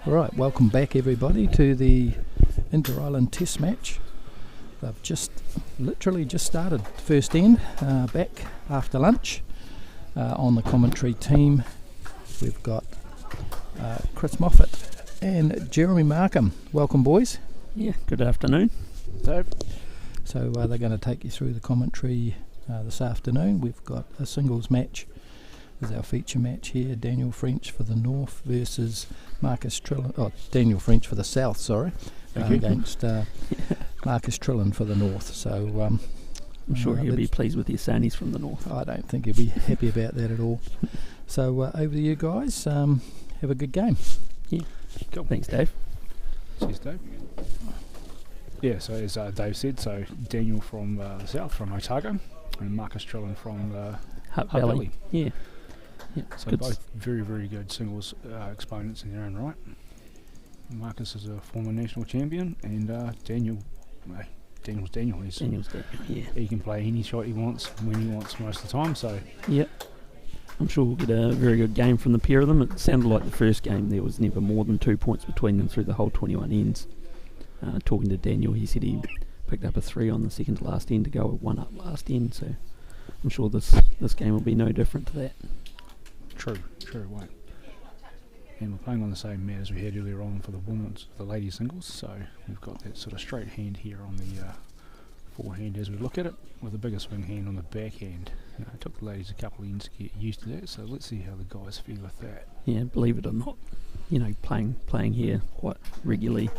Right, welcome back everybody to the Inter-Island Test match. They've literally just started first end, back after lunch. On the commentary team we've got Chris Moffat and Jeremy Markham. Welcome boys. Yeah, good afternoon. So they're going to take you through the commentary this afternoon. We've got a singles match as our feature match here. Daniel French for the North versus Marcus Trillin. Daniel French for the South, sorry, against Marcus Trillin for the North. So I'm sure he'll be pleased with your Sanies from the North. I don't think he'll be happy about that at all. So over to you guys. Have a good game. Yeah. Cool. Thanks, Dave. Cheers, Dave. Yeah, so as Dave said, so Daniel from the South, from Otago, and Marcus Trillin from Hutt Valley. Yeah. So good. Both very, very good singles exponents in their own right. Marcus is a former national champion, and Daniel's Daniel. Daniel's Daniel, yeah. He can play any shot he wants, when he wants, most of the time, so... Yep. I'm sure we'll get a very good game from the pair of them. It sounded like the first game there was never more than 2 points between them through the whole 21 ends. Talking to Daniel, he said he picked up a 3 on the second to last end to go 1 up last end, so I'm sure this game will be no different to that. True, it won't. And we're playing on the same mat as we had earlier on for the ladies singles, so we've got that sort of straight hand here on the forehand as we look at it, with a bigger swing hand on the backhand. It took the ladies a couple of ends to get used to that, so let's see how the guys feel with that. Yeah, believe it or not, playing here quite regularly,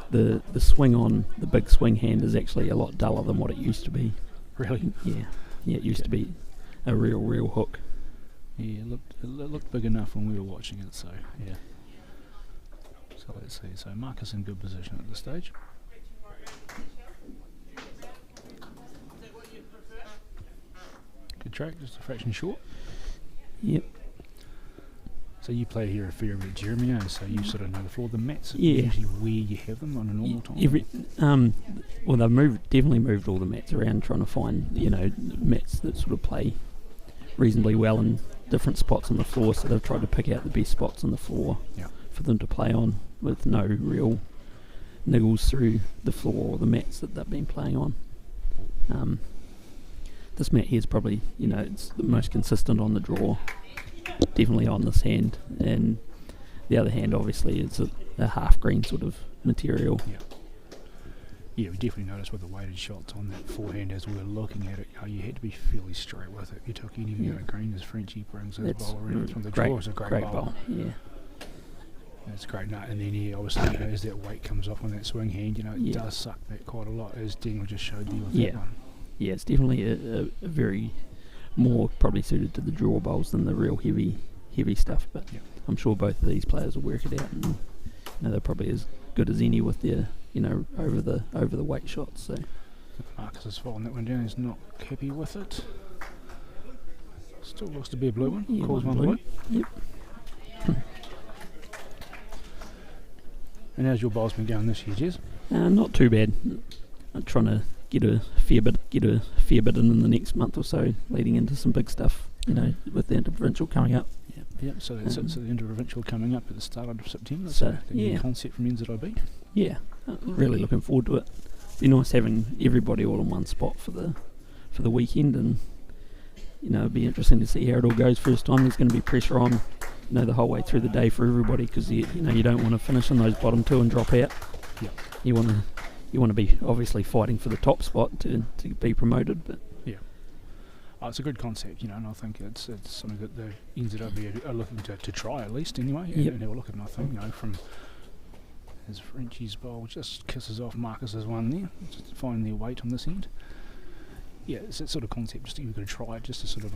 the swing on the big swing hand is actually a lot duller than what it used to be. Really? Yeah, it used to be a real hook. Yeah, it looked big enough when we were watching it, so yeah. So let's see. So Marcus in good position at this stage. Good track, just a fraction short. Yep. So you play here a fair bit, Jeremy, so you sort of know the floor of the mats. Yeah. Usually where you have them on a normal time. Well, they've definitely moved all the mats around, trying to find mats that sort of play reasonably well in different spots on the floor. So they've tried to pick out the best spots on the floor for them to play on, with no real niggles through the floor or the mats that they've been playing on. This mat here is probably it's the most consistent on the draw. Definitely on this hand, and the other hand obviously is a half green sort of material. Yeah, we definitely noticed with the weighted shots on that forehand as we were looking at it, you had to be fairly straight with it. You took any green as Frenchie brings his bowl around from the draw. It's a great bowl. Yeah. It's great nut, and then obviously as that weight comes off on that swing hand, it does suck back quite a lot, as Daniel just showed you with that one. Yeah, it's definitely a very more probably suited to the draw bowls than the real heavy stuff, but I'm sure both of these players will work it out, and they're probably as good as any with their over the weight shots. So Marcus is following that one down. He's not happy with it. Still looks to be a blue one. Calls one blue. Yep. And how's your bowls been going this year, Jez? Not too bad. I'm trying to get a fair bit in the next month or so, leading into some big stuff, with the interprovincial coming up. Yep. So that's it. So the interprovincial coming up at the start of September. So the new concept from NZIB. Yeah, really looking forward to it. Be nice having everybody all in one spot for the weekend, and it'd be interesting to see how it all goes. First time, there's going to be pressure on, the whole way through the day for everybody, because you don't want to finish in those bottom two and drop out. Yeah. You want to be obviously fighting for the top spot to be promoted, but it's a good concept, and I think it's something that the NZIB are looking to try at least anyway, and have a look at. And I think from his Frenchie's bowl just kisses off Marcus's one there, just finding their weight on this end. Yeah, it's that sort of concept. Just you've got to try it, just to sort of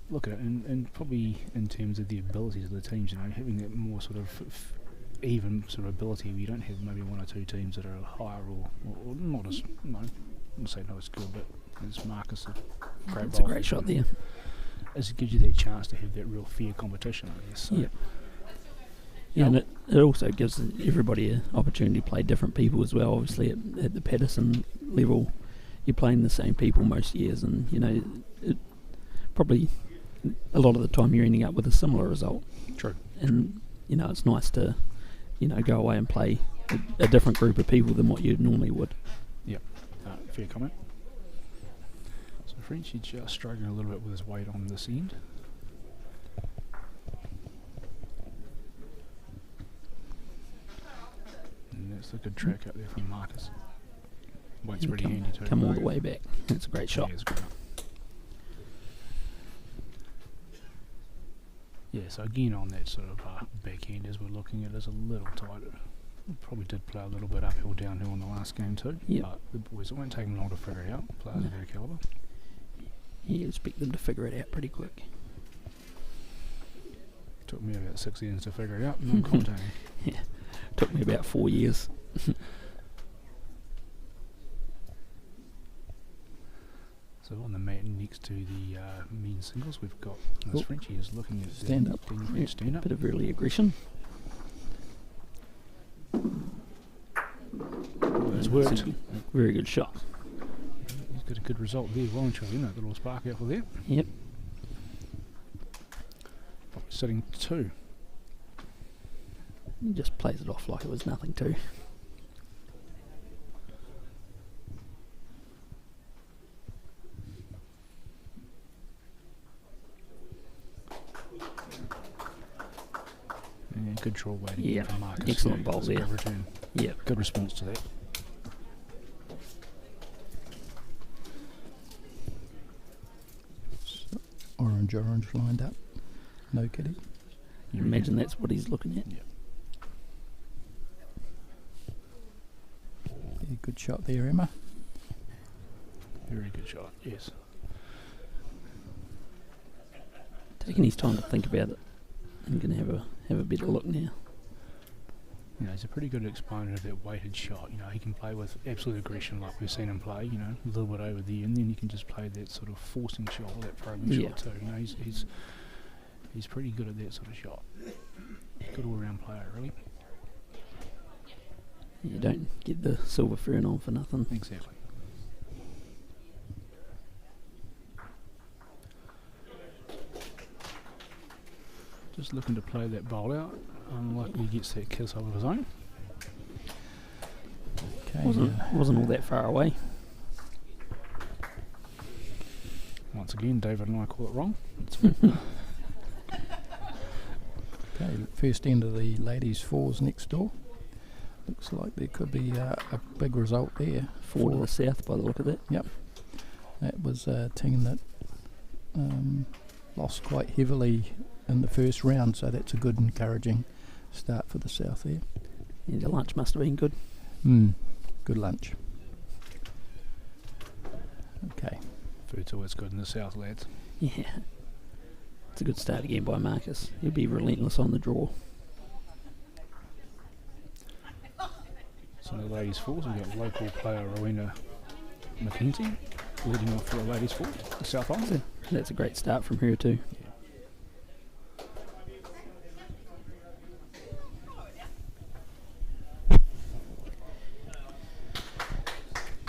look at it, and probably in terms of the abilities of the teams, having that more sort of even sort of ability where you don't have maybe one or two teams that are higher or not as, I wouldn't say not as good, but as Marcus, it's a great shot there. As it gives you that chance to have that real fair competition, I guess. So. Yeah, and it also gives everybody an opportunity to play different people as well. Obviously at the Patterson level, you're playing the same people most years, and probably a lot of the time you're ending up with a similar result. True. And it's nice to, go away and play a different group of people than what you normally would. Yep, fair comment. So Frenchie just struggling a little bit with his weight on this end. And that's a good track up there from Marcus. Weight's pretty handy too. Come all the way back. That's a great shot. Yeah, it's good. Yeah, so again on that sort of backhand as we're looking at is a little tighter. Probably did play a little bit uphill, downhill in the last game too. Yep. But the boys, it won't take them long to figure it out. Players of their calibre. You expect them to figure it out pretty quick. Took me about 6 years to figure it out. No commentating. Yeah, took me about 4 years. So on the mat next to the men's singles, we've got this Frenchie is looking at Stand up. Stand up. Bit of early aggression. Well, it's worked. Very good shot. He's got a good result there, well and truly, isn't it? The little spark out there. Yep. Probably sitting 2. He just plays it off like it was nothing too. Yeah, good draw waiting Yeah, from Marcus. excellent bowl That's a there. Good return. Yeah. Good response to that. Orange lined up. No kidding. You imagine that's what he's looking at. Yeah. Yeah, good shot there, Emma. Very good shot, yes. Taking his time to think about it. I'm going to have a better look now. He's a pretty good exponent of that weighted shot. He can play with absolute aggression like we've seen him play, a little bit over there, and then he can just play that sort of forcing shot or that probing shot too. He's pretty good at that sort of shot. Good all-round player, really. You don't get the silver fern on for nothing. Exactly. Just looking to play that bowl out. Unlikely he gets that kiss of his own. Okay. Wasn't all that far away. Once again, David and I call it wrong. Okay, first end of the ladies' fours next door. Looks like there could be a big result there. 4 to the south by the look of it. Yep. That was a team that lost quite heavily in the first round, so that's a good encouraging start for the south there. Yeah, the lunch must have been good. Good lunch. Okay. Food's always good in the south, lads. Yeah. It's a good start again by Marcus. He'll be relentless on the draw. So the ladies' fours, we've got local player Rowena McKenzie leading off for the ladies' four, the South Island. That's a great start from her too.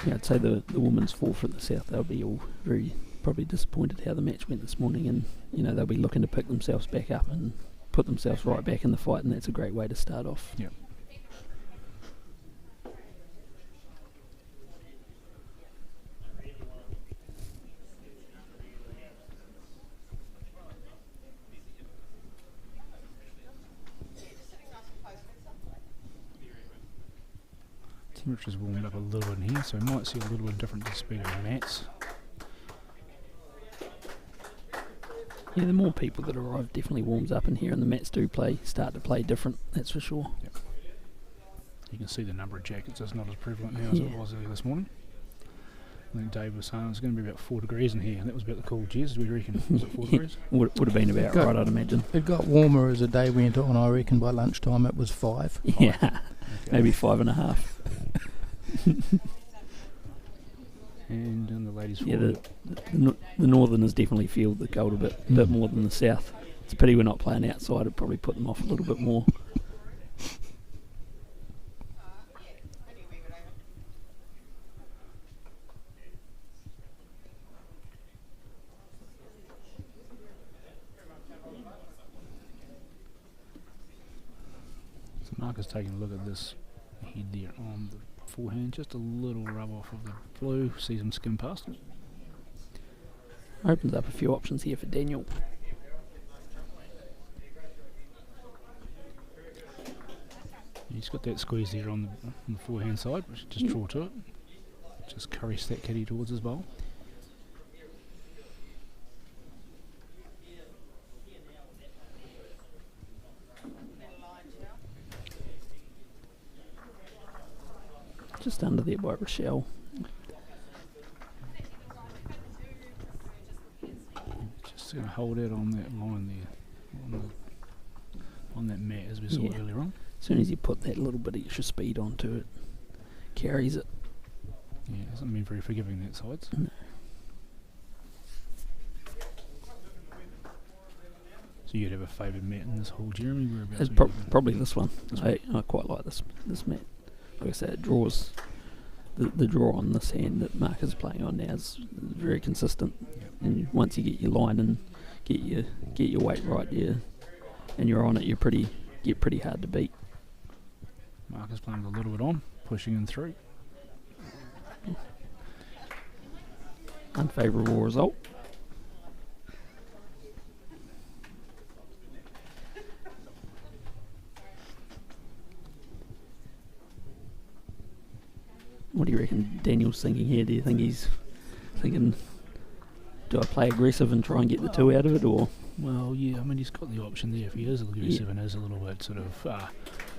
Yeah, I'd say the women's four for the south, they'll be all very probably disappointed how the match went this morning, and they'll be looking to pick themselves back up and put themselves right back in the fight, and that's a great way to start off. Yep. Temperature's warmed up a little bit in here, so we might see a little bit different speed of mats. Yeah, the more people that arrive definitely warms up in here, and the mats do start to play different, that's for sure. Yep. You can see the number of jackets is not as prevalent now as it was earlier this morning. I think Dave was saying it's going to be about 4 degrees in here, and that was about the cool jizz, do we reckon? Was it 4 degrees? Would have been about right, I'd imagine. It got warmer as the day went on. I reckon by lunchtime it was 5. Yeah, Okay. maybe 5.5. And on the ladies' Yeah, forward. the northerners definitely feel the cold a bit more than the south. It's a pity we're not playing outside. It'd probably put them off a little bit more. Mark is taking a look at this head there on the forehand. Just a little rub off of the blue. Sees him skim past it. Opens up a few options here for Daniel. He's got that squeeze there on the forehand side, which just draw to it. Just carries that caddy towards his bowl. Just under there by Rochelle. Just going to hold out on that line there, on that mat as we saw earlier on. As soon as you put that little bit extra speed onto it, carries it. Yeah, it hasn't been very forgiving, that sides. No. So you'd have a favoured mat in this hole, Jeremy? Whereabouts It's are you? probably this one. This I quite like this mat. Like I said, it draws the draw on this hand that Mark is playing on now is very consistent. Yep. And once you get your line and get your weight right, and you're on it, get pretty hard to beat. Mark is playing a little bit on, pushing in through. Unfavourable result. What do you reckon Daniel's thinking here? Do you think he's thinking, do I play aggressive and try and get the two out of it, or? Well, yeah, I mean, he's got the option there. If he is aggressive and is a little bit sort of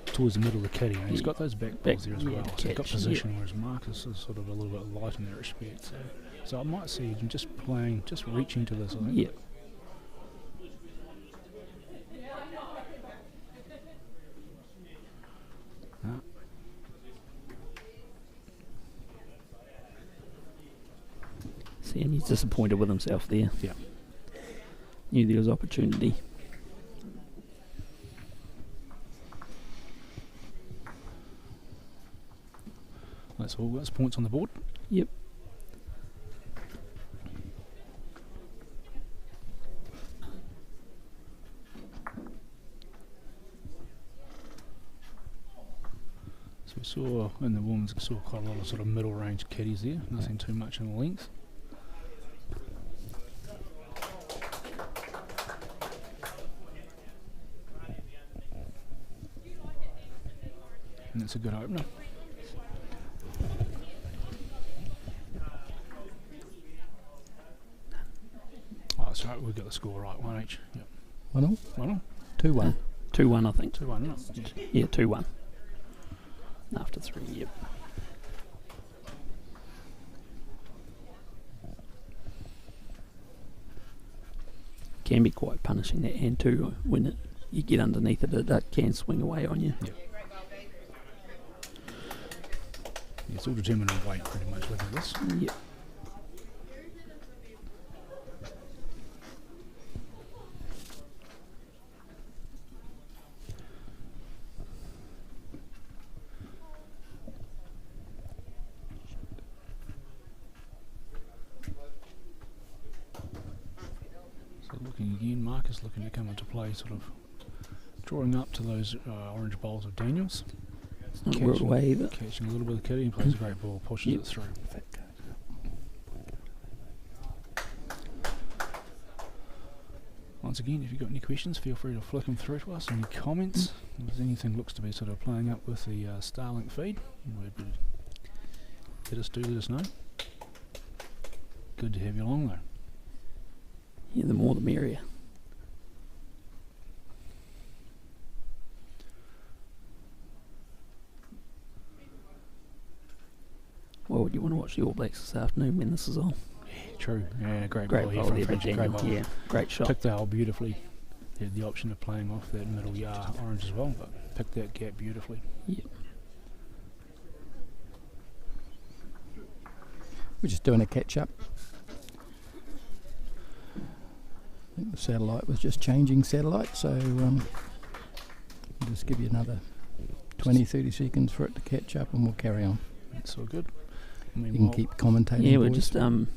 towards the middle of the caddy, and he's got those back balls there as well. So he's got position, whereas Marcus is sort of a little bit light in that respect. So I might see him just playing, just reaching to this, I think. Yeah. No. See, and he's disappointed with himself there. Yeah. Knew there was opportunity. That's all. That's points on the board. Yep. So we saw in the women's quite a lot of sort of middle range caddies there. Nothing too much in the length. And it's a good opener. Oh, that's right, we've got the score right, 1 each. Yep. 1-1? 1-1? 2-1. 2-1, I think. 2-1, isn't it? Yeah, 2-1. After 3, yep. Can be quite punishing, that hand too. When you get underneath it, it can swing away on you. Yep. Yeah, it's all determined on weight pretty much with this. Yep. So looking again, Marcus looking to come into play, sort of drawing up to those orange bowls of Daniels. It's not a world away either. Catching a little bit of caddy and plays a great ball, pushes Yep. it through. Once again, if you've got any questions, feel free to flick them through to us. Any comments? If there's anything looks to be sort of playing up with the Starlink feed, let us know. Good to have you along though. Yeah, the more the merrier. Well, would you want to watch the All Blacks this afternoon when this is on? True. Yeah, great Great ball here ball from there, Frenchie. Great Daniel. ball. Yeah, great shot. Picked the hole beautifully. He had the option of playing off that middle orange as well, but picked that gap beautifully. Yep. We're just doing a catch-up. I think the satellite was just changing satellite, so I'll just give you another 20-30 seconds for it to catch up and we'll carry on. That's all good. I mean, You can keep commentating. Yeah, we're boys. just having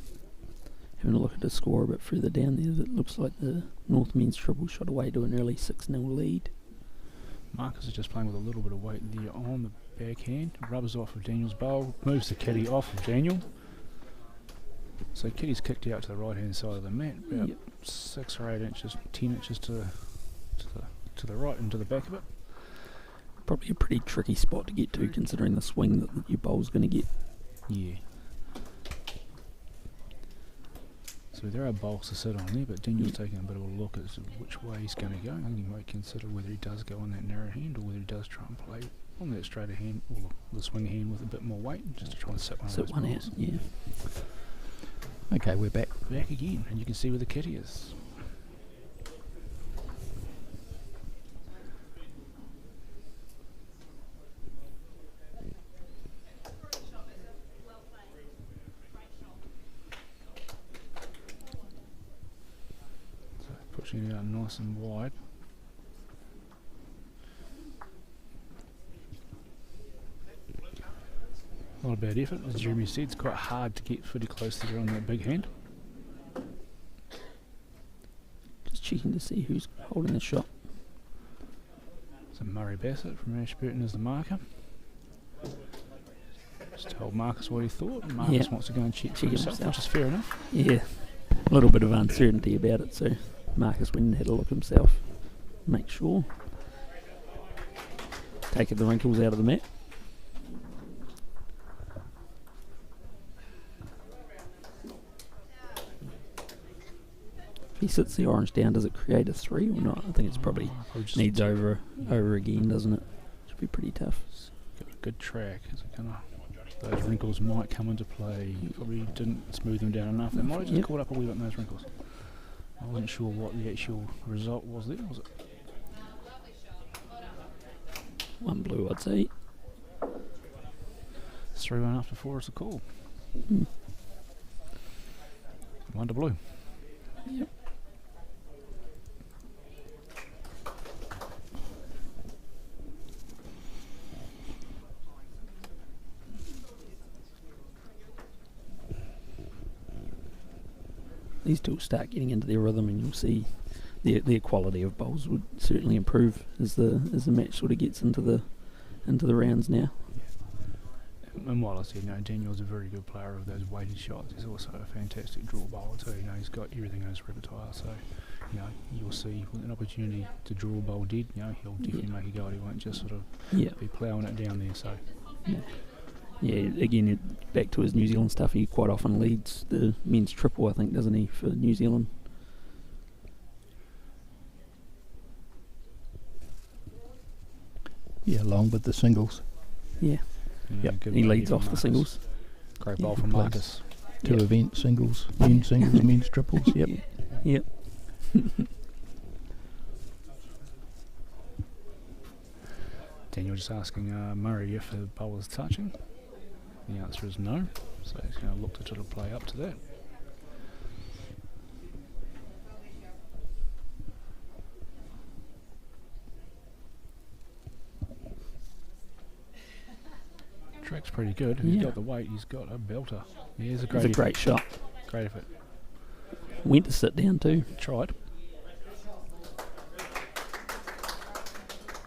a look at the score a bit further down there. It looks like the North men's triple shot away to an early 6-0 lead. Marcus is just playing with a little bit of weight there on the backhand. Rubs off of Daniel's bowl. Moves the kitty off of Daniel. So kitty's kicked out to the right hand side of the mat. About 6 or 8 inches, 10 inches to the right and to the back of it. Probably a pretty tricky spot to get to, considering the swing that your bowl's going to get. Yeah. So there are bowls to sit on there, but Daniel's taking a bit of a look at which way he's going to go. And he might consider whether he does go on that narrow hand or whether he does try and play on that straighter hand or the swing hand with a bit more weight, just to try and sit one of those bowls. Out, yeah. Okay, we're back. Back again, and you can see where the kitty is. Pushing it out nice and wide. Not a bad effort. As Jeremy said, it's quite hard to get pretty close to there on that big hand. Just checking to see who's holding the shot. So Murray Bassett from Ashburton is the marker. Just told Marcus what he thought. Marcus wants to go and check for himself, which is fair enough. Yeah, a little bit of uncertainty about it, so Marcus went and had a look himself. Make sure. Taking the wrinkles out of the mat. If he sits the orange down, does it create a 3 or not? I think it's probably needs over again, doesn't it? Should be pretty tough. Got a good track. Is it gonna? Those wrinkles might come into play. Probably didn't smooth them down enough. They might have just caught up a wee bit in those wrinkles. I wasn't sure what the actual result was there, was it? 1 blue, I'd say. 3-1 after 4 is the call. 1 to blue. Yep. These two will start getting into their rhythm, and you'll see their quality of bowls would certainly improve as the match sort of gets into the rounds now. And while I said, Daniel's a very good player of those weighted shots, he's also a fantastic draw bowler too. He's got everything in his repertoire, so you'll see with an opportunity to draw a bowl dead, he'll definitely make a go. He won't just sort of be ploughing it down there. So again, back to his New Zealand stuff, he quite often leads the men's triple, I think, doesn't he, for New Zealand? Yeah, along with the singles. Yeah. He leads off the singles. Great bowl from Marcus. 2 event singles, men's singles, men's triples. Yep. Yep. Daniel just asking Murray if the bowl is touching. The answer is no, so he's going to look to sort of play up to that. Track's pretty good. If he's got the weight, he's got a belter. Yeah, it's a great shot. Great effort. Went to sit down too. Tried.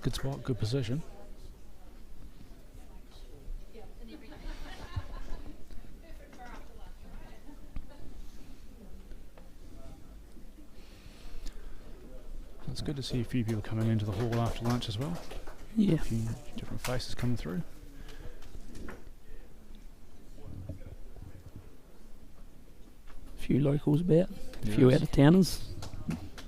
Good spot, good position. It's good to see a few people coming into the hall after lunch as well. Yeah. A few different faces coming through. A few locals about, a few out-of-towners,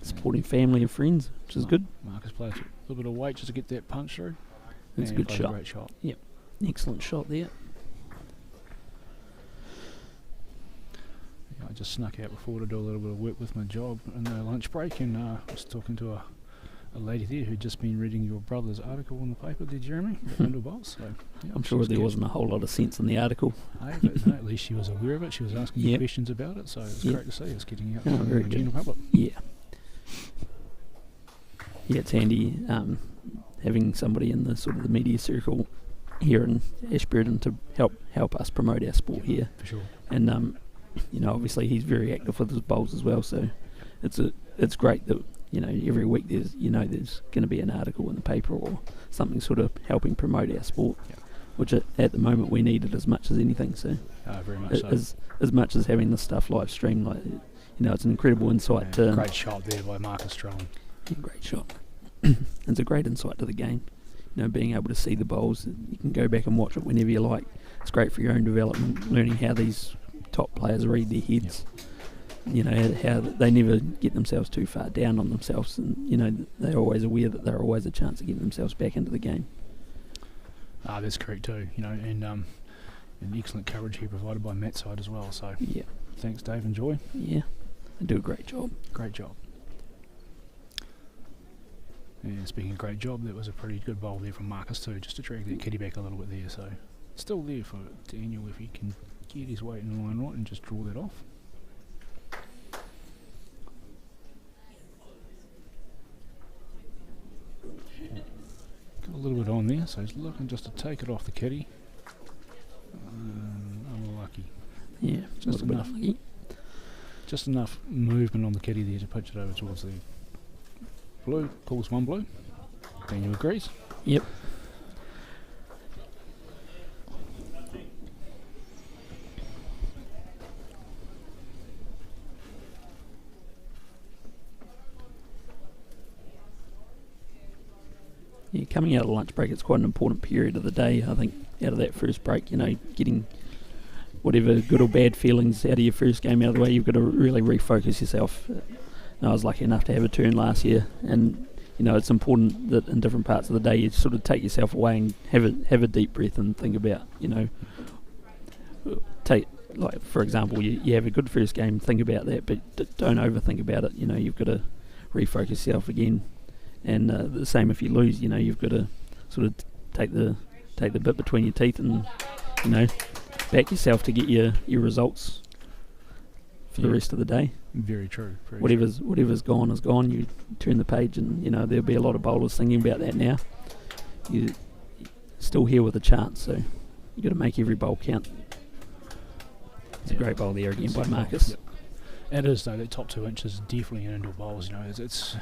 supporting family and friends, which is good. Marcus plays a little bit of weight just to get that punch through. It's a good shot. Great shot. Yep, excellent shot there. I just snuck out before to do a little bit of work with my job in the lunch break, and I was talking to a lady there who'd just been reading your brother's article in the paper there, Jeremy, about window bowls. So, I'm sure there wasn't a whole lot of sense in the article. Hey, but no, at least she was aware of it. She was asking me questions about it, so it was great to see us getting out to the general public. Yeah, it's handy having somebody in the sort of the media circle here in Ashburton to help us promote our sport here. For sure. And obviously he's very active with his bowls as well, so it's great that every week there's going to be an article in the paper or something sort of helping promote our sport, which at the moment we need it as much as anything. So, very much so. As much as having this stuff live streamed, it's an incredible insight to. Great shot there by Marcus Strong. Yeah, great shot. It's a great insight to the game. Being able to see the bowls, you can go back and watch it whenever you like. It's great for your own development, learning how these top players read their heads. How they never get themselves too far down on themselves, and they're always aware that they're always a chance of getting themselves back into the game. That's correct too. And excellent coverage here provided by Matt's side as well. So thanks, Dave and Joy. Yeah, they do a great job. Great job. And speaking of great job, that was a pretty good bowl there from Marcus too, just to drag that kitty back a little bit there. So still there for Daniel if he can get his weight in the line right and just draw that off. Got a little bit on there, so he's looking just to take it off the kitty. Unlucky. Yeah, just enough. Just enough movement on the kitty there to pitch it over towards the blue. Calls one blue. Daniel agrees. Yep. Yeah, coming out of lunch break, it's quite an important period of the day. I think out of that first break, getting whatever good or bad feelings out of your first game out of the way, you've got to really refocus yourself. I was lucky enough to have a turn last year, and it's important that in different parts of the day you sort of take yourself away and have a deep breath and think about, for example, you have a good first game, think about that, but don't overthink about it. You've got to refocus yourself again. And the same if you lose, you've got to sort of take the bit between your teeth and, back yourself to get your results for the rest of the day. Very true. Whatever's gone is gone. You turn the page and, there'll be a lot of bowlers thinking about that now. You're still here with a chance, so you've got to make every bowl count. It's a great bowl there again by Marcus. It is, though. That top 2 inches definitely in indoor bowls. It's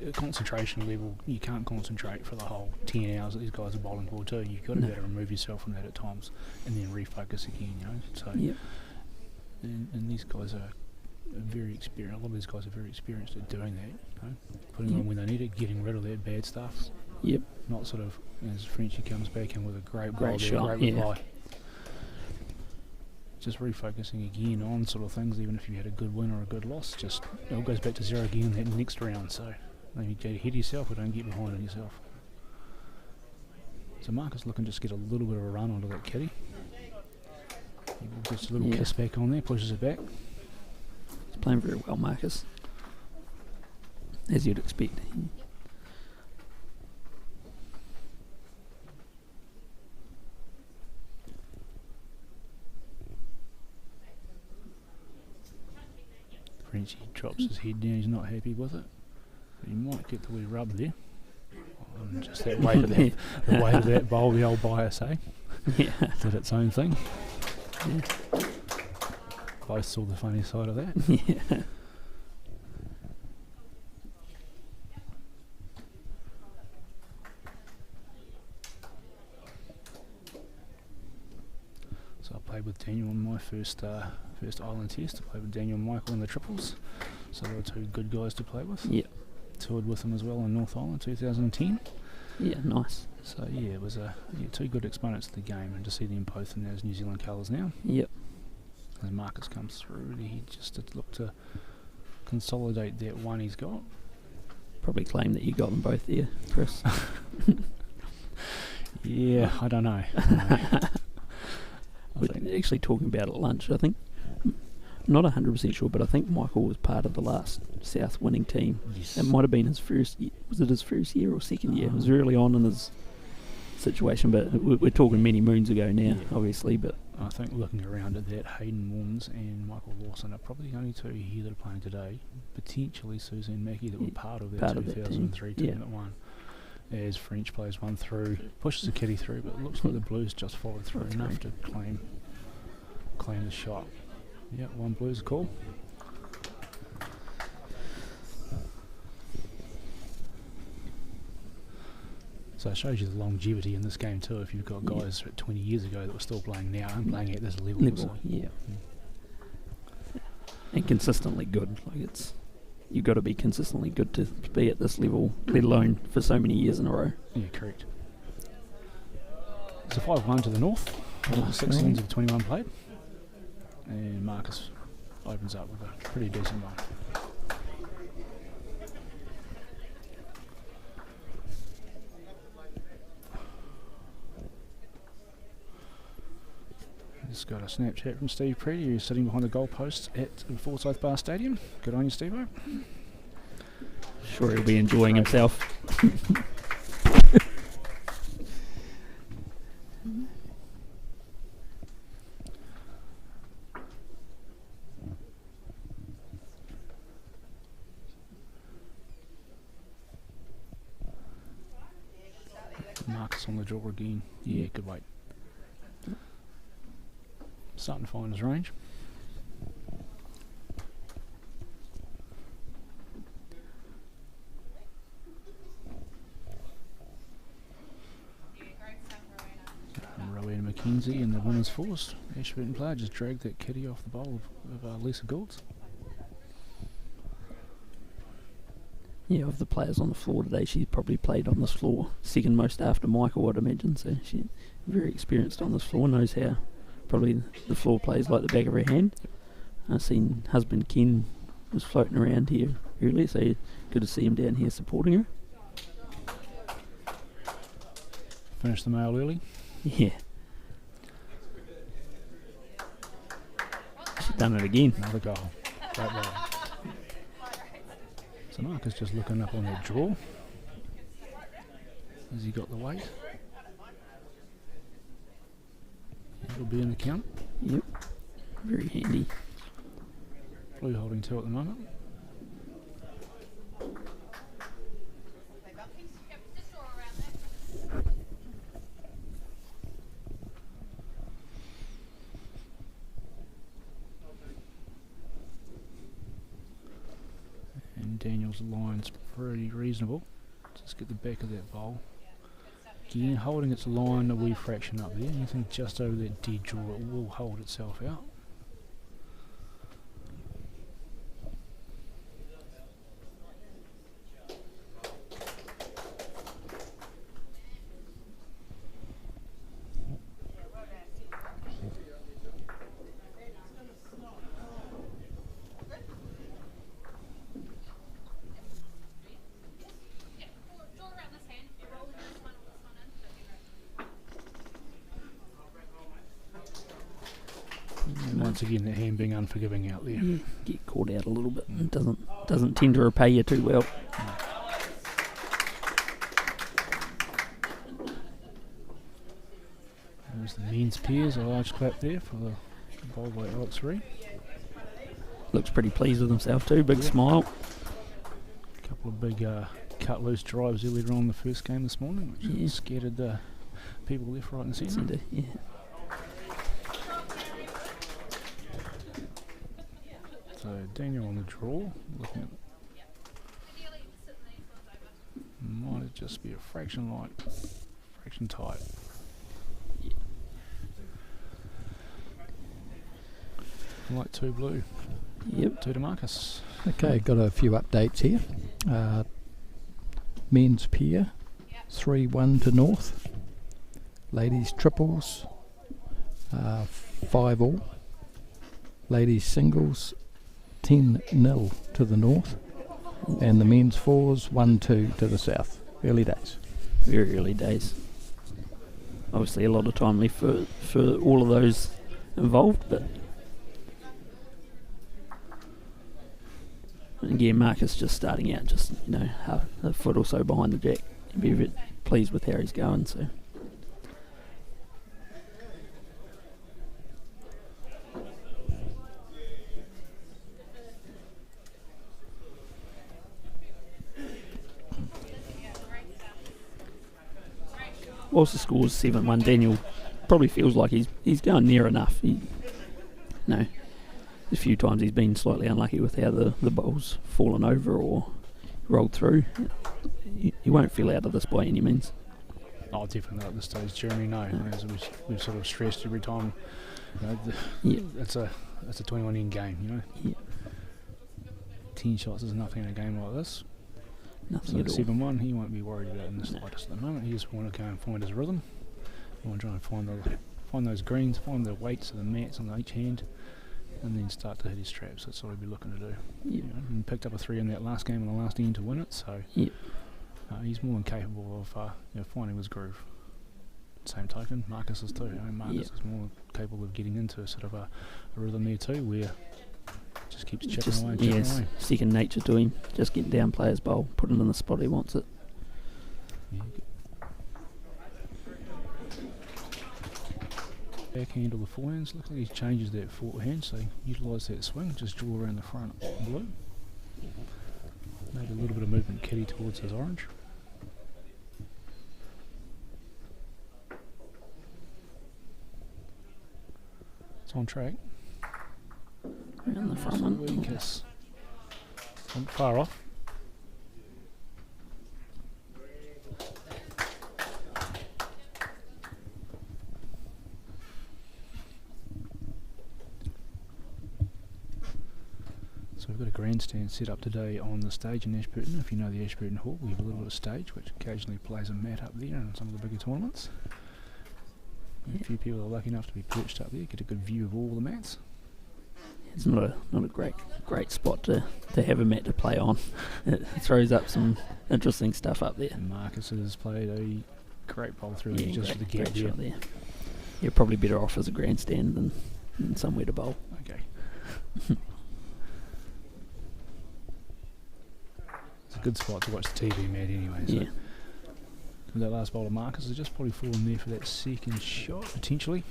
a concentration level. You can't concentrate for the whole 10 hours that these guys are bowling for too. You've got to be able to remove yourself from that at times and then refocus again. So, and these guys are very experienced. A lot of these guys are very experienced at doing that. Putting on when they need it, getting rid of that bad stuff. Yep. Not sort of as Frenchie comes back in with a great shot. Great reply. Just refocusing again on sort of things, even if you had a good win or a good loss, just it all goes back to zero again that next round. So maybe get ahead of yourself or don't get behind on yourself. So Marcus looking just get a little bit of a run onto that kitty. Just a little kiss back on there, pushes it back. He's playing very well, Marcus, as you'd expect. Frenchie drops his head down, he's not happy with it. But he might get the wee rub there. And just that weight of that, the weight of that bowl, the old bias, eh? Yeah. Did its own thing. Yeah. Both saw the funny side of that. Yeah. So I played with Daniel on my first Island test. I played with Daniel and Michael in the triples. So they were two good guys to play with. Yeah. Toured with them as well in North Island 2010. Yeah, nice. So yeah, it was two good exponents of the game, and to see them both in those New Zealand colours now. Yep. As Marcus comes through, he just look to consolidate that one he's got. Probably claim that you got them both there, Chris. Yeah, I don't know. We're actually talking about at lunch, I think. Not 100% sure, but I think Michael was part of the last South winning team. Yes. It might have been his first year. Was it his first year or second year? It was early on in his situation, but we're talking many moons ago now, obviously. But I think looking around at that, Hayden Warnes and Michael Lawson are probably the only two here that are playing today. Potentially Suzanne Mackey that were part of that 2003 team that won. As French plays one through, pushes the kitty through, but it looks like the Blues just followed through enough to claim the shot. Yeah, one Blues call. So it shows you the longevity in this game too. If you've got guys 20 years ago that were still playing now and playing at this level. So. Yeah. And consistently good. Like you've got to be consistently good to be at this level, let alone for so many years in a row. Yeah, correct. It's a 5-1 to the north. 6 innings of 21 played. And Marcus opens up with a pretty decent one. Just got a Snapchat from Steve Preedy, who's sitting behind the goalposts at Forsyth Bar Stadium. Good on you, Steve-o. Sure he'll be enjoying himself. Marcus on the draw again. Yeah, good weight. Starting to find his range. Rowena McKenzie in the women's fours. Ashburton player just dragged that kitty off the bowl of Lisa Goulds. Yeah, of the players on the floor today, she's probably played on this floor second most after Michael, I'd imagine. So she's very experienced on this floor, knows how probably the floor plays like the back of her hand. I've seen husband Ken was floating around here earlier, so good to see him down here supporting her. Finished the mail early. Yeah. She's done it again. Another goal. Great ball. So Marcus just looking up on that draw. Has he got the weight? It'll be in the count. Yep. Very handy. Blue holding 2 at the moment. And Daniel's line's pretty reasonable. Just get the back of that bowl. Again, holding its line a wee fraction up there. Anything just over that dead draw, it will hold itself out. Once again, the hand being unforgiving out there. Yeah, get caught out a little bit. It doesn't tend to repay you too well. There's the men's pairs, a large clap there for the bowl by Alex Reid. Looks pretty pleased with himself too, big smile. A couple of big cut loose drives earlier on in the first game this morning, which scared people left, right and centre. Yeah. So Daniel on the draw, looking at might just be a fraction light, fraction tight. Light 2 blue. Yep. 2 to Marcus. Okay, got a few updates here. Men's pair, 3-1 to North. Ladies triples, 5-all. Ladies singles, 10-0 to the North. And the men's fours, 1-2 to the South. Early days. Very early days. Obviously a lot of time left for all of those involved, but again, Marcus just starting out, just a foot or so behind the jack. Be a bit pleased with how he's going. So whilst the score's 7-1, Daniel probably feels like he's going near enough. A few times he's been slightly unlucky with how the bowl's fallen over or rolled through. He won't feel out of this by any means. Oh, definitely not at this stage, Jeremy. No, as we've sort of stressed every time. It's a 21 end game. 10 shots is nothing in a game like this. Nothing at all. 7-1, he won't be worried about in the slightest at the moment. He just want to go and find his rhythm. He want to try and find those greens, find the weights of the mats on each hand, and then start to hit his traps. That's what he'll be looking to do. And picked up a 3 in that last game on the last end to win it, so he's more than capable of finding his groove. Same token, Marcus is too. Marcus is more capable of getting into sort of a rhythm there too, where just keeps chipping away. Second nature to him. Just get down player's bowl, put it in the spot he wants it. Backhand or the forehands. Looks like he changes that forehand, so utilise that swing. Just draw around the front blue. Maybe a little bit of movement kitty towards his orange. It's on track. Around the front one. Kiss. Far off. So we've got a grandstand set up today on the stage in Ashburton. If you know the Ashburton Hall, we have a little bit of stage which occasionally plays a mat up there in some of the bigger tournaments. A few people are lucky enough to be perched up there, get a good view of all the mats. It's not a great spot to have a mat to play on. It throws up some interesting stuff up there. And Marcus has played a great bowl through just for the gap there. You're probably better off as a grandstand than somewhere to bowl. Okay. It's a good spot to watch the TV mat anyway. So that last bowl of Marcus has just probably fallen there for that second shot, potentially.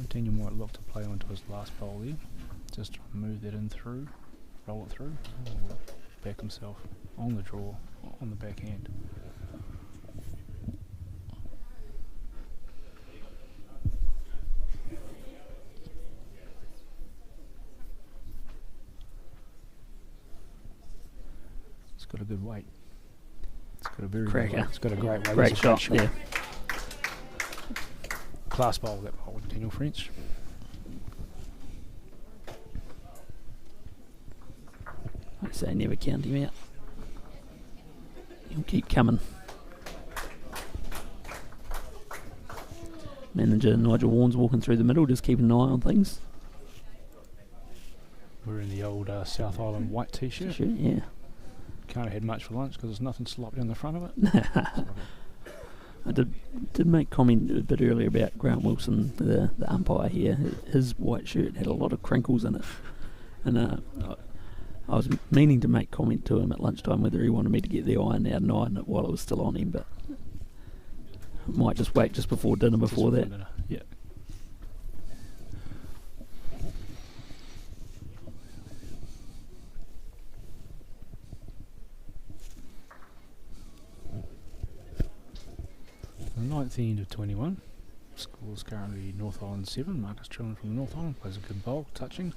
Daniel might look to play onto his last bowl there. Just try and move that in through, roll it through, or back himself on the draw, on the backhand. It's got a good weight. It's got a very good weight. It's got a great weight. Great shot. Yeah. Class bowl, that bowl with Daniel French. I say never count him out. He'll keep coming. Manager Nigel Warren's walking through the middle, just keeping an eye on things. We're in the old South Island white t-shirt. Yeah. Can't have had much for lunch because there's nothing sloppy on the front of it. I did make comment a bit earlier about Grant Wilson, the umpire here. His white shirt had a lot of crinkles in it, and I was meaning to make comment to him at lunchtime whether he wanted me to get the iron out and iron it while it was still on him, but I might just wait just before dinner before that. Yeah. The ninth end of 21. Scores currently North Island 7. Marcus Trillin from North Island plays a good bowl, touching.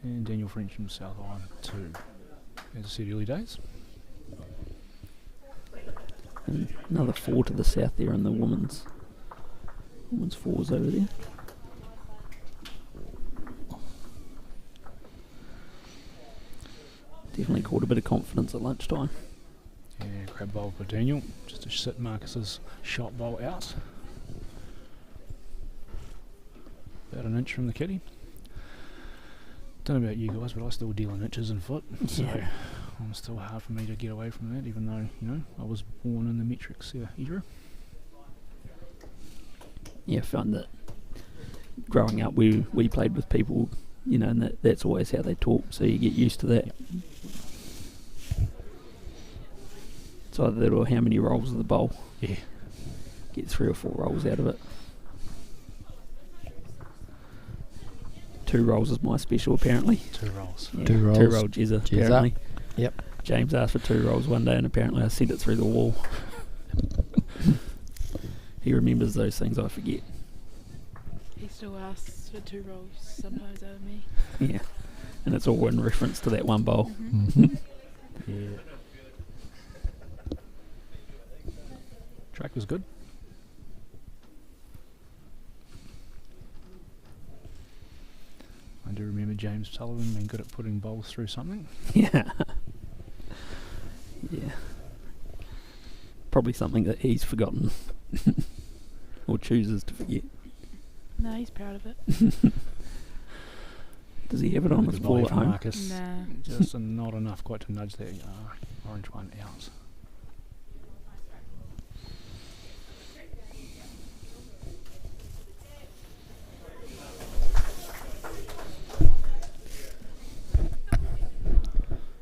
And Daniel French from South Island 2. As I said, early days. And another 4 to the south there in the women's fours over there. Definitely caught a bit of confidence at lunchtime. Yeah, grab bowl for Daniel, just to sit Marcus's shot bowl out. About an inch from the kitty. Don't know about you guys, but I still deal in inches and foot, so it's still hard for me to get away from that, even though, I was born in the metrics era. Yeah, I found that growing up we played with people, and that's always how they talk, so you get used to that. Yep. It's either that or how many rolls of the bowl. Yeah. Get 3 or 4 rolls out of it. 2 rolls is my special, apparently. 2 rolls. Yeah, 2 rolls. 2-roll jizzer, apparently. Yep. James asked for 2 rolls one day, and apparently I sent it through the wall. He remembers those things I forget. He still asks for 2 rolls sometimes over me. Yeah. And it's all in reference to that one bowl. Mm-hmm. Yeah. Track was good. I do remember James Sullivan being good at putting bowls through something. Yeah. Yeah. Probably something that he's forgotten. Or chooses to forget. No, he's proud of it. Does he have it on his Good ball volley at from home? Marcus. Nah. Just not enough quite to nudge that orange one out.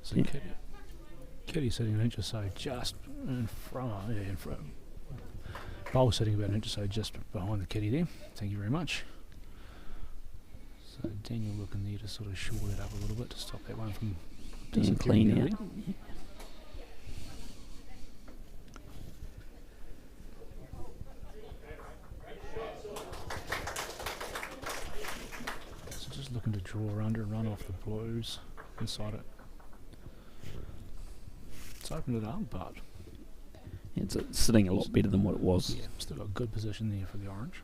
So Yeah. Kitty sitting an inch or so just in front. In front. Bowl sitting about an inch or so just behind the kitty there. Thank you very much. So Daniel looking there to sort of shore that up a little bit to stop that one from Being disappearing clean out out. there. So just looking to draw under and run off the blues inside it. It's opened it up, but It's sitting a lot better than what it was. yeah, still got a good position there for the orange.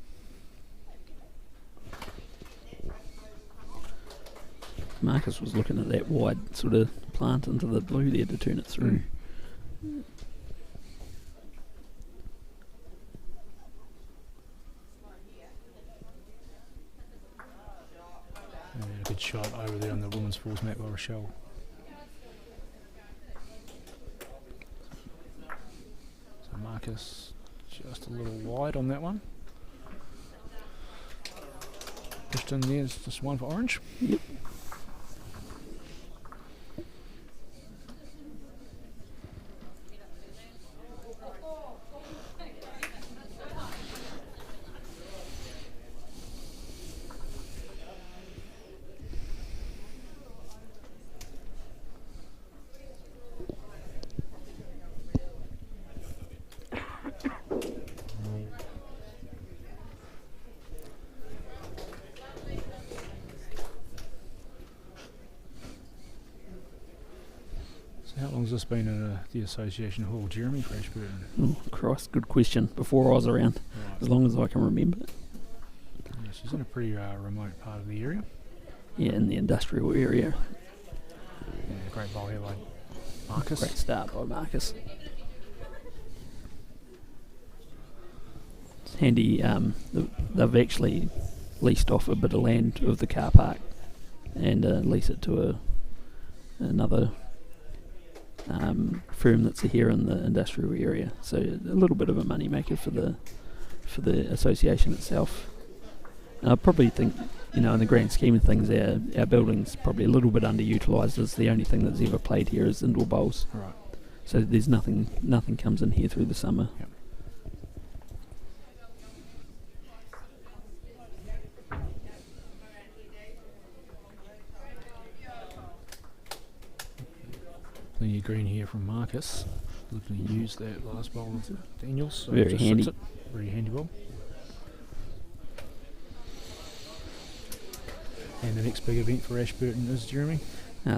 Marcus was looking at that wide sort of plant into the blue there to turn it through. And a good shot over there on the women's falls mat by Rochelle. So Marcus just a little wide on that one. Pushed in there, it's just one for orange. Yep. So how long has this been in the association hall, Jeremy, for Ashburton? Oh, Christ, good question. Before I was around, Right. as long as I can remember. Yeah, she's in a pretty remote part of the area. Yeah, in the industrial area. Yeah, great bowl here by Marcus. Great start by Marcus. It's handy. They've actually leased off a bit of land of the car park and lease it to another firm that's here in the industrial area. So a little bit of a money maker for the association itself. And I probably think, in the grand scheme of things, our building's probably a little bit underutilised. As the only thing that's ever played here is indoor bowls. Right. So there's nothing comes in here through the summer. Yep. Plenty of green here from Marcus. Looking to use that last bowl of Daniels. So Very just handy. sits it. Very handy bowl. And the next big event for Ashburton is, Jeremy,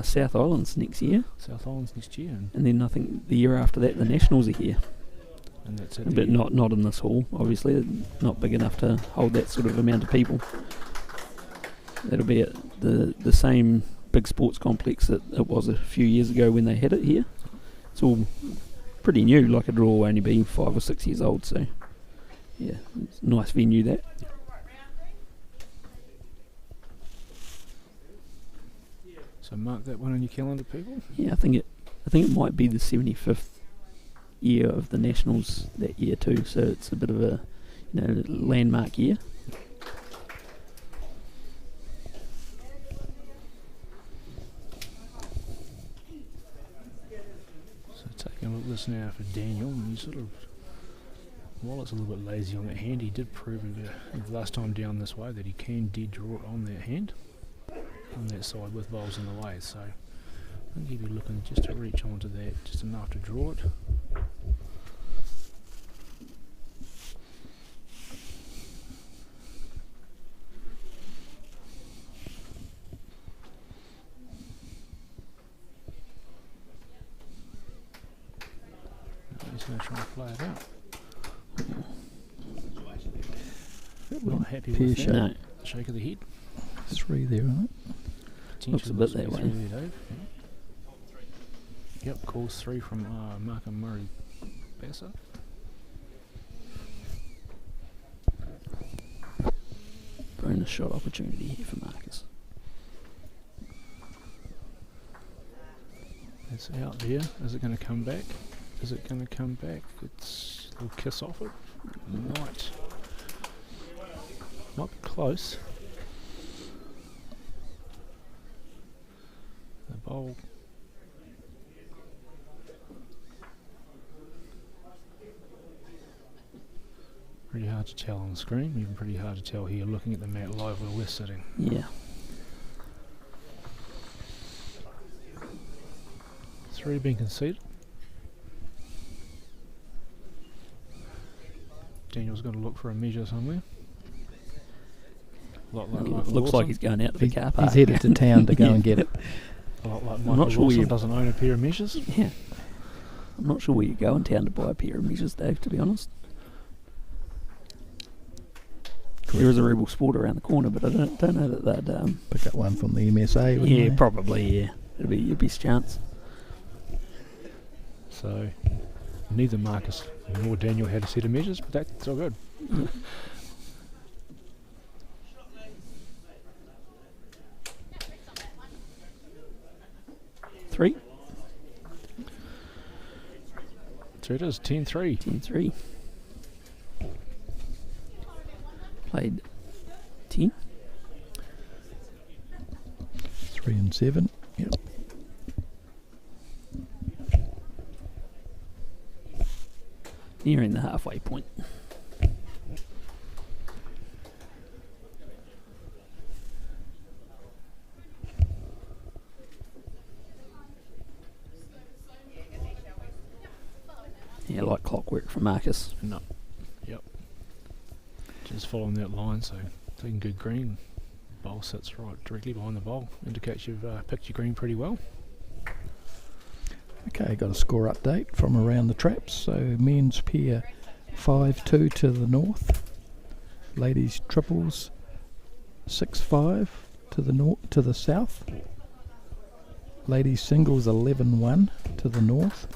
South Island's next year, South Islands next year. and then I think the year after that the Nationals are here. And that's it. But not in this hall, obviously. Not big enough to hold that sort of amount of people. That'll be at the same big sports complex that it was a few years ago when they had it here. It's all pretty new, like it'll all only be 5 or 6 years old, so yeah, it's a nice venue that. So mark that one on your calendar, people. Yeah, I think it might be the 75th year of the Nationals that year too, so it's a bit of a landmark year. So taking a look at this now for Daniel, and he sort of, while it's a little bit lazy on that hand, he did prove the last time down this way that he did draw it on that hand, on that side with bowls in the way. So I think he'd be looking just to reach onto that just enough to draw it. going to try and play it out. Not happy Pear with shape. that. No, Shake of the head. 3 there, isn't it? Looks a bit that Potentially way. there, Dave. Yep, calls 3 from Markham Murray Bassett. bonus shot opportunity here for Marcus. It's out there. Is it going to come back? Is it going to come back? It's a little kiss off it. Might be close. The bowl. Pretty hard to tell on the screen, even pretty hard to tell here looking at the mat live where we're sitting. Yeah. 3 being conceded. Daniel's going to look for a measure somewhere. A lot like Michael Looks like Lawson. he's going out to the car park. He's headed to town to go and get it. A lot like I'm Michael not sure Lawson you- doesn't own a pair of measures. Yeah. I'm not sure where you go in town to buy a pair of measures, Dave, to be honest. There is a Rebel Sport around the corner, but I don't know that they'd... Pick up one from the MSA. wouldn't yeah, they? probably, yeah. It'll be your best chance. So neither Marcus nor Daniel had a set of measures, but that's all good. Three? So it is 10-3. 10-3. Played 10. 3 and 7. Yep. Nearing the halfway point. Yeah, like clockwork from Marcus. No. Yep. Just following that line, so taking good green. Bowl sits right directly behind the bowl. Indicates you've picked your green pretty well. Okay, got a score update from around the traps. So men's pair 5-2 to the north. Ladies triples 6-5 to the south. Ladies singles 11-1 to the north.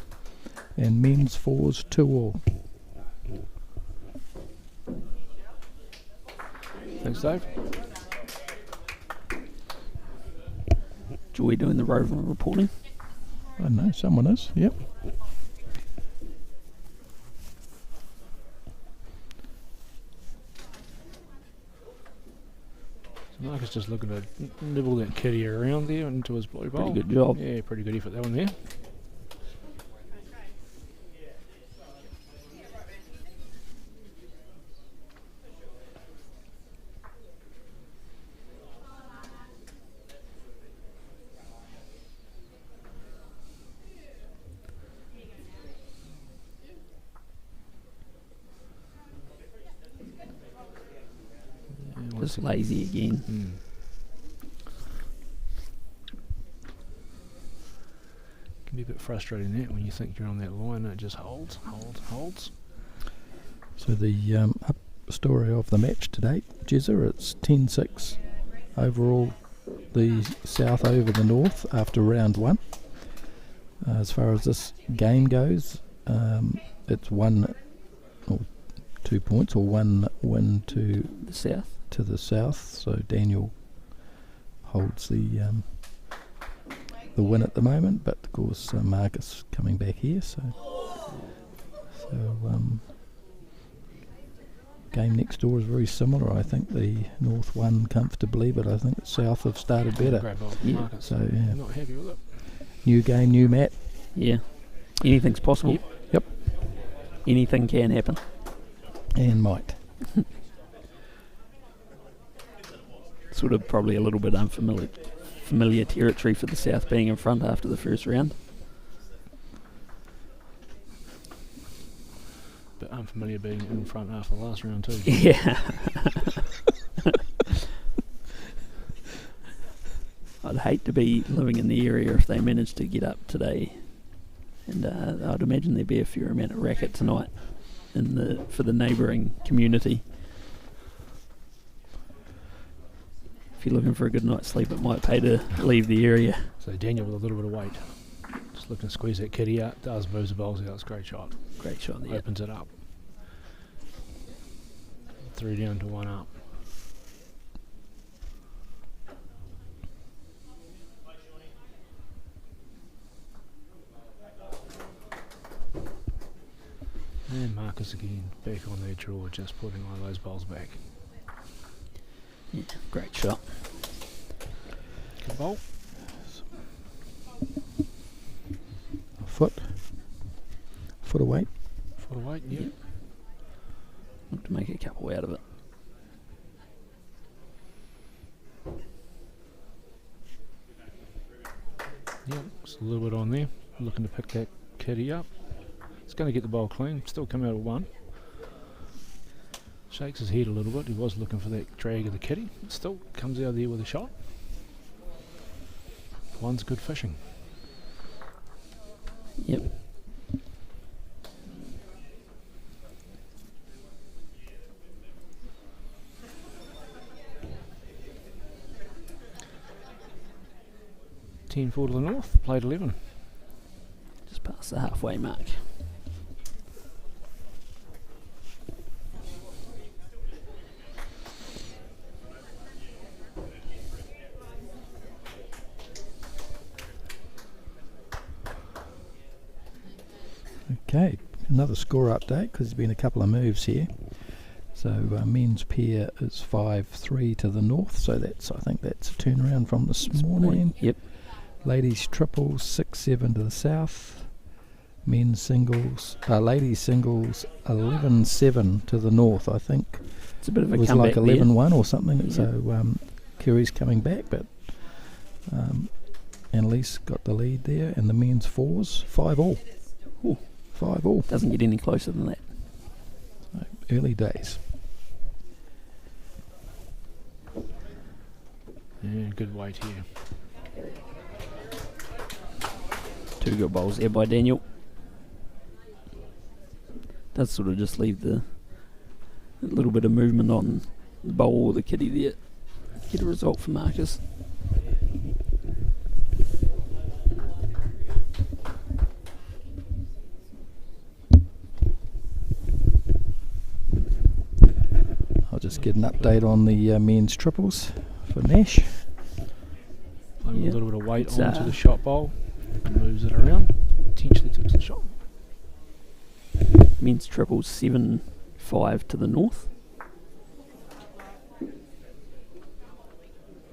And men's fours 2-all. Thanks, Dave. Joy doing the roving reporting. I don't know, someone is. Yep. So Marcus just looking to nibble that kitty around there into his blue bowl. Pretty good job. Yeah, pretty good effort that one there. Just lazy again. Can be a bit frustrating that when you think you're on that line and it just holds. So the up story of the match to date, Jezza, it's 10-6 overall, the south over the north after round 1. As far as this game goes, it's 1 or 2 points or 1 win to The south. the south. So Daniel holds the win at the moment, but of course Marcus coming back here. So game next door is very similar. I think the north won comfortably, but I think the south have started better. Grab hold of Yeah. Marcus. So yeah, Not happy with it. new game, new mat. Yeah. Anything's possible. Yep. Anything can happen. And might. Sort of probably a little bit familiar territory for the South being in front after the first round. But unfamiliar being in front after the last round too. Yeah. I'd hate to be living in the area if they managed to get up today And I'd imagine there'd be a fair amount of racket tonight for the neighbouring community. If you're looking for a good night's sleep, it might pay to leave the area. So Daniel with a little bit of weight. Just looking to squeeze that kitty out. Does moves the bowls out. It's a great shot. Great shot there. Opens it up. 3 down to 1 up. And Marcus again back on their draw, just putting one of those bowls back. Yeah, great shot. Good bowl. A foot of weight. Foot of weight, yep. Look to make a couple out of it. Yep, just a little bit on there. Looking to pick that kitty up. It's going to get the bowl clean. Still come out of 1. Shakes his head a little bit. He was looking for that drag of the kitty. Still comes out there with a shot. 1's good fishing. Yep. Ten 4 to the north. Played 11. Just past the halfway mark. Okay, another score update because there's been a couple of moves here. So men's pair is 5-3 to the north, so I think that's a turnaround from this morning. Yep. Ladies triples 6-7 to the south. Men's singles, ladies singles 11-7 to the north. I think It's a bit of a it was comeback like there. 11-1 or something. Yeah. So Kerry's coming back, but Annalise got the lead there, and the men's fours 5-all. Ooh. 5-all. Doesn't get any closer than that. So early days. Yeah, good weight here. 2 good bowls there by Daniel. Does sort of just leave a little bit of movement on the bowl or the kitty there. Get a result for Marcus. I'll just get an update on the men's triples for Nash. Playing Yep. a little bit of weight It's, onto the shot bowl. Moves it around. Potentially takes the shot. Men's triples 7-5 to the north.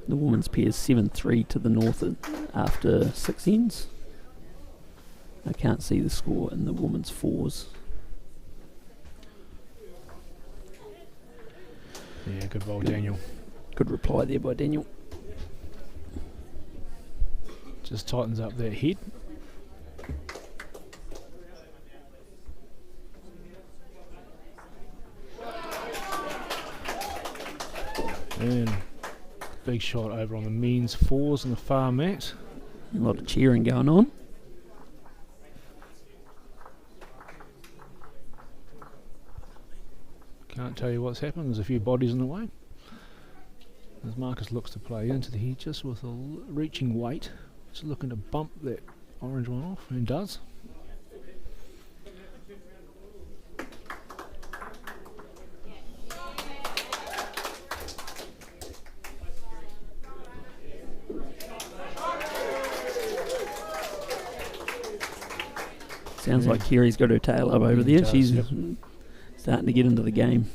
The women's pair is 7-3 to the north after 6 ends. I can't see the score in the women's fours. Yeah, good bowl, Daniel. Good reply there by Daniel. Just tightens up that head. And big shot over on the men's fours in the far mat. A lot of cheering going on. Can't tell you what's happened. There's a few bodies in the way. As Marcus looks to play into the head just with a reaching weight. Just looking to bump that orange one off, and does. Sounds Yeah. like Kiri's got her tail up over there. Does, She's yep. starting to get into the game.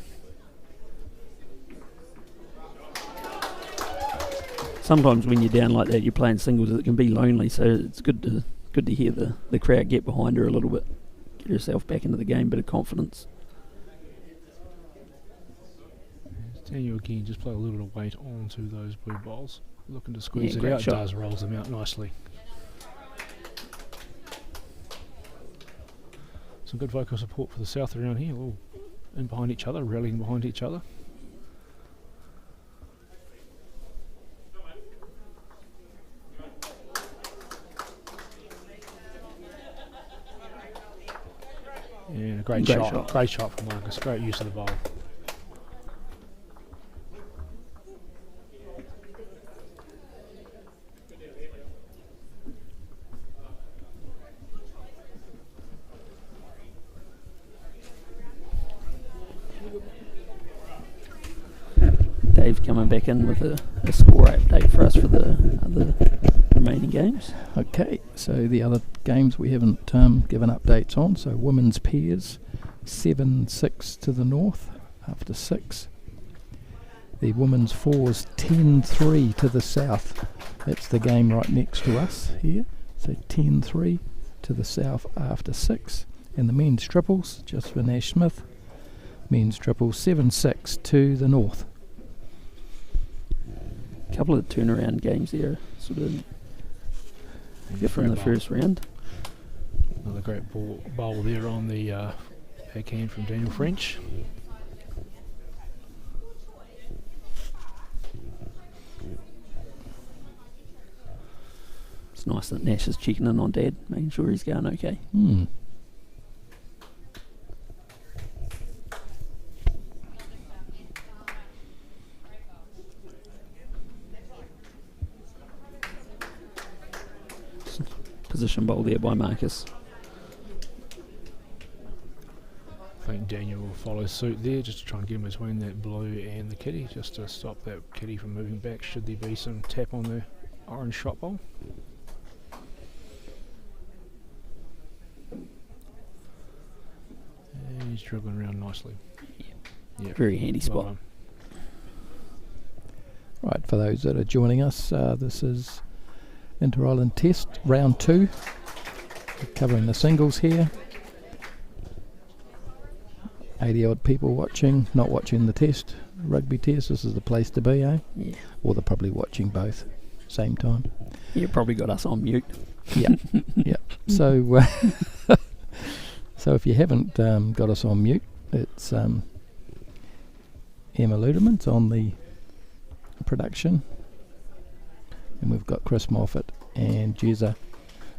Sometimes when you're down like that, you're playing singles. It can be lonely, so it's good to hear the crowd get behind her a little bit, get herself back into the game, bit of confidence. Daniel again, just play a little bit of weight onto those blue balls. Looking to squeeze Yeah, it great out. shot. Does, rolls them out nicely. Some good vocal support for the south around here. All in behind each other, rallying behind each other. And a great shot. Great shot from Marcus. Great use of the bowl. Dave coming back in with a score update for us for the other remaining games. Okay, so the other games we haven't given updates on. So women's pairs, 7-6 to the north after 6. The women's fours, 10-3 to the south. That's the game right next to us here. So 10-3 to the south after 6. And the men's triples, just for Nash Smith. Men's triples, 7-6 to the north. Couple of turnaround games there, sort of from the first round. Another great bowl there on the backhand from Daniel French. It's nice that Nash is checking in on Dad, making sure he's going okay. Position bowl there by Marcus. I think Daniel will follow suit there, just to try and get him between that blue and the kitty, just to stop that kitty from moving back should there be some tap on the orange shot bowl. And he's dribbling around nicely. Yep. Very handy spot. Well, Right, for those that are joining us, this is Inter-Island Test, round 2. We're covering the singles here. 80 odd people watching, not watching the test, rugby test. This is the place to be, eh? Yeah. Or they're probably watching both, same time. You probably got us on mute. Yeah, yeah. So, so if you haven't got us on mute, it's Emma Ludeman's on the production. And we've got Chris Moffat and Jezza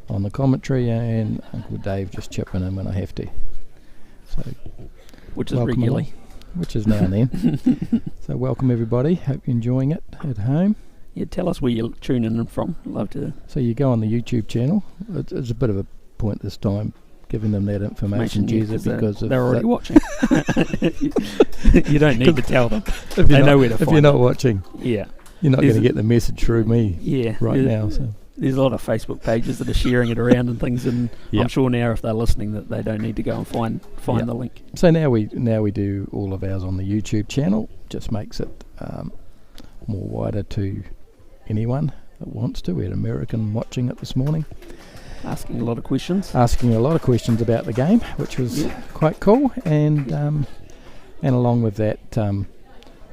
on the commentary, and Uncle Dave just chipping in when I have to. So, which is welcome regularly. Along, which is now and then. So welcome everybody. Hope you're enjoying it at home. Yeah, tell us where you're tuning in from. Love to. So you go on the YouTube channel. It's a bit of a point this time giving them that information, Jezza, because they're already watching. You don't need to tell them. They know where to if find you're not it. watching. Yeah. You're not going to get the message through me right now. So there's a lot of Facebook pages that are sharing it around and things, and I'm sure now if they're listening that they don't need to go and find the link. So now we do all of ours on the YouTube channel. Just makes it more wider to anyone that wants to. We had an American watching it this morning. Asking a lot of questions. Asking a lot of questions about the game, which was quite cool. And along with that,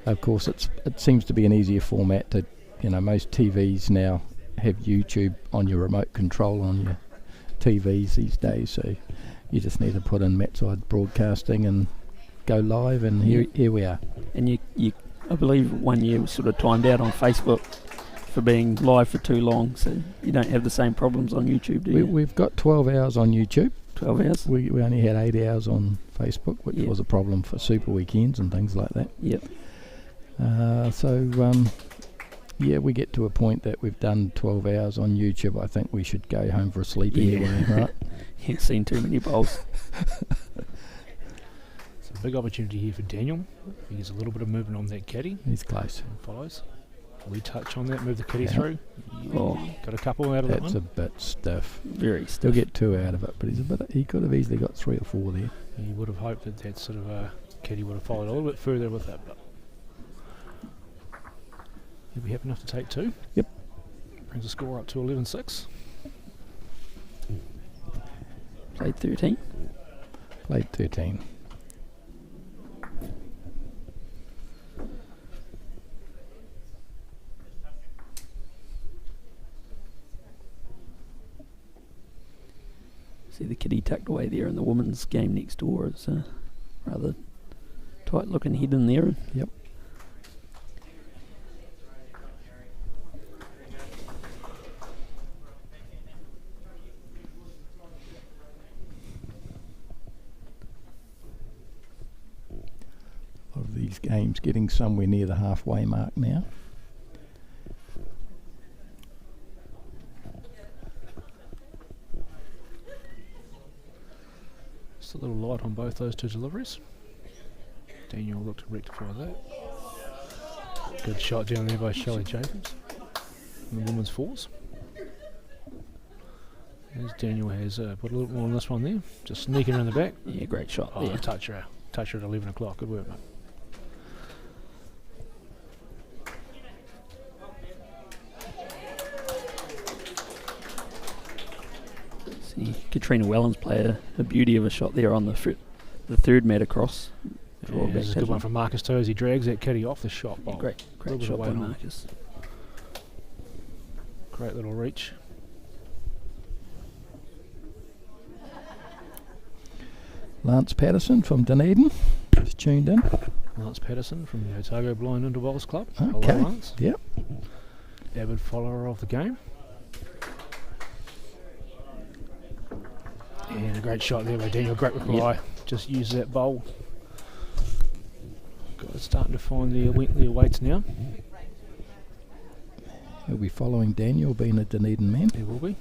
of course, it seems to be an easier format to, most TVs now have YouTube on your remote control on your TVs these days. So you just need to put in Mattside Broadcasting and go live, and here we are. And you I believe 1 year was sort of timed out on Facebook for being live for too long, so you don't have the same problems on YouTube, do you? We've got 12 hours on YouTube. 12 hours? We only had 8 hours on Facebook, which was a problem for Super Weekends and things like that. Yep. We get to a point that we've done 12 hours on YouTube. I think we should go home for a sleep anyway, right? You've seen too many bowls. It's a big opportunity here for Daniel. He gets a little bit of movement on that caddy. He's close. And follows. We touch on that, move the kitty through. Oh, got a couple out of that one. That's a bit stiff. Very stiff. He'll get 2 out of it, but he could have easily got 3 or 4 there. He would have hoped that sort of kitty would have followed a little bit further with that, but he'll be happy enough to take 2. Yep. Brings the score up to 11-6. Played 13. Played 13. See the kitty tucked away there in the women's game next door. It's a rather tight looking head in there. Yep. these games getting somewhere near the halfway mark now. Just a little light on both those two deliveries. Daniel will look to rectify that. Good shot down there by Shelley Jacobs in the women's fours. As Daniel has put a little more on this one there. Just sneaking around the back. Yeah, great shot. Oh, touch her at 11 o'clock. Good work, mate. See, Katrina Wellens play a beauty of a shot there on the third mat across. Yeah, this is a good one from Marcus too as he drags that kitty off the shot bowl. Great shot by Marcus. Great little reach. Lance Patterson from Dunedin is tuned in. Lance Patterson from the Otago Blind Indoor Bowls Club. Okay. Hello, Lance. Yep. Avid follower of the game. And a great shot there by Daniel. Great reply. Yep. Just use that bowl. Guys starting to find their weights now. He'll be following Daniel, being a Dunedin man. He will be.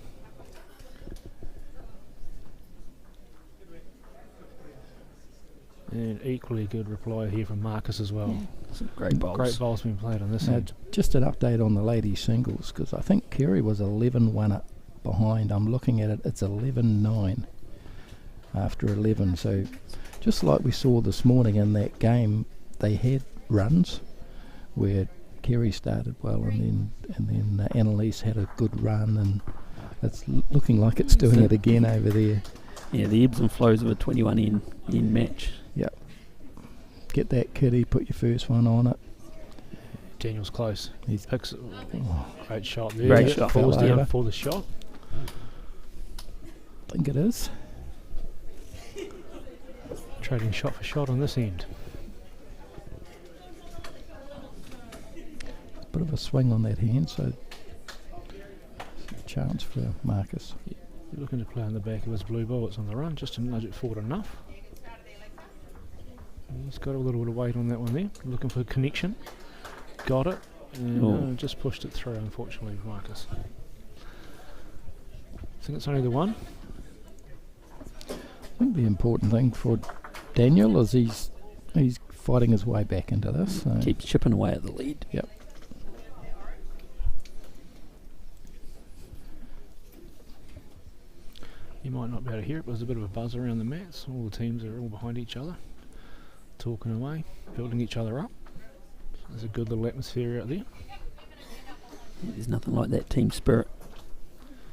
And equally good reply here from Marcus as well. Some great bowls. Great bowls being played on this end. Just an update on the ladies singles, because I think Kerry was 11-1 up behind. I'm looking at it, it's 11-9 after 11. So just like we saw this morning in that game, they had runs where Kerry started well, and then Annalise had a good run, and it's looking like it's doing it again over there. Yeah, the ebbs and flows of a 21 in match. Yep. Get that kitty, put your first one on it. Daniel's close. He picks great shot there. Great shot. Falls Fell down over. for the shot. I think it is. Trading shot for shot on this end. Bit of a swing on that hand, so chance for Marcus. Looking to play on the back of his blue ball. It's on the run, just to nudge it forward enough. He's got a little bit of weight on that one there. Looking for connection. Got it. And just pushed it through, unfortunately, Marcus. I think it's only the one. I think the important thing for Daniel is he's fighting his way back into this. So. Keeps chipping away at the lead. Yep. You might not be able to hear it, but there's a bit of a buzz around the mats. All the teams are all behind each other, talking away, building each other up. So there's a good little atmosphere out there. There's nothing like that team spirit.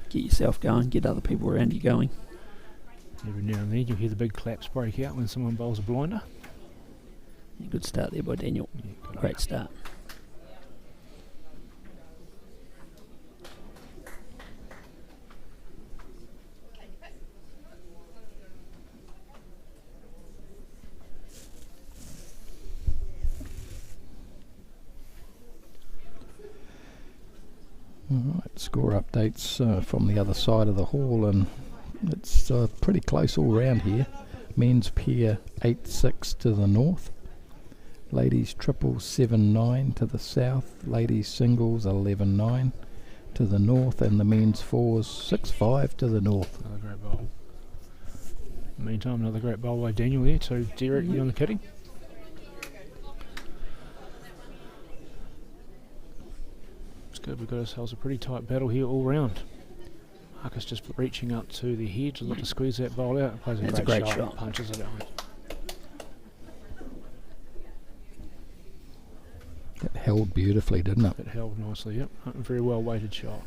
Get yourself going, get other people around you going. Every now and then you'll hear the big claps break out when someone bowls a blinder. Yeah, good start there by Daniel. Yeah, Great start. Alright, score updates from the other side of the hall, and it's pretty close all round here. Men's pair 8-6 to the north, ladies triple 7-9 to the south, ladies singles 11-9 to the north, and the men's fours 6-5 to the north. Another great bowl. Meantime, another great bowl by Daniel there to Derek on the kitty. It's good, we've got ourselves a pretty tight battle here all round. Marcus just reaching up to the head to look to squeeze that bowl out. Plays That's a great shot. shot. Punches it out. It held beautifully, didn't it? It held nicely, yep. A very well weighted shot.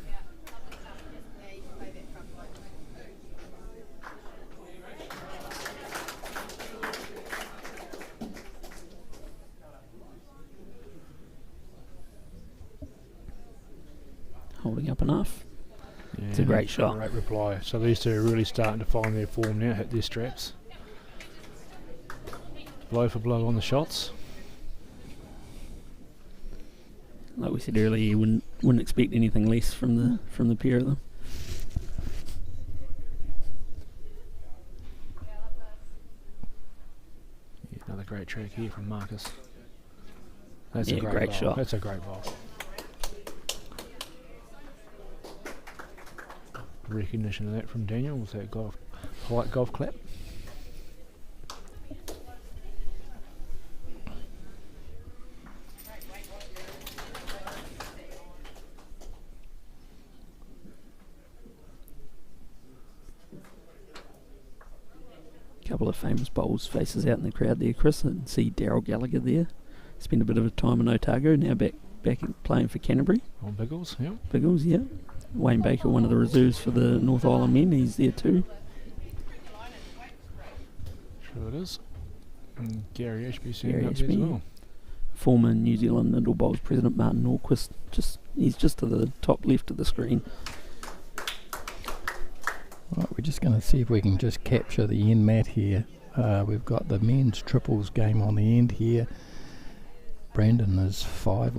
Holding up enough. Yeah, It's a great shot. Great reply. So these two are really starting to find their form now, hit their straps. Blow for blow on the shots. Like we said earlier, you wouldn't expect anything less from the pair of them. Yeah, another great track here from Marcus. That's a Yeah, great great bowl. shot. That's a great bowl. Recognition of that from Daniel with that polite golf clap. Couple of famous bowls faces out in the crowd there, Chris, and see Daryl Gallagher there. Spent a bit of time in Otago, now back playing for Canterbury. On Biggles, yeah. Biggles, yeah. Wayne Baker, one of the reserves for the North Island men, he's there too. Sure it is. And Gary Ashby Gary up there as Ashby. well. Former New Zealand Nindle Bowls president Martin Norquist, he's just to the top left of the screen. Right, we're just going to see if we can just capture the end mat here. We've got the men's triples game on the end here. Brandon is 5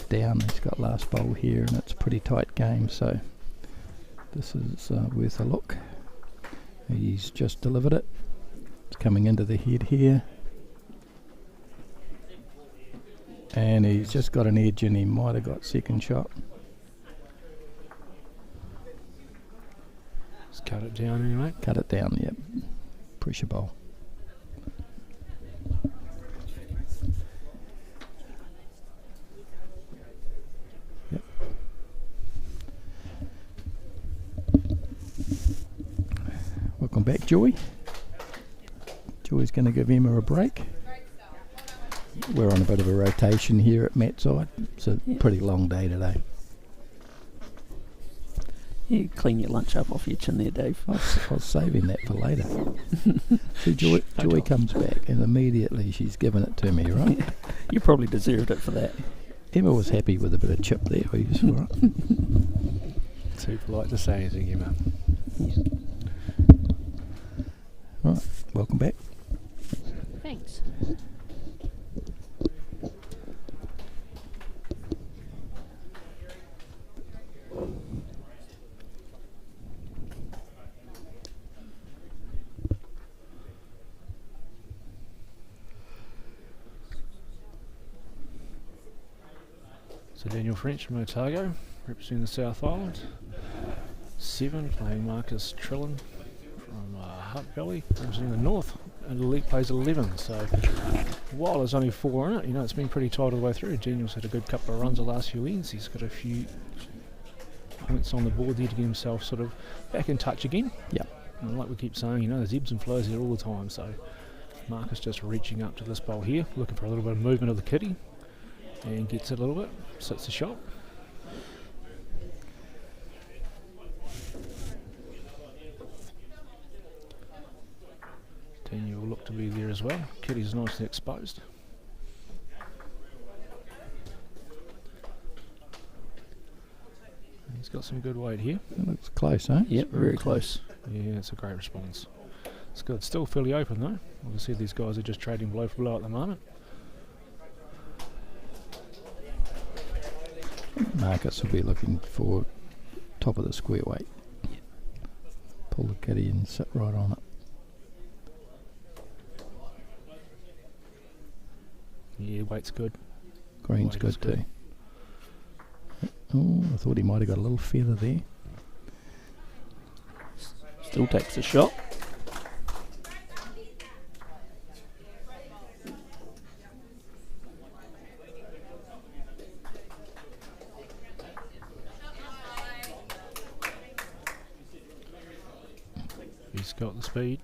down. He's got last bowl here, and it's a pretty tight game, so this is worth a look. He's just delivered it. It's coming into the head here, and he's just got an edge, and he might have got second shot. Just cut it down anyway. Cut it down, yep. Pressure bowl. Yep. Welcome back, Joy. Joy's going to give Emma a break. We're on a bit of a rotation here at Matt's side. It's a pretty long day today. Yeah, clean your lunch up off your chin there, Dave. I was saving that for later. See, Joy comes back and immediately she's given it to me, right? You probably deserved it for that. Emma was happy with a bit of chip there. We just all right. Too polite to say anything, Emma. Right, welcome back. Thanks. So Daniel French from Otago, representing the South Island. 7, playing Marcus Trillin from Hutt Valley, representing the North. And the league plays 11, so while there's only 4 in it, you know, it's been pretty tight all the way through. Daniel's had a good couple of runs the last few ends. He's got a few points on the board there to get himself sort of back in touch again. Yeah. And like we keep saying, you know, there's ebbs and flows there all the time, so Marcus just reaching up to this bowl here, looking for a little bit of movement of the kitty, and gets it a little bit, sits the shot. Daniel will look to be there as well. Kitty's nicely exposed. And he's got some good weight here. That looks close, eh? Yep, very close. Yeah, it's a great response. It's good. Still fairly open though. Obviously these guys are just trading blow for blow at the moment. Marcus will be looking for top of the square weight. Pull the kitty and sit right on it. Yeah, weight's good. Green's Weight is good too. Oh, I thought he might have got a little feather there. Still takes a shot. He's got the speed.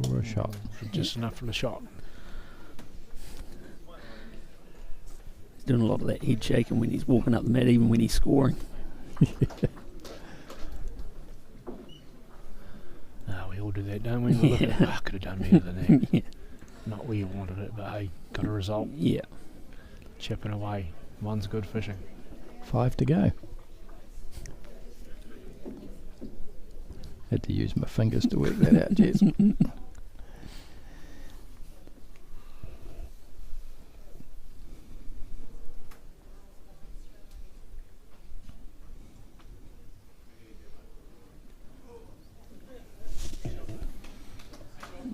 For a shot. Just enough for the shot. He's doing a lot of that head shaking when he's walking up the mat, even when he's scoring. We all do that, don't we? We look at it, could have done better than that. Yeah. Not where you wanted it, but hey, got a result. Yeah. Chipping away. One's good fishing. 5 to go. Had to use my fingers to work that out, Jess.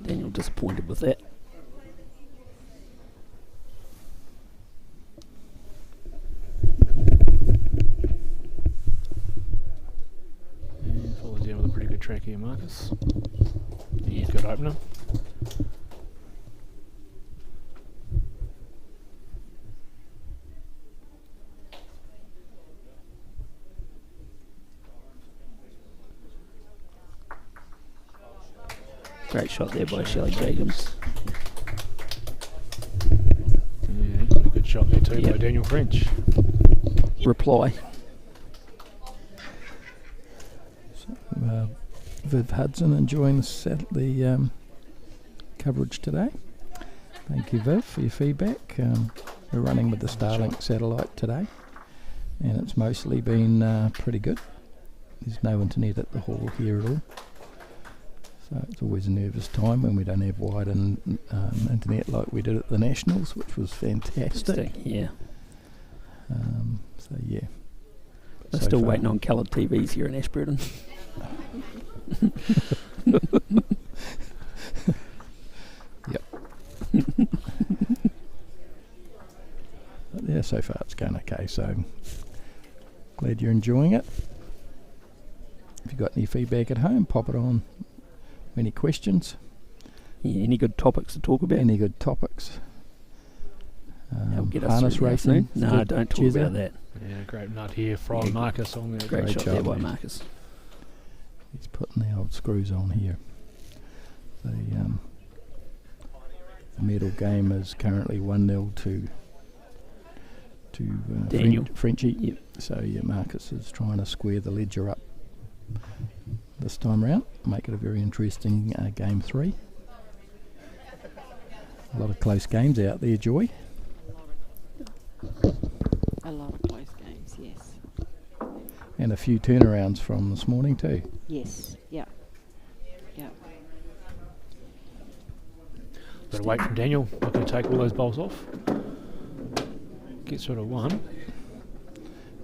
Daniel disappointed with that. Marcus. Yeah, good opener. Great shot there by Shelley Jacobs. Yeah, equally good shot there too by Daniel French. Reply. Viv Hudson enjoying the coverage today. Thank you, Viv, for your feedback. We're running with the Starlink satellite today, and it's mostly been pretty good. There's no internet at the hall here at all, so it's always a nervous time when we don't have wide internet like we did at the Nationals, which was fantastic. Yeah. So yeah. They're So still far. waiting on coloured TVs here in Ashburton. Yep. But yeah, so far it's going okay, so glad you're enjoying it. If you've got any feedback at home, pop it on. Any questions? Yeah, any good topics to talk about? Any good topics? Help get us Harness through the racing? afternoon? No, Good. don't talk Cheers about out. that. Yeah, great nut here from Marcus on there. Great shot job, there by mate. Marcus. He's putting the old screws on here. The medal game is currently 1-0 to Daniel. Frenchie. Yep. So yeah, Marcus is trying to square the ledger up this time round, make it a very interesting game 3. A lot of close games out there, Joy. A lot of close games, yes. And a few turnarounds from this morning too. Yes, yeah. Yeah. Got to wait from Daniel. Looking to take all those bowls off. Gets rid of one.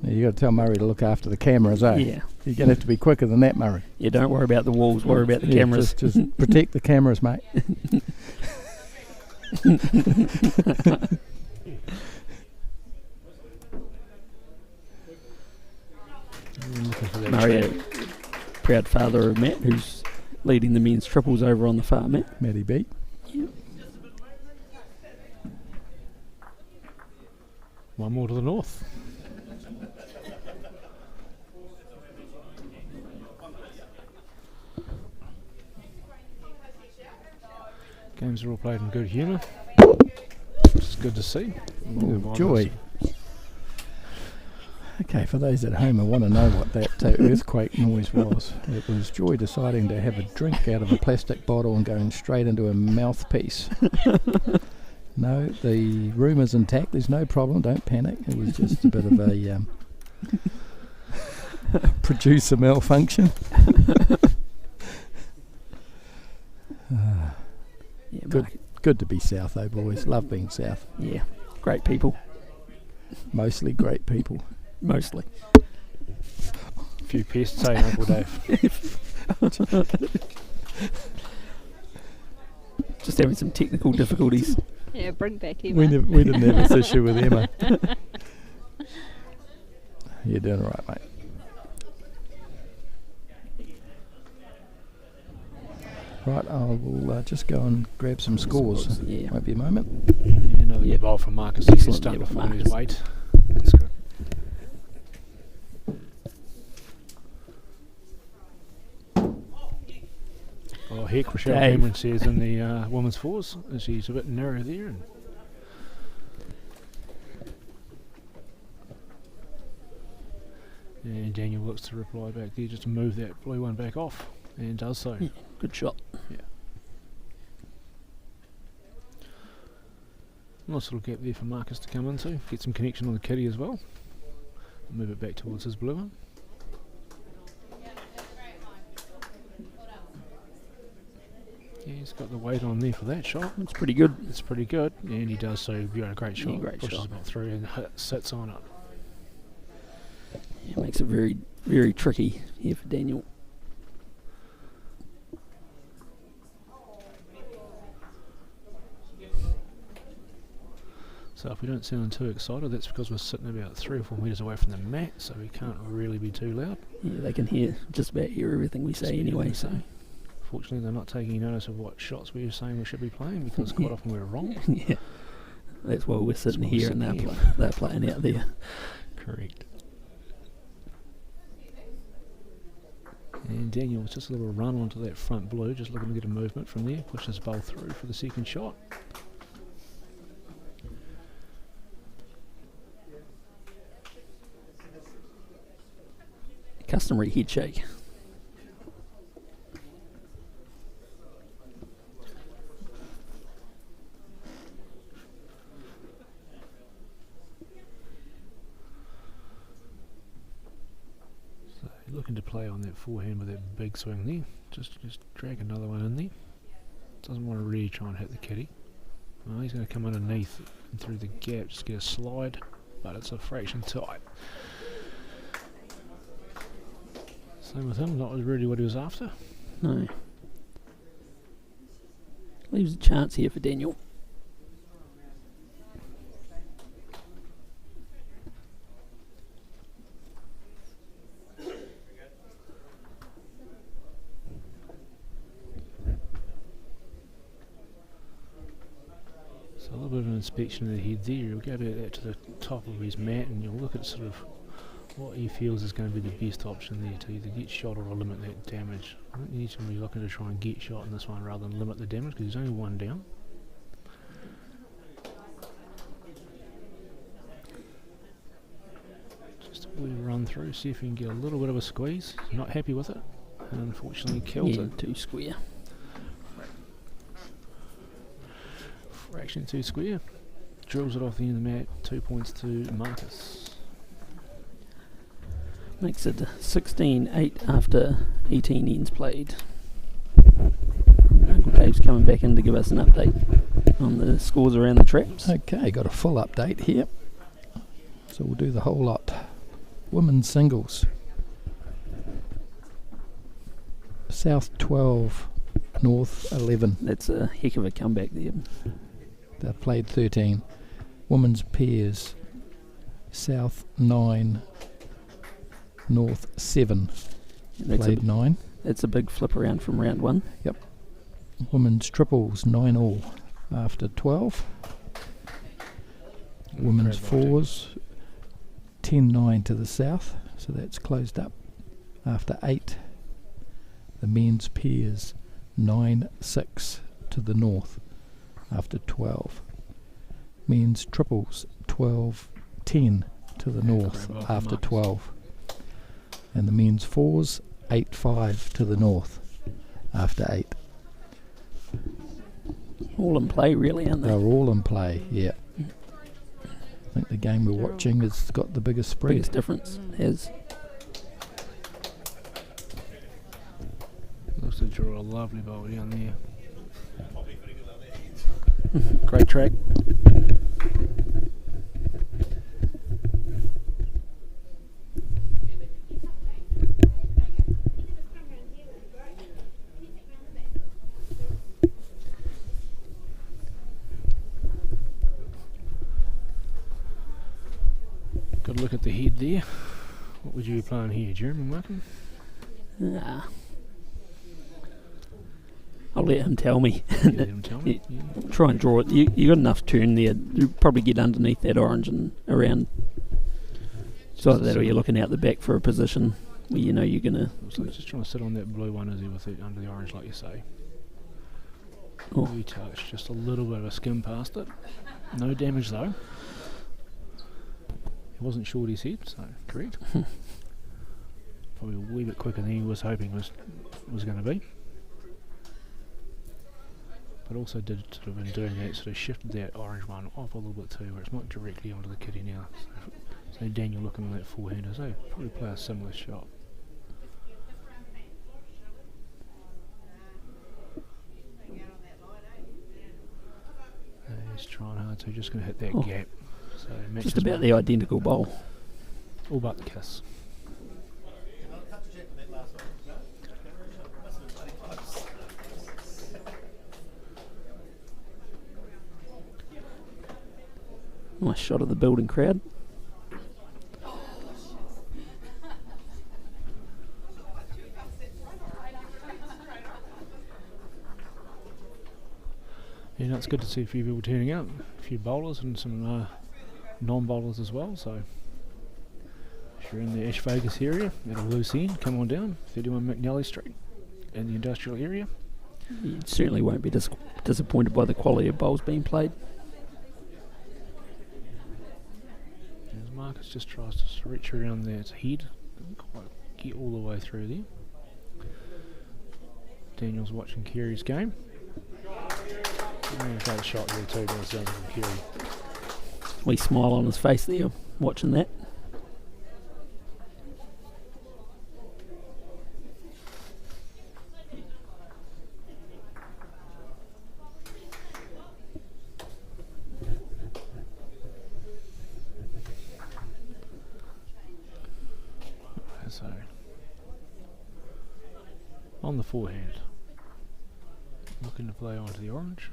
Now you got to tell Murray to look after the cameras, eh? Yeah. You're going to have to be quicker than that, Murray. Yeah, don't worry about the walls, worry about the Yeah, cameras. Just protect the cameras, mate. Looking for that Murray, check. proud father of Matt, who's leading the men's triples over on the far, Matt. Matty B. One more to the north. Games are all played in good humour. It's good to see. Oh, joy. Okay, for those at home who want to know what that earthquake noise was, it was Joy deciding to have a drink out of a plastic bottle and going straight into a mouthpiece. No, the room is intact. There's no problem. Don't panic. It was just a bit of a producer malfunction. Yeah, Good. Mark. Good to be south, though, boys. Love being south. Yeah, great people, Mostly great people. mostly. A few pests, hey, Uncle Dave. Just having some technical difficulties. Yeah, bring back Emma. We didn't have this issue with Emma. You're doing all right, mate. Right, I will just go and grab some scores. Yeah. Won't be a moment. Yeah, another Yep. good bowl from Marcus. He's Excellent starting to there find with his Marcus. weight. That's good. Oh heck, Rochelle Dave. Cameron says in the women's fours, she's a bit narrow there. And Daniel looks to reply back there just to move that blue one back off, and does so. Yeah, good shot. Nice little gap there for Marcus to come into, get some connection on the kitty as well. Move it back towards his blue one. Yeah, he's got the weight on there for that shot. It's pretty good. It's pretty good, and he does so. A great shot. Yeah, great Pushes shot. about through and sits on it. Yeah, makes it very, very tricky here for Daniel. So if we don't sound too excited, that's because we're sitting about 3 or 4 metres away from the mat, so we can't really be too loud. Yeah, they can just about hear everything we say anyway. So unfortunately they're not taking notice of what shots we were saying we should be playing, because quite often we're wrong. Yeah. That's why we're sitting here and they're playing out there. Correct. And Daniel, just a little run onto that front blue, just looking to get a movement from there, push this bowl through for the second shot. Customary head shake. Looking to play on that forehand with that big swing there. Just drag another one in there. Doesn't want to really try and hit the kitty. Well, he's going to come underneath and through the gap, just get a slide, but it's a fraction tight. Same with him, not really what he was after. No. Leaves a chance here for Daniel. So a little bit of an inspection of the head there. You'll go about that to the top of his mat and you'll look at sort of what he feels is going to be the best option there to either get shot or limit that damage. I think you need to be looking to try and get shot in this one rather than limit the damage, because he's only one down. Just a wee run through, see if you can get a little bit of a squeeze. Not happy with it, and unfortunately kills it. Too square. Fraction too square. Drills it off the end of the mat. 2 points to Marcus. Makes it 16-8 after 18 ends played. Uncle Dave's coming back in to give us an update on the scores around the traps. Okay, got a full update here. So we'll do the whole lot. Women's singles. South 12, North 11. That's a heck of a comeback there. They've played 13. Women's pairs. South 9, North 7. Played 9. That's a big flip around from round 1. Yep. Women's triples 9 all after 12. Women's fours 10-9 to the south, so that's closed up after 8. The men's pairs 9-6 to the north after 12. Men's triples 12-10 to the north after 12. And the men's fours 8-5 to the north after 8. All in play, really, aren't they? They're all in play, yeah. I think the game we're watching has got the biggest spread. Biggest difference has. Looks to draw a lovely bowl down there. Great track. Got a look at the head there. What would you be playing here, Jeremy Markham? I'll let him tell me. Let him tell me. Yeah. Try and draw it. You got enough turn there. You'll probably get underneath that orange and around. So that, or you're looking out the back for a position where you know you're going to... So just trying to sit on that blue one, is he, with it under the orange, like you say. Oh. Wee touch, just a little bit of a skim past it. No damage though. He wasn't sure what he said, so correct. Probably a wee bit quicker than he was hoping was going to be. But also did sort of, in doing that, sort of shifted that orange one off a little bit too, where it's not directly onto the kitty now. So Daniel looking on that forehander, so probably play a similar shot. He's trying hard to, just going to hit that gap. So just about the identical bowl. All but the kiss. Nice shot of the building crowd. Yeah, no, it's good to see a few people turning out, a few bowlers and some non-bowlers as well. So if you're in the Ash Vegas area at a loose end, come on down 31 McNally Street in the industrial area. You certainly won't be disappointed by the quality of bowls being played. As Marcus just tries to stretch around that head, doesn't quite get all the way through there. Daniel's watching Kerry's game. I'm going to take a shot there too, by sounds from Kerry. We smile on his face there, watching that. So, on the forehand, looking to play onto the orange.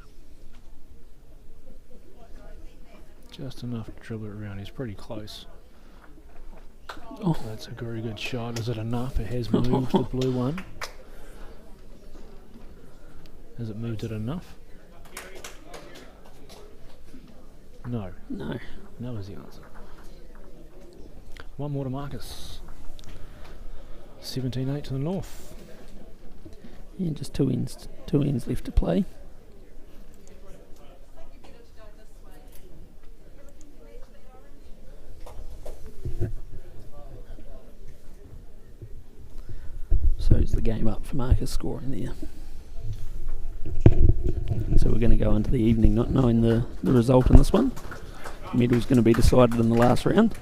Just enough to dribble it around. He's pretty close. Oh. That's a very good shot. Is it enough? It has moved the blue one. Has it moved it enough? No. No. No is the answer. One more to Marcus. 17-8 to the north. Yeah, just two ends left to play. So is the game up for Marcus scoring there. So we're going to go into the evening not knowing the result in this one. The medal's going to be decided in the last round.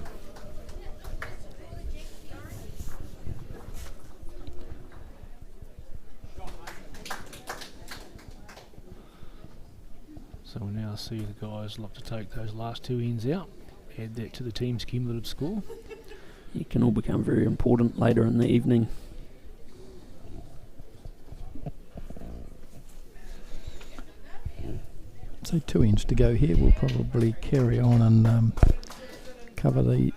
So we'll now see the guys look to take those last two ends out, add that to the team's cumulative score. It can all become very important later in the evening. So 2 ends to go here. We'll probably carry on and cover the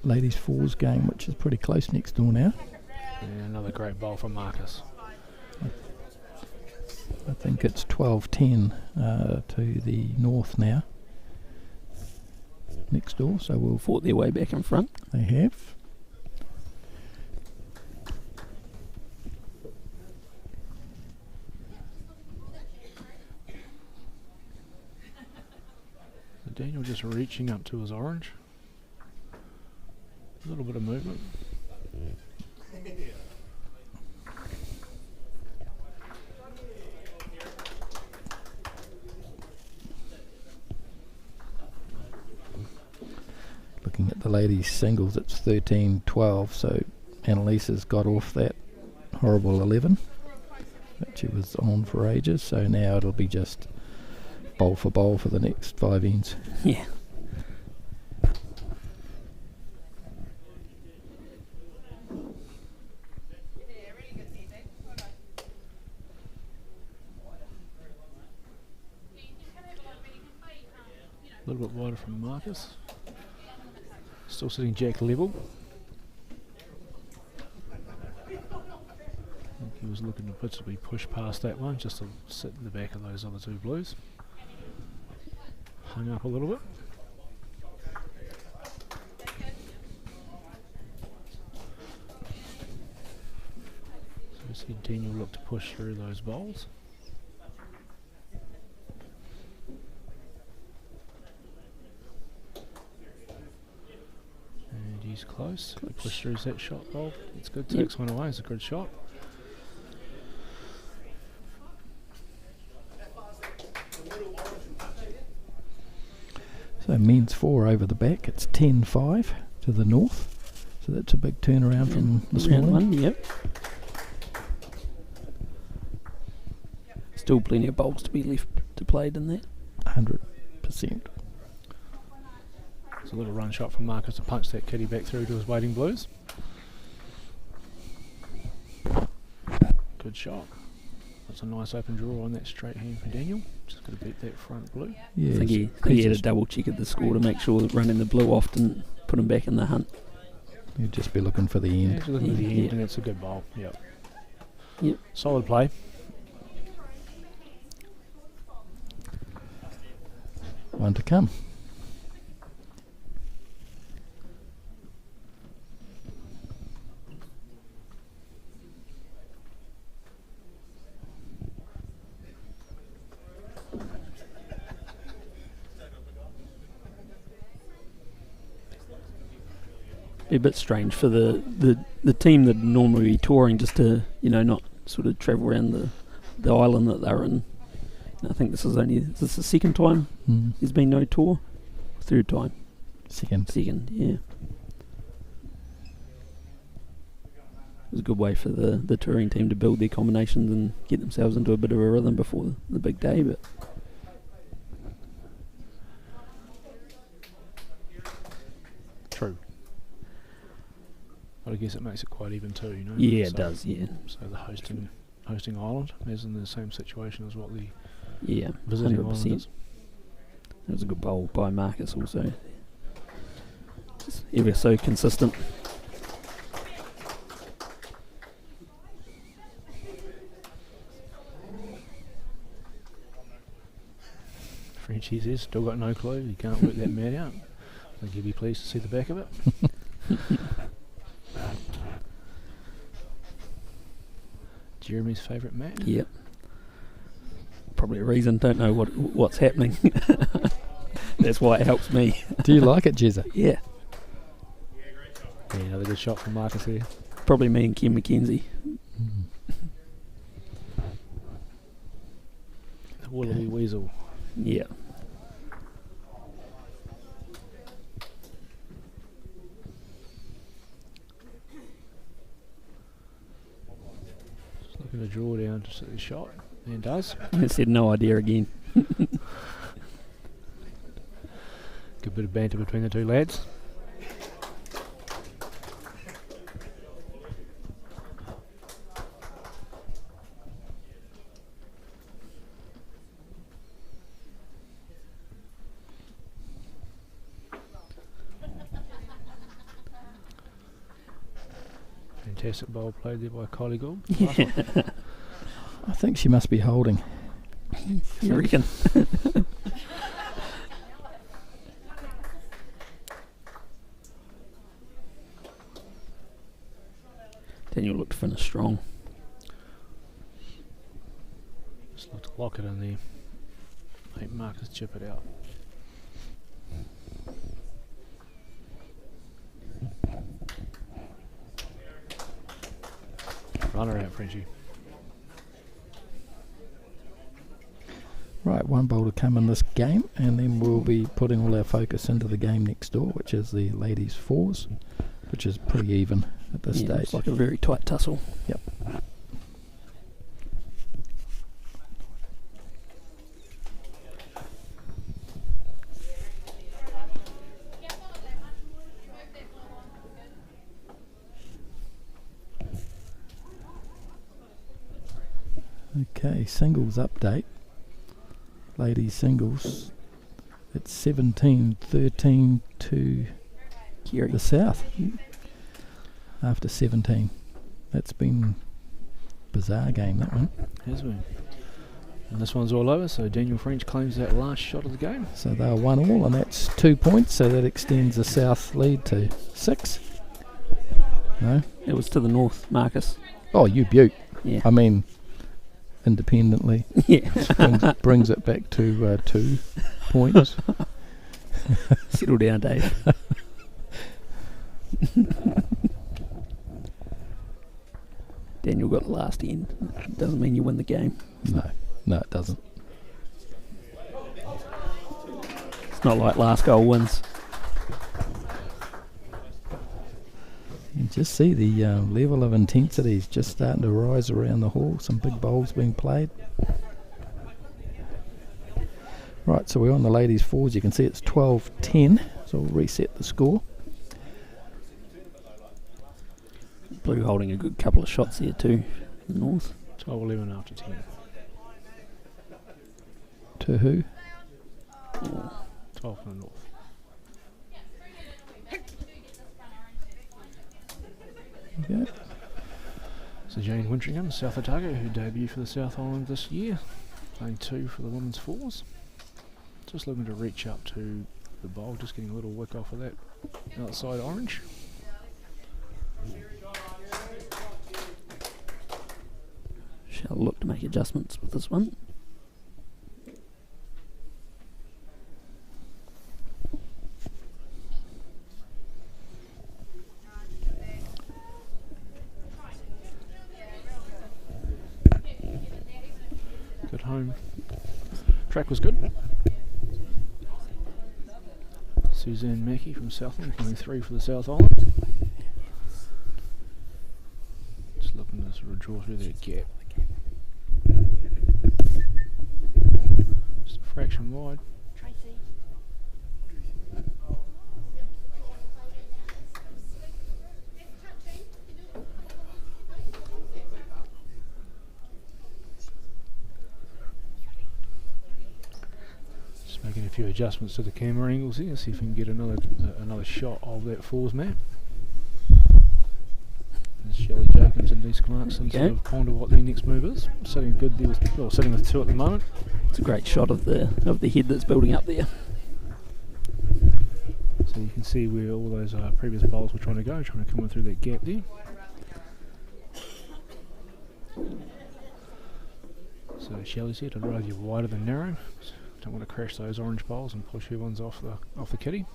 ladies fours game, which is pretty close next door now. And another great bowl from Marcus. I think it's 12-10 to the north now. Next door, so we'll Fought their way back in front. They have. So Daniel just reaching up to his orange. A little bit of movement. Looking at the ladies singles, it's 13-12, so Annalisa's got off that horrible 11 that she was on for ages, so now it'll be just bowl for the next 5 ends. Yeah. A little bit wider from Marcus. Still sitting jack level. I think he was looking to possibly push past that one just to sit in the back of those other two blues. Hung up a little bit. So we see Daniel look to push through those bowls. And he's close. He pushed through that shot bowl. It's good. Takes one away. It's a good shot. So men's 4 over the back, it's 10-5 to the north, so that's a big turnaround from this Round morning. 1, yep. Still plenty of bowls to be left to played in that. 100%. It's a little run shot from Marcus to punch that kitty back through to his waiting blues. Good shot. That's a nice open draw on that straight hand for Daniel. Just got to beat that front blue. Yeah, I think he had a double check at the score to make sure that running the blue off didn't put him back in the hunt. you'd just be looking for the Yeah, end. just looking at the Yeah. end, and it's a good bowl. Yep. Yep. Solid play. one to come. Be a bit strange for the team that normally be touring just to, not sort of travel around the island that they're in. And I think this is the second time there's been no tour? Third time? Second, yeah. It was a good way for the touring team to build their combinations and get themselves into a bit of a rhythm before the big day, but... True. But I guess it makes it quite even too, Yeah, so it does, yeah. So the hosting island is in the same situation as what the Yeah, visiting 100%. island is. It was a good bowl by Marcus also. Just ever so consistent. Frenchie says, still got no clue, you can't work that mat out. I think he'll be pleased to see the back of it. Jeremy's favourite mat. Yep. Probably a reason, don't know what's happening. That's why it helps me. Do you like it, Jezza? Yeah. Yeah, another good shot from Marcus here. Probably me and Ken McKenzie. The Wallaby Weasel. Yeah. Just looking to draw down to see the shot. And does. I said no idea again. Good bit of banter between the two lads. Fantastic bowl played there by Kylie Gould. Yeah. I think she must be holding. You reckon? Daniel looked to finish strong. Just looked to lock it in there. I think Marcus chip it out. Runner out, Frenchie. Right, one bowl to come in this game, and then we'll be putting all our focus into the game next door, which is the ladies' fours, which is pretty even at this Yeah, stage. it's like a very tight tussle. Yep. Okay, singles update. Ladies singles, it's 17-13 to Kerry. the south after 17. That's been a bizarre game, that one. Has been. And this one's all over, so Daniel French claims that last shot of the game. So they are 1-1, and that's 2 points, so that extends the south lead to 6. No? It was to the north, Marcus. Oh, you beaut. Yeah. I mean, independently. Yeah. brings it back to 2 points. Settle down, Dave. Daniel got the last end. Doesn't mean you win the game. No, it doesn't. It's not like last goal wins. You just see the level of intensity is just starting to rise around the hall. Some big bowls being played. Right, so we're on the ladies' fours. You can see it's 12-10, so we'll reset the score. Blue holding a good couple of shots here too. The north. 12-11 after 10. To who? 12 from the north. Okay. So Jane Wintringham, South Otago, who debuted for the South Island this year, playing 2 for the women's fours. Just looking to reach up to the bowl, just getting a little wick off of that outside orange. Shall look to make adjustments with this one. Good home. Track was good. Suzanne Mackey from Southland coming 3 for the South Island. Just looking to sort of draw through that gap. Just a fraction wide. Making a few adjustments to the camera angles here, see if we can get another shot of that fours map. There's Shelley Jacobs and Denise Clarkson sort of ponder what their next move is. Sitting good there sitting with 2 at the moment. It's a great shot of the head that's building up there. So you can see where all those previous bowls were trying to come in through that gap there. So Shelley's here, I'd rather you wider than narrow. Don't want to crash those orange bowls and push her ones off the kitty.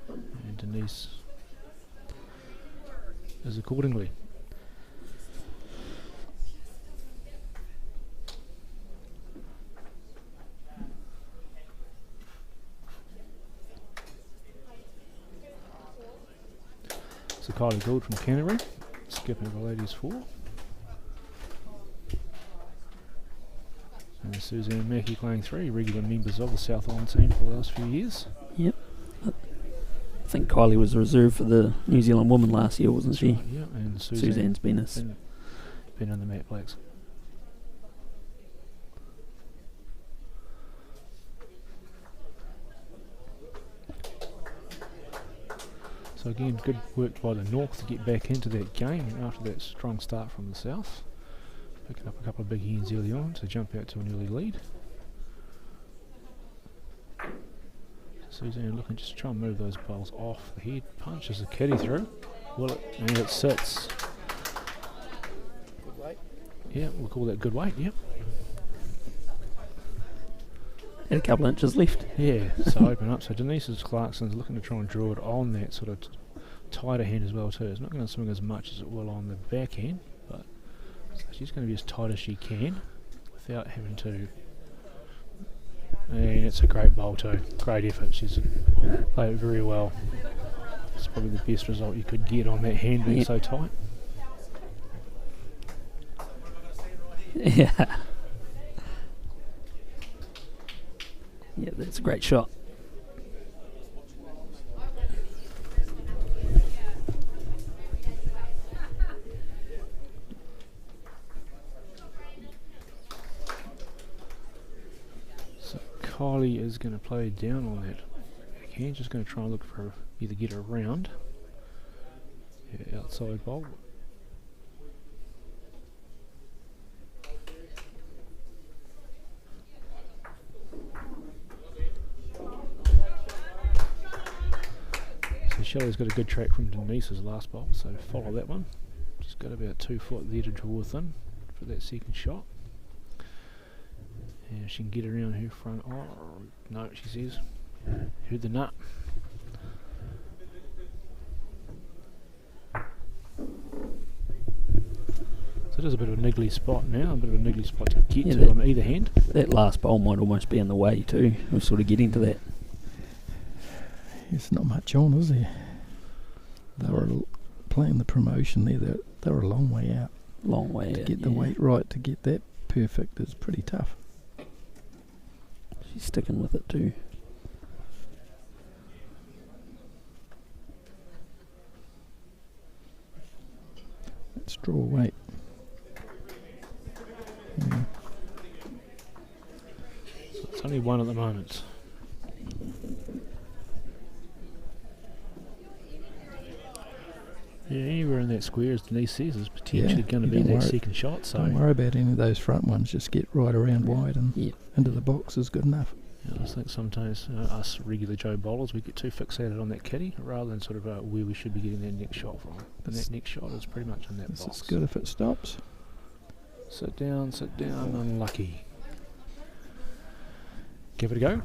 And Denise is accordingly. So Kylie Gould from Canterbury, skipping the ladies 4. And Suzanne Mackey playing 3, regular members of the South Island team for the last few years. Yep. I think Kylie was a reserve for the New Zealand woman last year, wasn't she? Right, yeah, and Suzanne's been in the Matte Blacks. So again, good work by the North to get back into that game after that strong start from the South. Picking up a couple of big hands early on to jump out to an early lead. Suzanne looking just to try and move those bowls off the head. Punches the kitty through. And it sits. Good weight. Yeah, we'll call that good weight, yep. Had a couple inches left. Yeah, so open up. So Denise Clarkson's looking to try and draw it on that sort of tighter hand as well too. It's not going to swing as much as it will on the backhand, but so she's going to be as tight as she can without having to. And it's a great bowl too. Great effort. She's played it very well. It's probably the best result you could get on that hand being so tight. Yeah. Yeah, that's a great shot. So Kylie is going to play down on that backhand. Just going to try and look for either get around outside bowl. Shelley's got a good track from Denise's last bowl, so follow that one. She's got about 2 foot there to draw within for that second shot. And she can get around her front. Oh, no, she says. Heard the nut. So it is a bit of a niggly spot now, a bit of a niggly spot to get to on either hand. That last bowl might almost be in the way too. We're sort of getting to that. There's not much on, is there? They were playing the promotion there. They were a long way out. Long way to out. get the weight right, to get that perfect is pretty tough. She's sticking with it too. Let's draw weight. Yeah. So it's only one at the moment. Yeah, anywhere in that square, as Denise says, is potentially going to be that second shot. So don't worry about any of those front ones. Just get right around wide and into the box is good enough. Yeah, I just think sometimes us regular Joe bowlers, we get too fixated on that kitty rather than sort of where we should be getting that next shot from. And that next shot is pretty much in that box. It's good if it stops. Sit down, unlucky. Give it a go.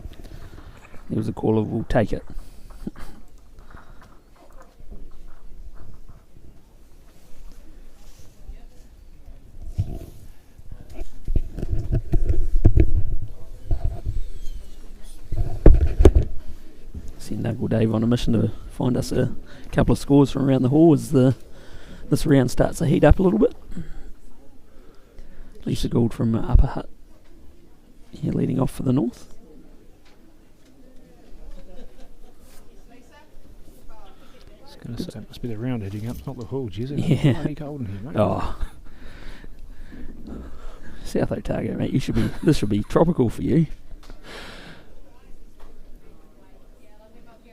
There was a caller, we'll take it. Send Uncle Dave on a mission to find us a couple of scores from around the hall as this round starts to heat up a little bit. Lisa Gould from Upper Hutt here leading off for the North. I was going to say, it must be the round heading up, not the hall, is it? Yeah. Bloody cold in here, mate. Oh. South Otago, mate, this should be tropical for you.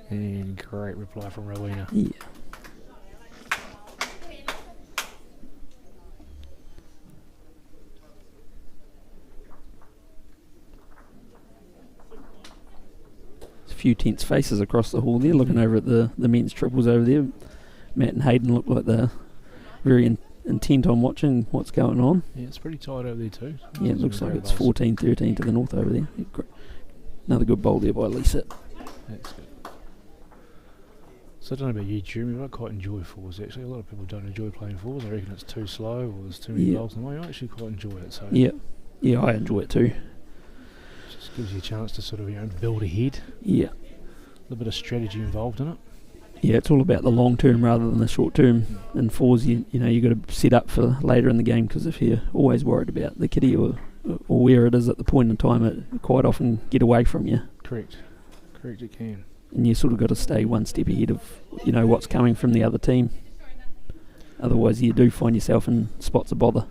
And great reply from Rowena. Yeah. There's a few tense faces across the hall there, looking over at the men's triples over there. Matt and Hayden look like they're very intent on watching what's going on. Yeah, it's pretty tight over there too. Yeah, it looks like it's 14-13 to the North over there. Another good bowl there by Lisa. That's good. So I don't know about you, Jeremy, but I quite enjoy fours actually. A lot of people don't enjoy playing fours. I reckon it's too slow or there's too many bowls in the way. I actually quite enjoy it. So yeah, I enjoy it too. Just gives you a chance to sort of build ahead. Yeah. A little bit of strategy involved in it. Yeah, it's all about the long term rather than the short term. In fours, you got to set up for later in the game, because if you're always worried about the kitty or where it is at the point in time, it quite often get away from you. Correct, it can. And you sort of got to stay one step ahead of what's coming from the other team. Otherwise, you do find yourself in spots of bother.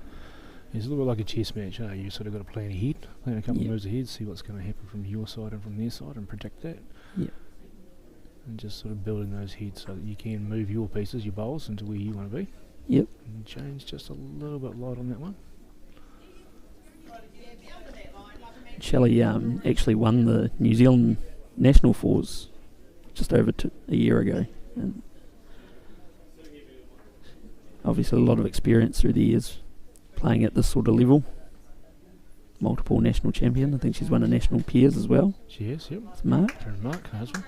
It's a little bit like a chess match. You sort of got to plan ahead, plan a couple of moves ahead, see what's going to happen from your side and from their side, and predict that. Yeah. And just sort of building those heads so that you can move your pieces, your bowls, into where you want to be. Yep. And change just a little bit light on that one. Shelley actually won the New Zealand National Fours just over a year ago, and obviously a lot of experience through the years playing at this sort of level. Multiple national champion. I think she's won a national peers as well. She has, yep. It's Mark. Her husband.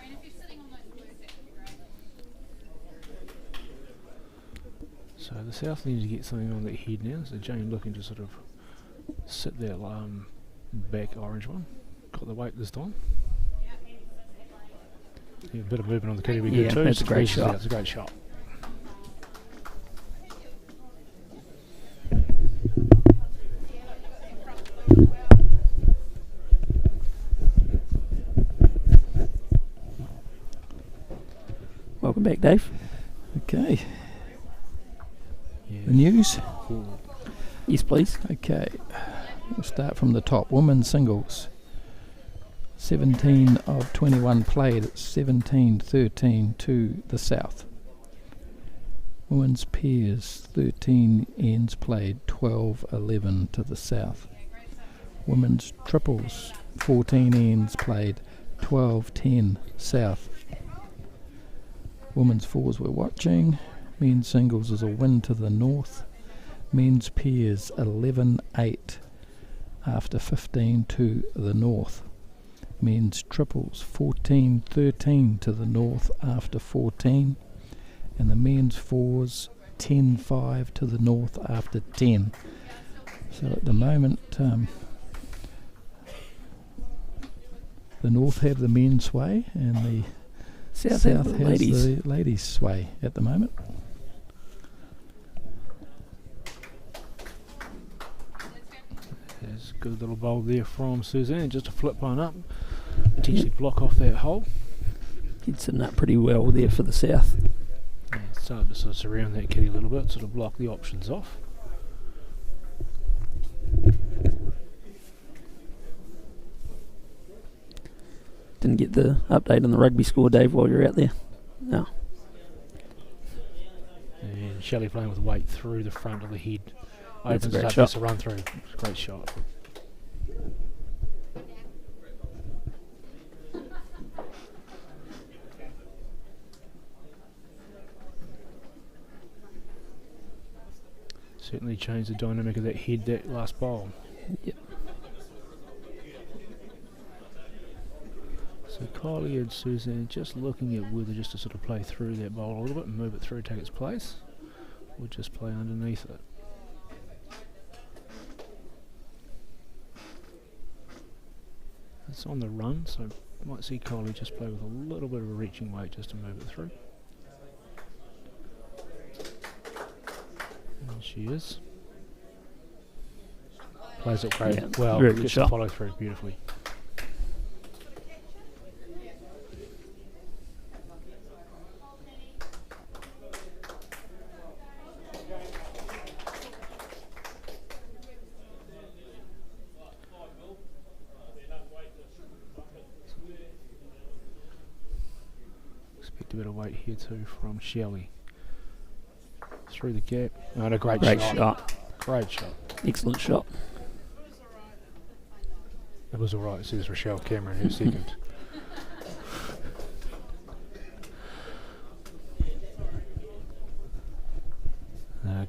So the South needs to get something on that head now. So Jane looking to sort of sit that back orange one. Got the weight this time. Yeah, a bit of movement on the kitty would be good too. That's a great shot. That's a great shot. Welcome back, Dave. Okay. Yeah. The news? Yes, please. Okay. We'll start from the top. Women's singles. 17 of 21 played at 17-13 to the South. Women's pairs, 13 ends played, 12-11 to the South. Women's triples, 14 ends played, 12-10 South. Women's fours we're watching. Men's singles is a win to the North. Men's pairs 11-8 after 15 to the North. Men's triples 14-13 to the North after 14. And the men's fours 10-5 to the North after 10. So at the moment the North have the men's sway and the South has the ladies' sway at the moment. There's a good little bowl there from Suzanne, just to flip one up, potentially block off that hole. It's sitting up pretty well there for the South. Yeah, start to sort of surround that kitty a little bit, sort of block the options off. Didn't get the update on the rugby score, Dave, while you're out there. No. And Shelley playing with weight through the front of the head. That's a Opens great it up, shot. gets a run through. It's a great shot. Certainly changed the dynamic of that head, that last bowl. Yep. So Kylie and Suzanne just looking at whether just to sort of play through that bowl a little bit and move it through, take its place, or just play underneath it. It's on the run, so you might see Kylie just play with a little bit of a reaching weight just to move it through. And she is. Plays it great. Yeah, Well, very good gets to shot. follow through beautifully. Expect a bit of weight here too from Shelley. Through the gap. And a great shot. Great shot. Excellent shot. It was alright, says Rochelle Cameron, her second.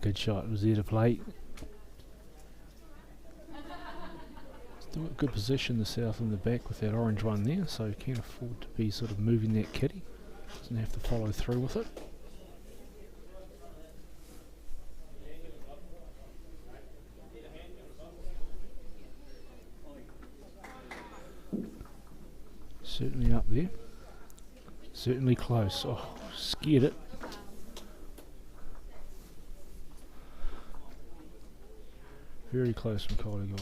Good shot. It was there to play. Still got good position, the south and the back with that orange one there, so can't afford to be sort of moving that kitty. Doesn't have to follow through with it. Certainly up there. Certainly close. Oh, scared it. Very close from Kylie Gould.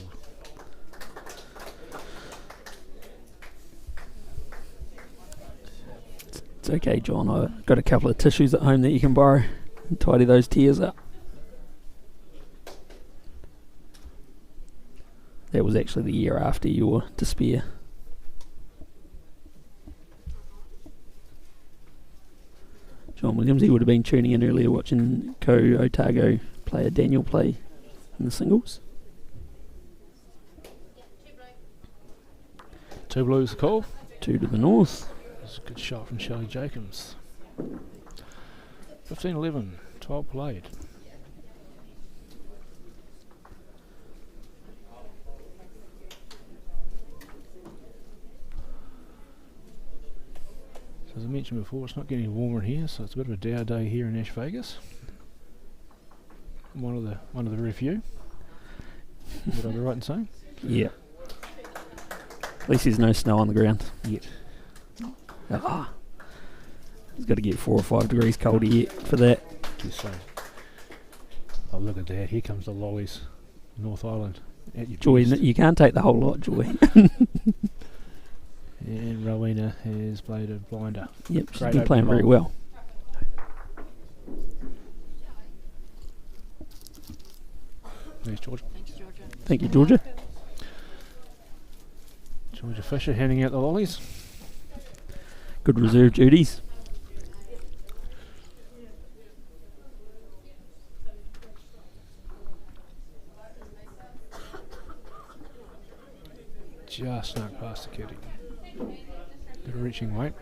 It's okay, John. I've got a couple of tissues at home that you can borrow and tidy those tears up. That was actually the year after your despair. John Williams, he would have been tuning in earlier watching Ko Otago player Daniel play in the singles. 2 blues a call. 2 to the north. That's a good shot from Shelley Jacobs. 15-11, 12 played. So as I mentioned before, it's not getting warmer here, so it's a bit of a dour day here in Ash Vegas. One of the very few. Would I be right in saying? Yeah. At least there's no snow on the ground. Yet. He's got to get 4 or 5 degrees colder yet for that. Just so. Oh, look at that. Here comes the lollies. North Island. At your Joy, best. you can't take the whole lot, Joy. And Rowena has played a blinder. Yep, she's Great been playing opening very bowl. well. There's Georgia. Thank you, Georgia. Georgia Fisher handing out the lollies. Good reserve duties. Just snuck past the kitty. Good reaching weight.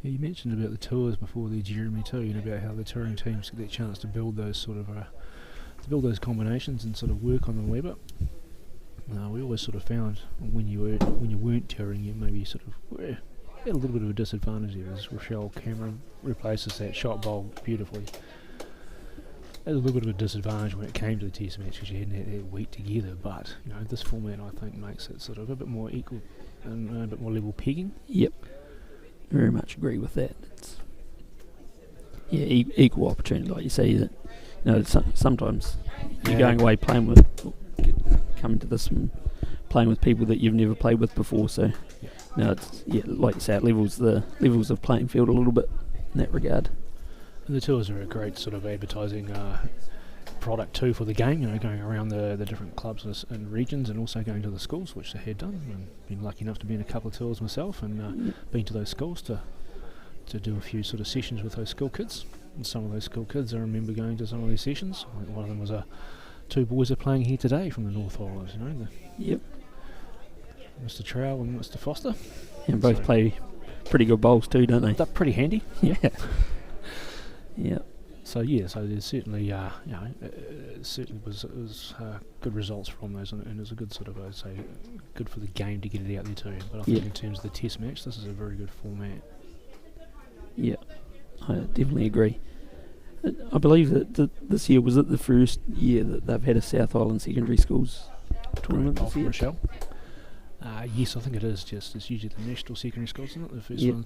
Yeah, you mentioned about the tours before there, Jeremy, too, and about how the touring teams get that chance to build those sort of to build those combinations and sort of work on them a wee bit. We always sort of found when you weren't touring, you maybe sort of were at a little bit of a disadvantage there, as Rochelle Cameron replaces that shot bowl beautifully. There's a little bit of a disadvantage when it came to the test match because you hadn't had that week together, but you know, this format I think makes it sort of a bit more equal and a bit more level pegging. Yep. Very much agree with that. It's equal opportunity, like you say. That sometimes you're going away playing with, coming to this and playing with people that you've never played with before. So, Yeah. it's like you say, it levels the levels of playing field a little bit in that regard. The tours are a great sort of advertising product too for the game, going around the different clubs and regions, and also going to the schools, which they had done, and been lucky enough to be in a couple of tours myself, and been to those schools to do a few sort of sessions with those school kids. And some of those school kids, I remember going to some of these sessions. I think one of them was two boys are playing here today from the North Island, Yep. Mr. Trowell and Mr. Foster. And both play pretty good bowls too, don't they? They're pretty handy. Yeah. Yeah. So there's certainly, it certainly was good results from those, and it was a good sort of, I'd say, good for the game to get it out there too. But I think in terms of the test match, this is a very good format. Yeah, I definitely agree. I believe that this year was it the first year that they've had a South Island secondary schools tournament this year? Michelle. Yes, I think it is. It's usually the national secondary schools, isn't it? The first one.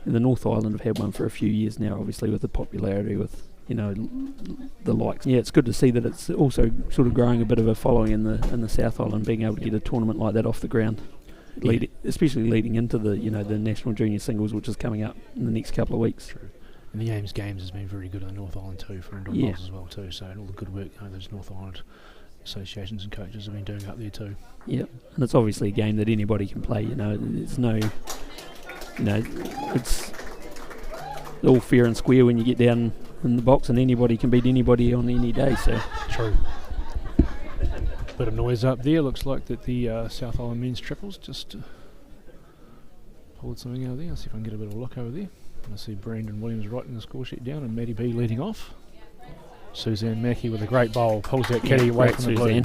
And the North Island have had one for a few years now, obviously with the popularity with the likes. Yeah, it's good to see that it's also sort of growing a bit of a following in the South Island, being able to get a tournament like that off the ground, especially leading into the the national junior singles, which is coming up in the next couple of weeks. True. And the Ames Games has been very good in the North Island too for indoor bowls as well too. So all the good work those North Island associations and coaches have been doing up there too. Yeah, and it's obviously a game that anybody can play. It's no. It's all fair and square when you get down in the box, and anybody can beat anybody on any day. So true. Bit of noise up there. Looks like that the South Island men's triples just pulled something out of there. I'll see if I can get a bit of a look over there. I see Brandon Williams writing the score sheet down, and Maddie B leading off. Suzanne Mackey with a great bowl pulls that kitty away from the blue.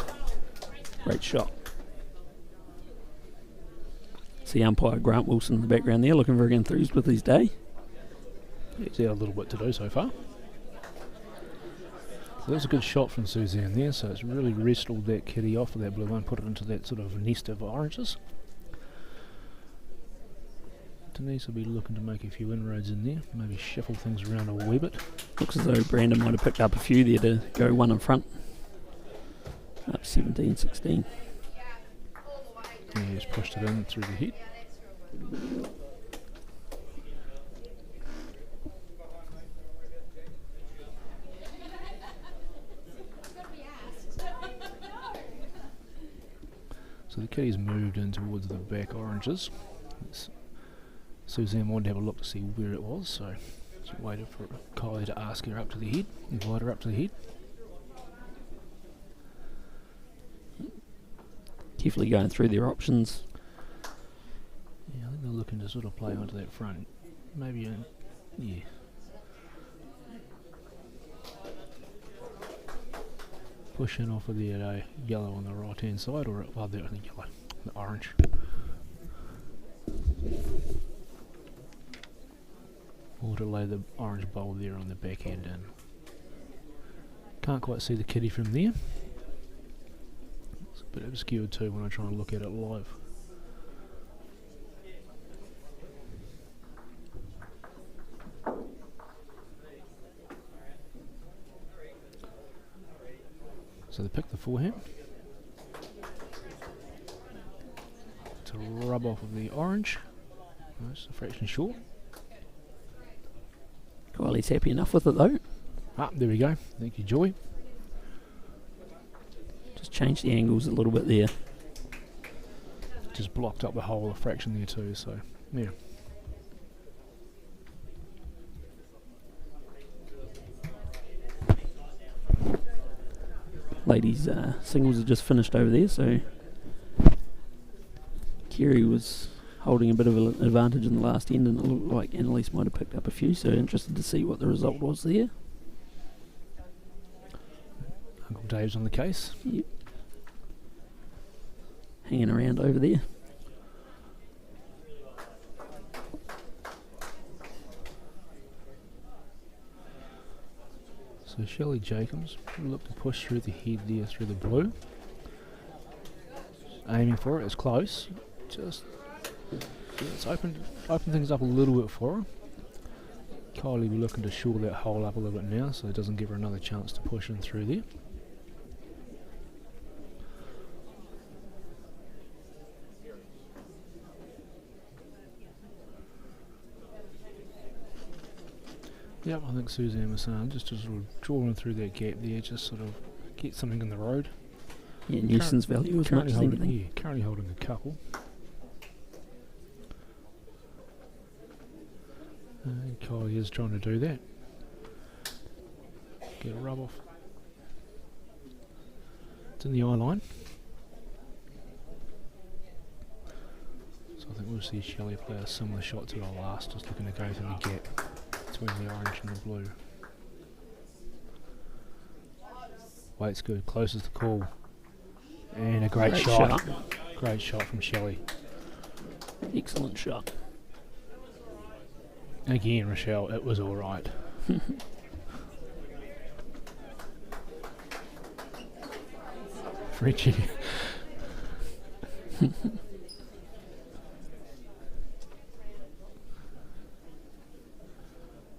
Great shot. See umpire Grant Wilson in the background there, looking very enthused with his day. He's had a little bit to do so far. So that was a good shot from Suzanne there, so it's really wrestled that kitty off with that blue one, put it into that sort of nest of oranges. Denise will be looking to make a few inroads in there, maybe shuffle things around a wee bit. Looks as though Brandon might have picked up a few there to go one in front. Up 17-16. Yeah, he's pushed it in through the head. So the kitty's moved in towards the back oranges. Suzanne wanted to have a look to see where it was, so she waited for Kylie to ask her up to the head, invite her up to the head. Carefully going through their options. Yeah, I think they're looking to sort of play onto that front. Maybe, yeah. Push in off of the yellow on the right hand side, or I think yellow, the orange. Or to lay the orange bowl there on the back end in. Can't quite see the kitty from there. It's a bit obscured too when I try and look at it live. So they pick the forehand to rub off of the orange. That's a fraction short. Kylie's happy enough with it though. There we go. Thank you, Joy. Just change the angles a little bit there. Just blocked up the hole a fraction there too, so yeah. Ladies singles are just finished over there, so Kerry was holding a bit of an advantage in the last end, and it looked like Annalise might have picked up a few, so interested to see what the result was there. Uncle Dave's on the case. Yep. Hanging around over there. So Shelley Jacobs look to push through the head there, through the blue. Aiming for it, it's close. Just let's open things up a little bit for her. Kylie will be looking to shore that hole up a little bit now, so it doesn't give her another chance to push in through there. Yep, I think Suzanne was saying just to sort of draw in through that gap there, just sort of get something in the road. Yeah, nuisance value as much as anything. Yeah, currently holding a couple. Kylie is trying to do that. Get a rub off. It's in the eye line. So I think we'll see Shelley play a similar shot to our last, just looking to go through the gap between the orange and the blue. Weight's good, close as the call. And a great shot. Great shot from Shelley. Excellent shot. Again, Rochelle, it was alright. Richie.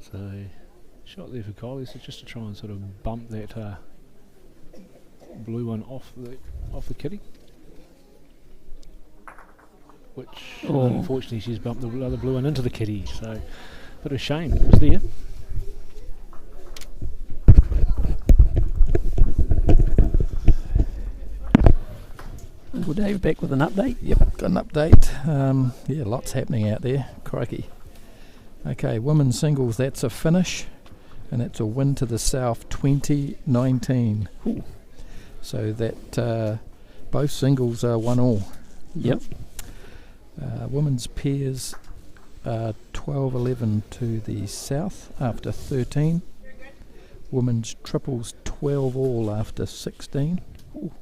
So, shot there for Kylie, so just to try and sort of bump that blue one off the kitty. Which, unfortunately, she's bumped the other blue one into the kitty, so bit of shame. It was there. Uncle Dave back with an update. Yep, got an update. Yeah, lots happening out there. Crikey. Okay, women's singles, that's a finish, and it's a win to the South 2019. Ooh. So that both singles are 1-1. Yep. Women's pairs 12-11 to the South after 13. Women's triples 12-all after 16. Ooh.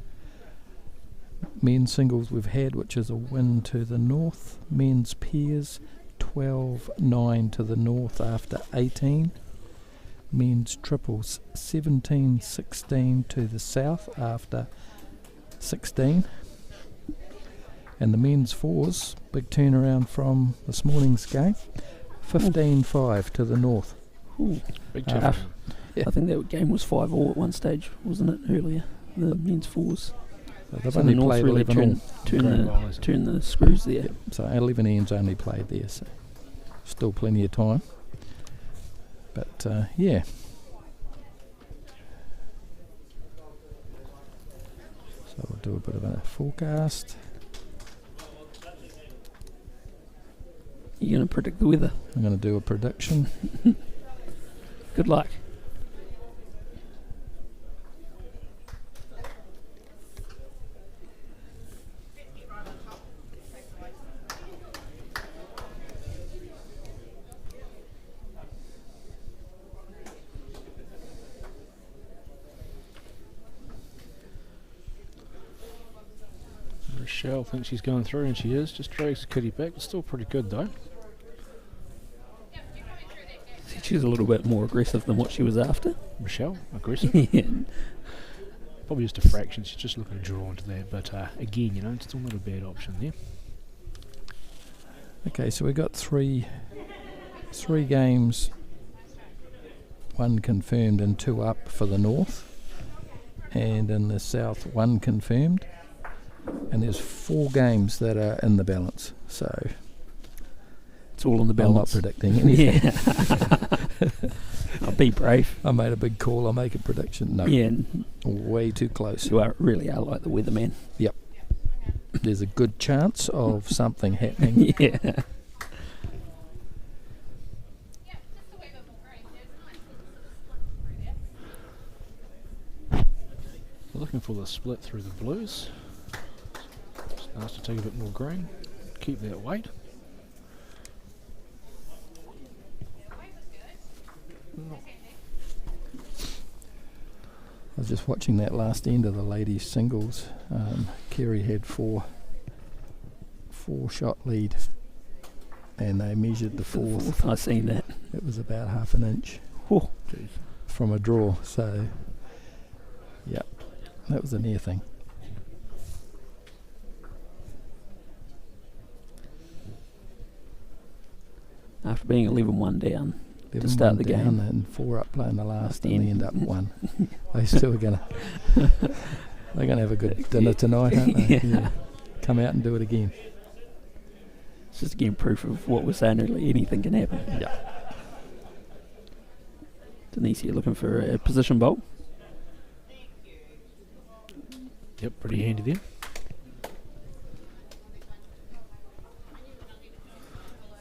Men's singles we've had, which is a win to the North. Men's pairs 12-9 to the North after 18. Men's triples 17-16 to the South after 16. And the men's fours, big turnaround from this morning's game, 15-5 to the North. Ooh. Big turnaround. Yeah. I think that game was 5-all at one stage, wasn't it, earlier? The men's fours. So they've So only the North played really 11 all. turn the screws there. Yep. So 11 ends only played there, so still plenty of time. But yeah. So we'll do a bit of a forecast. You're going to predict the weather. I'm going to do a prediction. Good luck. Rochelle thinks she's going through, and she is. Just drags the kitty back. It's still pretty good, though. She's a little bit more aggressive than what she was after. Rochelle, aggressive. Yeah. Probably just a fraction. She's just looking to draw into that. But again, you know, it's still not a bad option there. Okay, so we've got three games, one confirmed and two up for the North, and in the South one confirmed, and there's 4 games that are in the balance, so it's all in the balance. I'm not predicting anything. Yeah. I'll be brave. I made a big call, I'll make a prediction. No, Yeah. way too close. You really are like the weatherman. Yep. There's a good chance of something happening. Yeah. Looking for the split through the blues. Just asked to take a bit more green. Keep that weight. I was just watching that last end of the ladies singles. Kerry had four shot lead, and they measured the fourth. I seen that. It was about half an inch from a draw. So, yeah, that was a near thing. After being 11-1 down to start the game, and 4 up playing the last, and they end up 1. They still they're gonna have a good dinner tonight, aren't they? Yeah. Come out and do it again. It's just again proof of what we're saying earlier. Anything can happen. Yeah. Denise here looking for a position bowl. Yep, pretty handy there.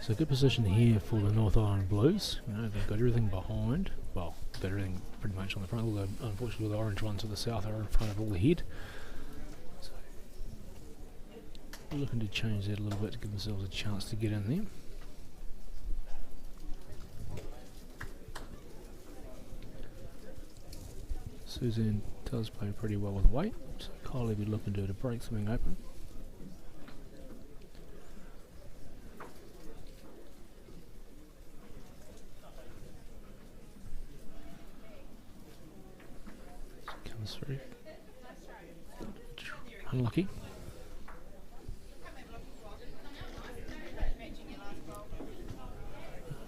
So good position here for the North Island Blues. You know, they've got everything behind. Well, they've got everything pretty much on the front, although unfortunately the orange ones to the south are in front of all the head. So we're looking to change that a little bit to give themselves a chance to get in there. Suzanne does play pretty well with weight, so Kylie will be looking to break something open. Comes through. Unlucky.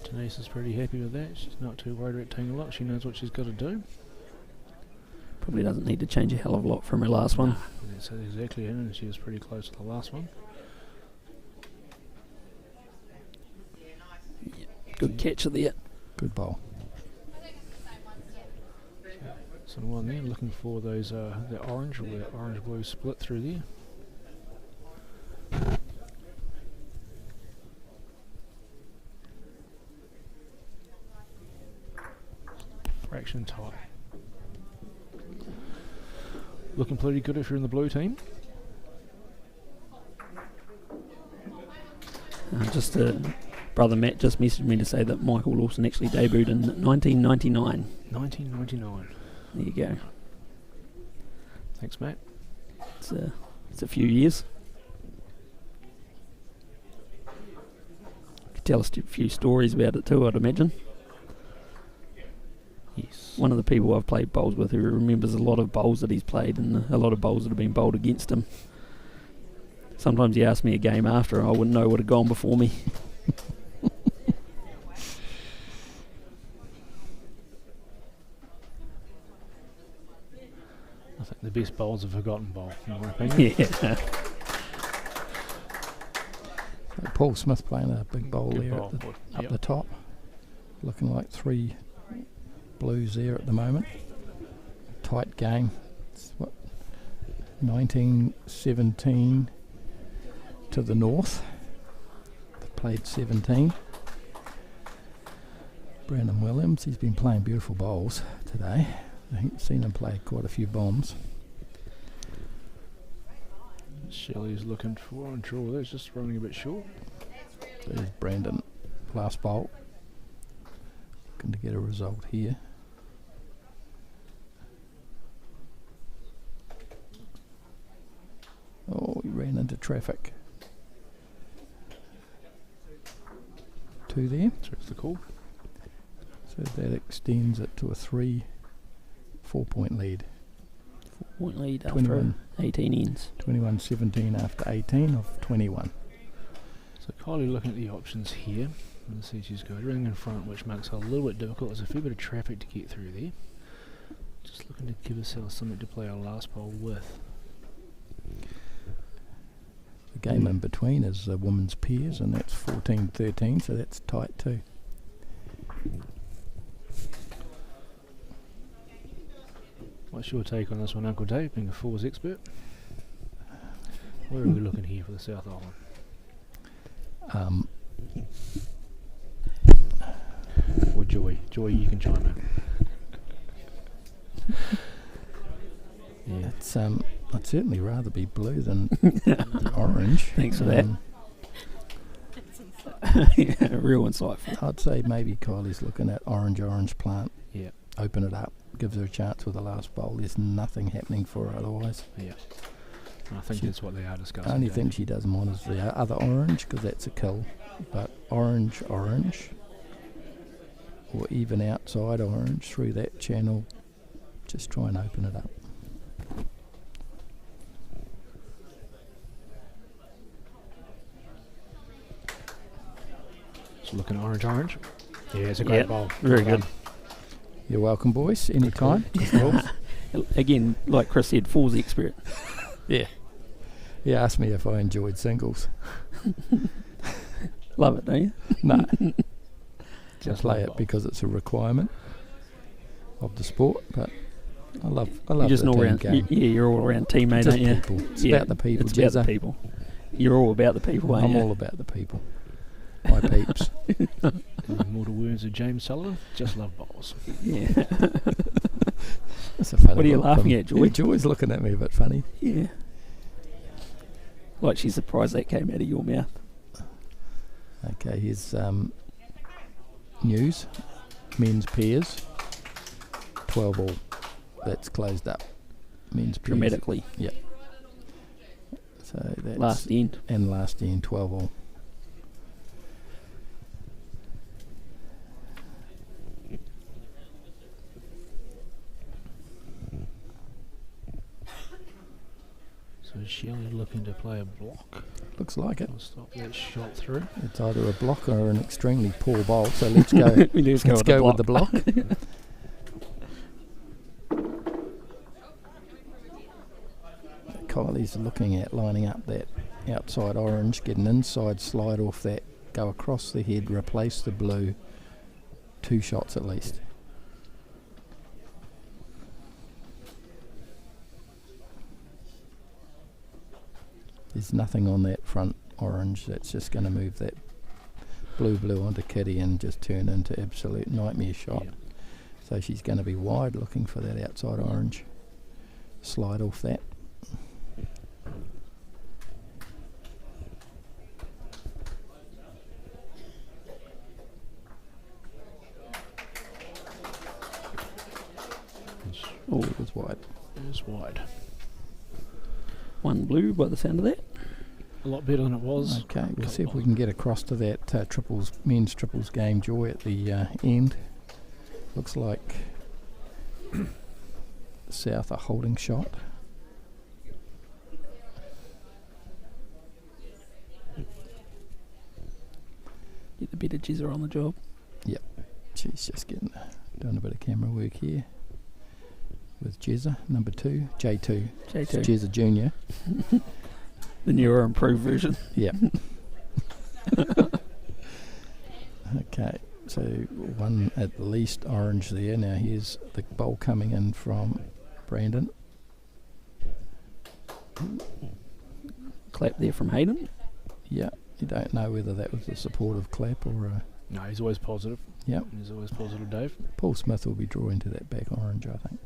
Denise is pretty happy with that. She's not too worried about taking a lot. She knows what she's got to do. Probably doesn't need to change a hell of a lot from her last one. That's exactly it, and she was pretty close to the last one. Good catch of there. Good bowl. Someone there looking for those the orange or the orange blue split through there. Fraction tight. Looking pretty good if you're in the blue team. Brother Matt just messaged me to say that Michael Lawson actually debuted in 1999. 1999. There you go. Thanks, Matt. It's a few years. Could tell us a few stories about it too, I'd imagine. Yes. One of the people I've played bowls with who remembers a lot of bowls that he's played and a lot of bowls that have been bowled against him. Sometimes he asked me a game after and I wouldn't know what had gone before me. I think the best bowl's a forgotten bowl, in my opinion. Yeah. Paul Smith playing a big bowl Good there bowl. up the top. Looking like 3 blues there at the moment. Tight game. It's 1917 to the north. They've played 17. Brandon Williams, he's been playing beautiful bowls today. I've seen him play quite a few bombs. Shelley's looking for a draw. That's just running a bit short. There's Brandon, last bowl. Looking to get a result here. Oh, he ran into traffic. 2 there. So it's the call. So that extends it to a 4-point lead. 4-point lead after 21. 18 ends. 21-17 after 18 of 21. So Kylie looking at the options here. Let's see, she's got everything in front, which makes it a little bit difficult. There's a fair bit of traffic to get through there. Just looking to give herself something to play our last bowl with. The game in between is the women's pairs, and that's 14-13, so that's tight too. What's your take on this one, Uncle Dave, being a fours expert? Where are we looking here for the South Island? Or Joy? Joy, you can chime in. Yeah. It's I'd certainly rather be blue than orange. Thanks for that. Yeah, real insightful. I'd say maybe Kylie's looking at orange plant. Yeah. Open it up, gives her a chance with the last bowl. There's nothing happening for her otherwise. Yeah. I think that's what they are discussing. The only thing she doesn't want is the other orange, because that's a kill. But orange, or even outside orange through that channel, just try and open it up. So looking orange. Yeah, it's a great bowl. Very good. You're welcome, boys. Anytime. Again, like Chris said, fours expert. Yeah. He asked me if I enjoyed singles. Love it, don't you? No. Just Just play like it bowl. because it's a requirement. of the sport, but I love You're just the an team all-round, game. you're all around teammate, Just aren't you? people. It's about the people, It's about the Jezza. people. You're all about the people, aren't I'm you? all about the people. My peeps. More to words of James Sullivan. Just love bowls. Yeah. That's a funny What are you look laughing from- at, Joy? Joy's looking at me a bit funny. Yeah. Like she's surprised that came out of your mouth. Okay, here's news. Men's pairs. 12 all. That's closed up. Men's pairs. Dramatically. Yep. So that's Last end. and last end 12 all. So Shelley looking to play a block. Looks like it. I'll stop that shot through. It's either a block or an extremely poor bowl. So let's go. Let's go with the block. Kylie's looking at lining up that outside orange, get an inside slide off that, go across the head, replace the blue. 2 shots at least. There's nothing on that front orange that's just going to move that blue onto Kitty and just turn into absolute nightmare shot. Yep. So she's going to be wide looking for that outside orange. Slide off that. Oh, it was wide. It was wide. One blue by the sound of that. A lot better than it was. Okay, we'll see if we can get across to that men's triples game, Joy, at the end. Looks like South are holding shot. Get the better Jizzer on the job. She's just doing a bit of camera work here with Jezza, number 2, J2. It's J2. Jezza Junior. The newer improved version. Yeah. Okay, so one at least orange there. Now here's the bowl coming in from Brandon. Clap there from Hayden. Yeah, you don't know whether that was a supportive clap or a... No, he's always positive. Yep. He's always positive, Dave. Paul Smith will be drawing to that back orange, I think.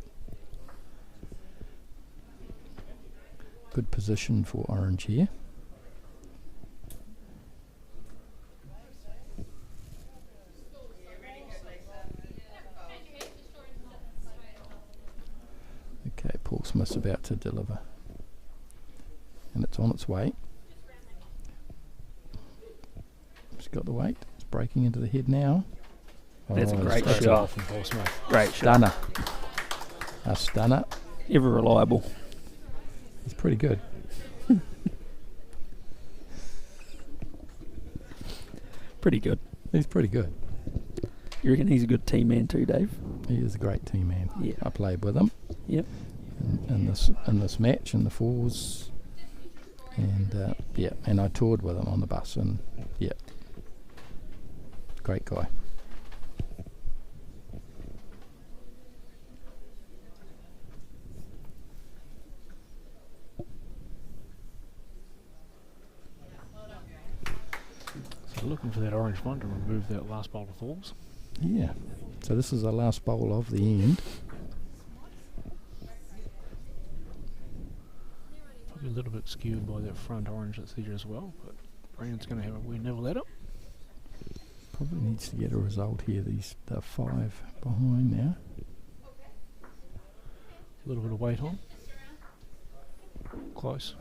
Good position for orange here. Okay, Paul Smith's about to deliver. And it's on its way. It's got the weight. It's breaking into the head now. That's a Oh, great that's shot. From Paul Smith. Great shot. Stunner. A stunner. Ever reliable. It's pretty good. Pretty good. He's pretty good. You reckon he's a good team man too, Dave? He is a great team man. Yeah. I played with him. Yep. In this match in the fours, and and I toured with him on the bus, and great guy. So looking for that orange one to remove that last bowl of fours. Yeah. So this is the last bowl of the end. Probably a little bit skewed by that front orange that's there as well, but Brandon's going to have a wee nibble at it. Probably needs to get a result here. They're 5 behind now. A little bit of weight on. Close.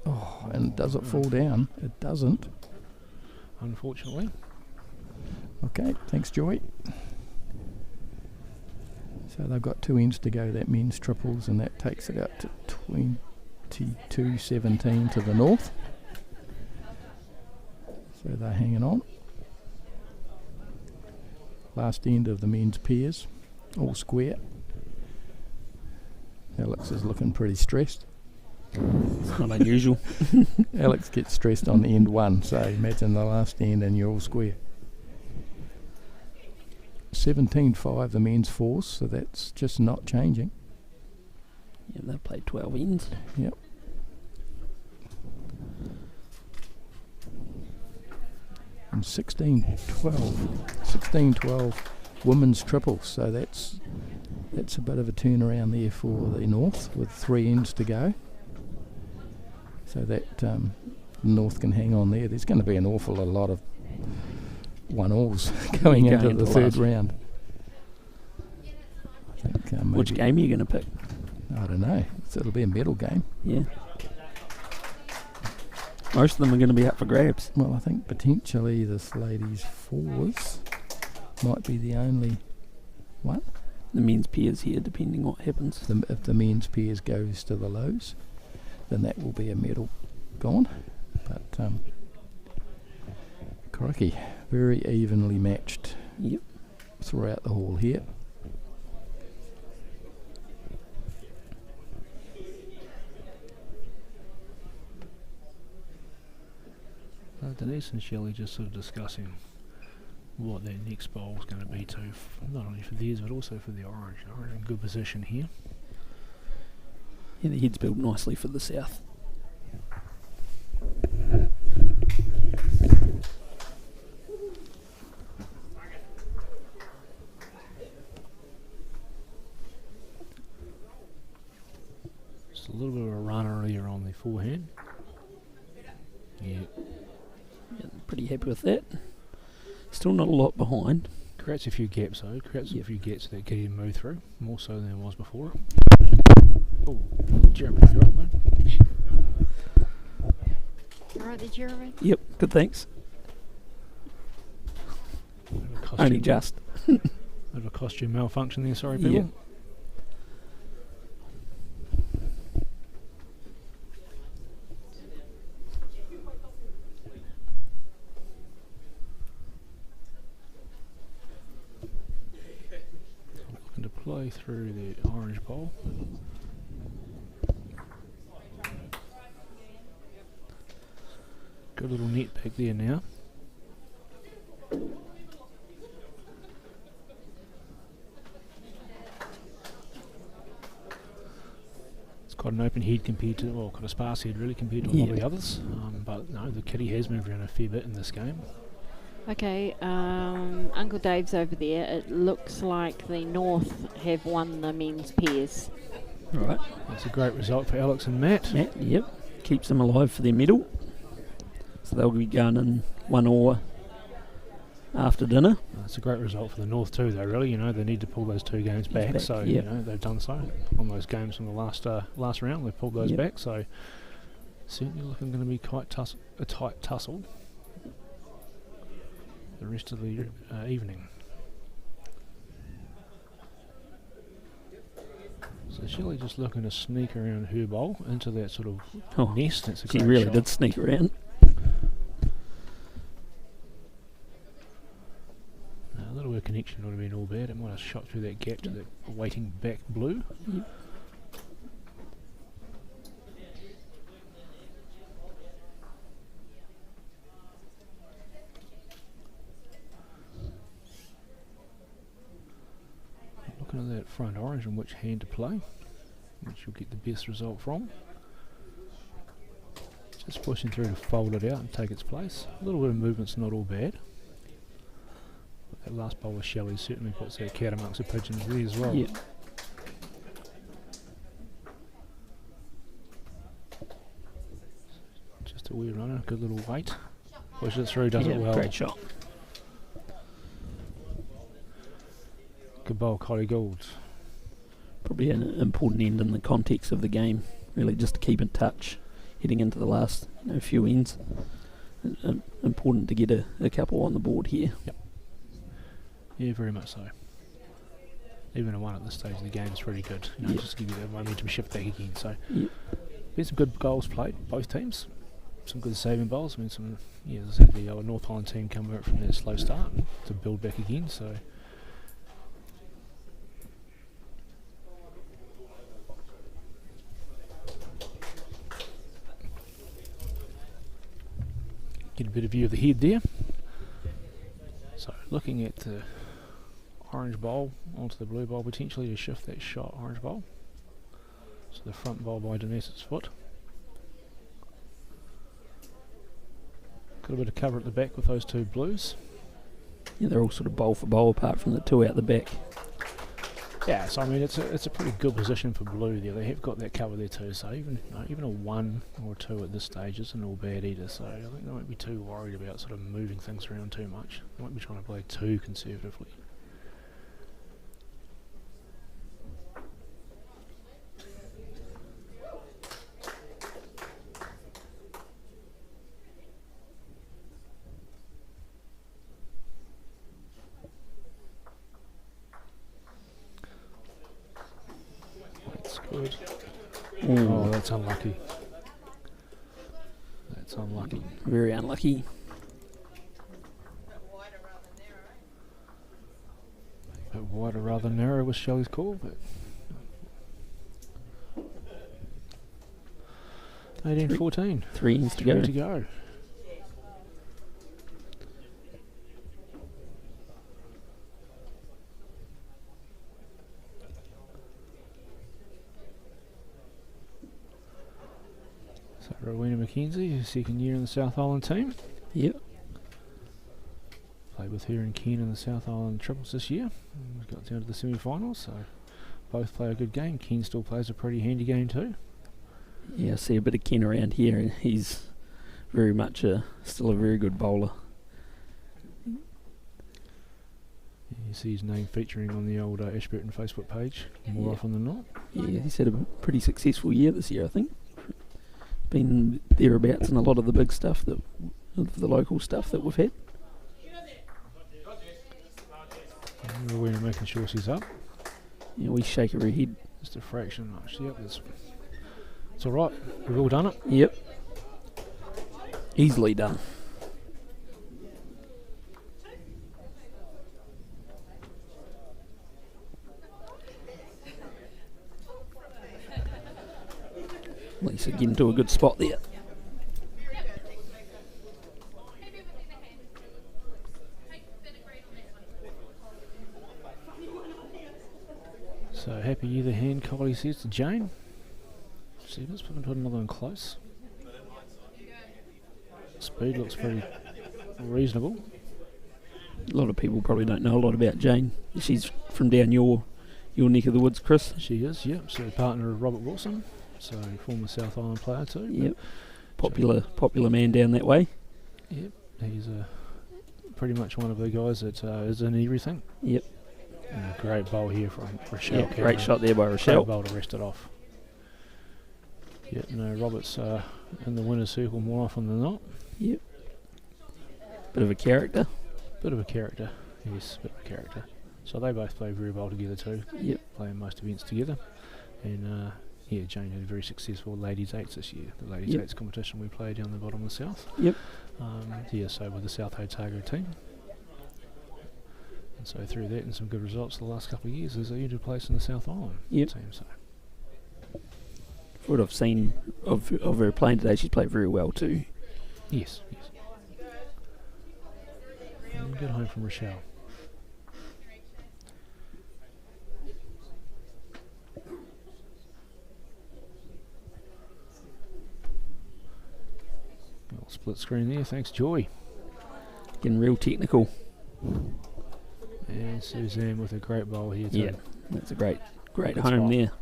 Oh, and does it fall down? It doesn't. Unfortunately. Okay, thanks, Joy. So they've got 2 ends to go, that men's triples, and that takes it out to 22-17 to the north. So they're hanging on. Last end of the men's pairs, all square. Alex is looking pretty stressed. It's not unusual. Alex gets stressed on end 1, so imagine the last end and you're all square. 17-5 the men's fours, so that's just not changing. Yeah, they played 12 ends. Yep. And 16-12 women's triples, so that's a bit of a turnaround there for the North with 3 ends to go. So that North can hang on there. There's going to be an awful lot of 1-alls going into the third round. I think, which game are you going to pick? I don't know. So it'll be a medal game. Yeah. Most of them are going to be up for grabs. Well, I think potentially this ladies' fours might be the only one. The men's pairs here, depending what happens. If the men's pairs goes to the lows, then that will be a medal gone. But crikey, very evenly matched. Yep. Throughout the hall here. Denise and Shelley just sort of discussing what their next bowl is going to be too, not only for theirs but also for the Orange. Orange in good position here. Yeah, the head's built nicely for the south. Just a little bit of a run earlier on the forehand. Yeah. Yeah, pretty happy with that. Still not a lot behind. Creates a few gaps though, a few gaps that get him move through, more so than it was before. Oh, Jeremy, you right, mate? Alright there, Jeremy? Yep, good thanks. Only just. Bit of a costume malfunction there, sorry people. Yeah. Looking to play through the orange bowl. Good little net back there now. It's quite an open head compared to, well, quite a sparse head really compared to a lot of the others. But no, the kitty has moved around a fair bit in this game. Okay, Uncle Dave's over there. It looks like the North have won the men's pairs. Right. That's a great result for Alex and Matt. Matt, yep. Keeps them alive for their medal. So they'll be going in 1-all after dinner. It's a great result for the North too, though. Really, you know, they need to pull those 2 games back. So Yep. you know they've done so on those games from the last round. They've pulled those back. So certainly looking going to be quite a tight tussle the rest of the evening. So Shelley just looking to sneak around her bowl into that sort of nest. That's a She great really shot. did sneak around. A little bit of connection would have been all bad. It might have shot through that gap to the waiting back blue. Yep. Looking at that front orange and which hand to play, which you'll get the best result from. Just pushing through to fold it out and take its place. A little bit of movement's not all bad. But that last bowl with Shelley certainly puts that cat amongst the pigeons there as well. Yep. Just a wee runner, good little weight. Pushes it through, does it well. Great shot. Good bowl, Collie Gould. Probably an important end in the context of the game. Really, just to keep in touch, heading into the last few ends. Important to get a couple on the board here. Yep. Yeah, very much so. Even a 1 at this stage of the game is pretty good. You know, just to give you that momentum shift back again. So, been some good goals played, both teams. Some good saving bowls. I mean, as I said, the North Island team come out from their slow start to build back again. So. Get a bit of view of the head there. So looking at the orange bowl onto the blue bowl, potentially to shift that shot orange bowl. So the front bowl by Denise's foot. Got a bit of cover at the back with those two blues. Yeah, they're all sort of bowl for bowl apart from the two out the back. Yeah, so I mean it's a pretty good position for blue there. They have got that cover there too. So even a 1 or 2 at this stage isn't all bad either. So I think they won't be too worried about sort of moving things around too much. They won't be trying to play too conservatively. Good. Oh, that's unlucky. That's unlucky. Very unlucky. A bit wider rather than narrow was Shelley's call, but 18-14. 3 innings to go. 3 to go. So Rowena McKenzie, her second year in the South Island team. Yep. Played with her and Ken in the South Island triples this year. And got down to the semi-finals, so both play a good game. Ken still plays a pretty handy game too. Yeah, I see a bit of Ken around here, and he's very much still a very good bowler. You see his name featuring on the old Ashburton Facebook page more often than not. Yeah, he's had a pretty successful year this year, I think. Been thereabouts in a lot of the big stuff, the local stuff that we've had. Rowena making sure she's up. Yeah, we shake her head. Just a fraction much. Yep, it's all right. We've all done it. Yep. Easily done. Lisa getting to a good spot there. So happy either hand, Kylie says to Jane. See, let's put another one close. Speed looks pretty reasonable. A lot of people probably don't know a lot about Jane. She's from down your neck of the woods, Chris. She is, yep. So partner of Robert Wilson, so former South Island player too. Yep. Popular man down that way. Yep. He's pretty much one of the guys that is in everything. Yep. And a great bowl here from Rochelle. Yep, great shot there by Rochelle. Great bowl to rest it off. Yep, no, Robert's in the winner's circle more often than not. Yep. Bit of a character. Bit of a character, yes, bit of a character. So they both play very well together too. Yep. Playing most events together. And yeah, Jane had a very successful Ladies 8s this year. The Ladies 8s competition we played down the bottom of the south. Yep. Yeah, so with the South Otago team. And so through that and some good results the last couple of years, there's a entered place in the South Island team. So What I've seen of her playing today, she's played very well too. Yes. And good home from Rochelle. Little split screen there, thanks Joy. Getting real technical. And Suzanne with a great bowl here too. Yeah, that's a great Good home spot. there.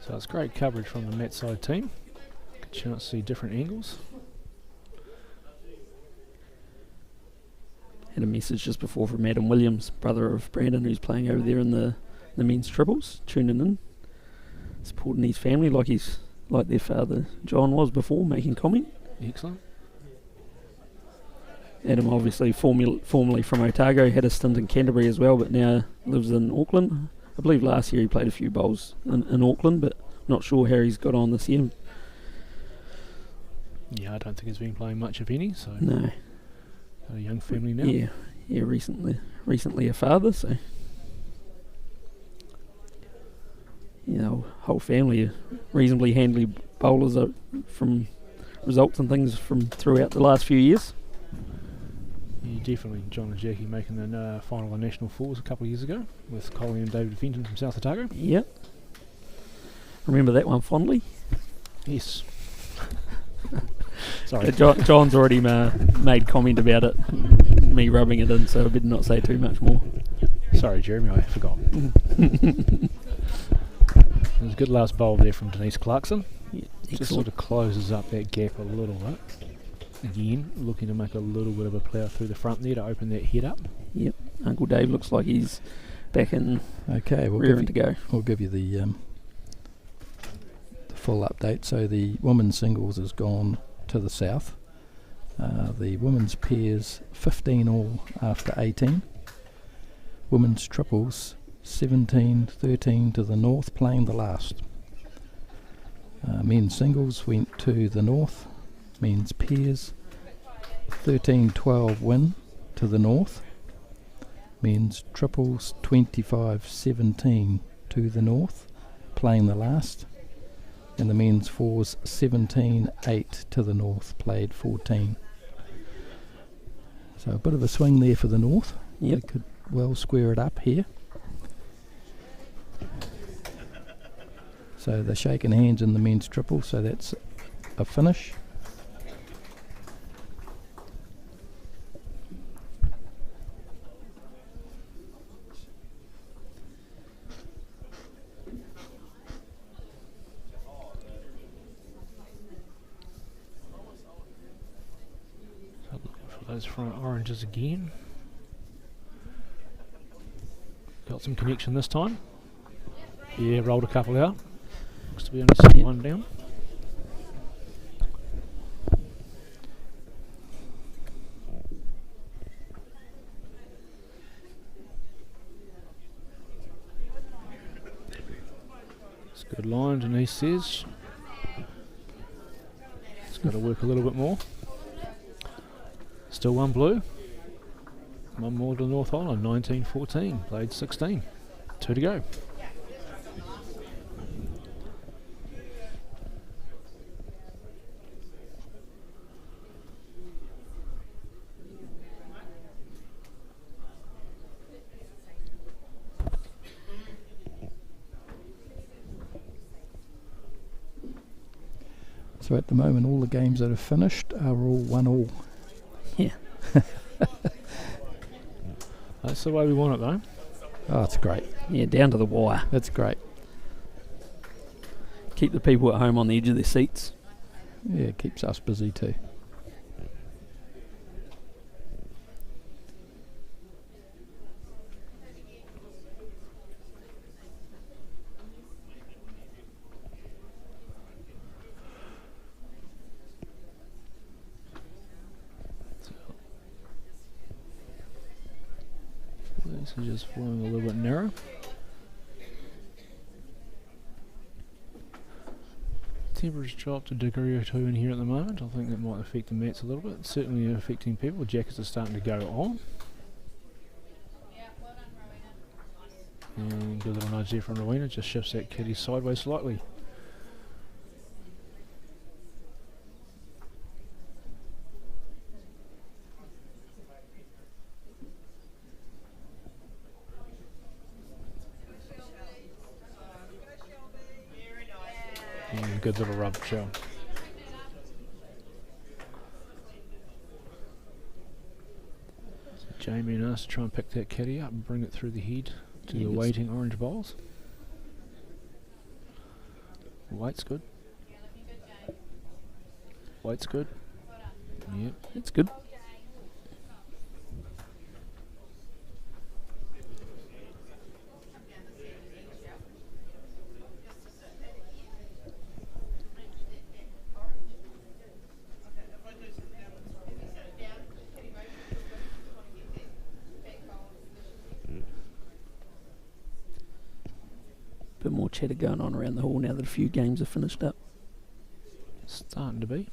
So it's great coverage from the mat side team. Good chance to see different angles. Had a message just before from Adam Williams, brother of Brandon, who's playing over there in the men's triples, tuning in, supporting his family like their father John was before, making comment. Excellent. Adam obviously formerly from Otago, had a stint in Canterbury as well, but now lives in Auckland. I believe last year he played a few bowls in Auckland, but not sure how he's got on this year. Yeah, I don't think he's been playing much of any, so No. got a young family now. Yeah, recently a father, so whole family are reasonably handy bowlers from results and things from throughout the last few years. Yeah, definitely. John and Jackie making the final of the National Fours a couple of years ago with Colin and David Fenton from South Otago. Yep. Remember that one fondly? Yes. Sorry. John's already made comment about it, me rubbing it in, so I better not say too much more. Sorry, Jeremy, I forgot. It was a good last bowl there from Denise Clarkson. Yeah, Just sort of closes up that gap a little bit. Again, looking to make a little bit of a plough through the front there to open that head up. Yep. Uncle Dave looks like he's back in. Okay, rearing to go. We'll give you the full update. So the women's singles has gone to the south. The women's pairs 15 all after 18. Women's triples 17-13 to the north, playing the last. Men's singles went to the north. Men's pairs 13-12 win to the north. Men's triples 25-17 to the north, playing the last. And the men's fours 17-8 to the north, played 14. So a bit of a swing there for the north. Yep. They could well square it up here. So they're shaking hands in the men's triple, so that's a finish. Those front oranges again. Got some connection this time. Yeah, rolled a couple out. Looks to be only set one down. It's a good line, Denise says. It's got to work a little bit more. Still one blue. One more to North Island, 19-14. Played 16. 2 to go. So at the moment, all the games that have finished are all 1-1. Yeah. That's the way we want it, though. Oh, it's great. Yeah, down to the wire. That's great. Keep the people at home on the edge of their seats. Yeah, it keeps us busy too. This is just flowing a little bit narrow. Temperature's dropped a degree or two in here at the moment. I think that might affect the mats a little bit. It's certainly affecting people. The jackets are starting to go on. And good little nudge there from Rowena, just shifts that kitty sideways slightly. And good little rub shell. So Jamie and us try and pick that kitty up and bring it through the head to the waiting orange bowls. Weight's good. Weight's good. Yep. It's good. Bit more chatter going on around the hall now that a few games are finished up. Starting to be.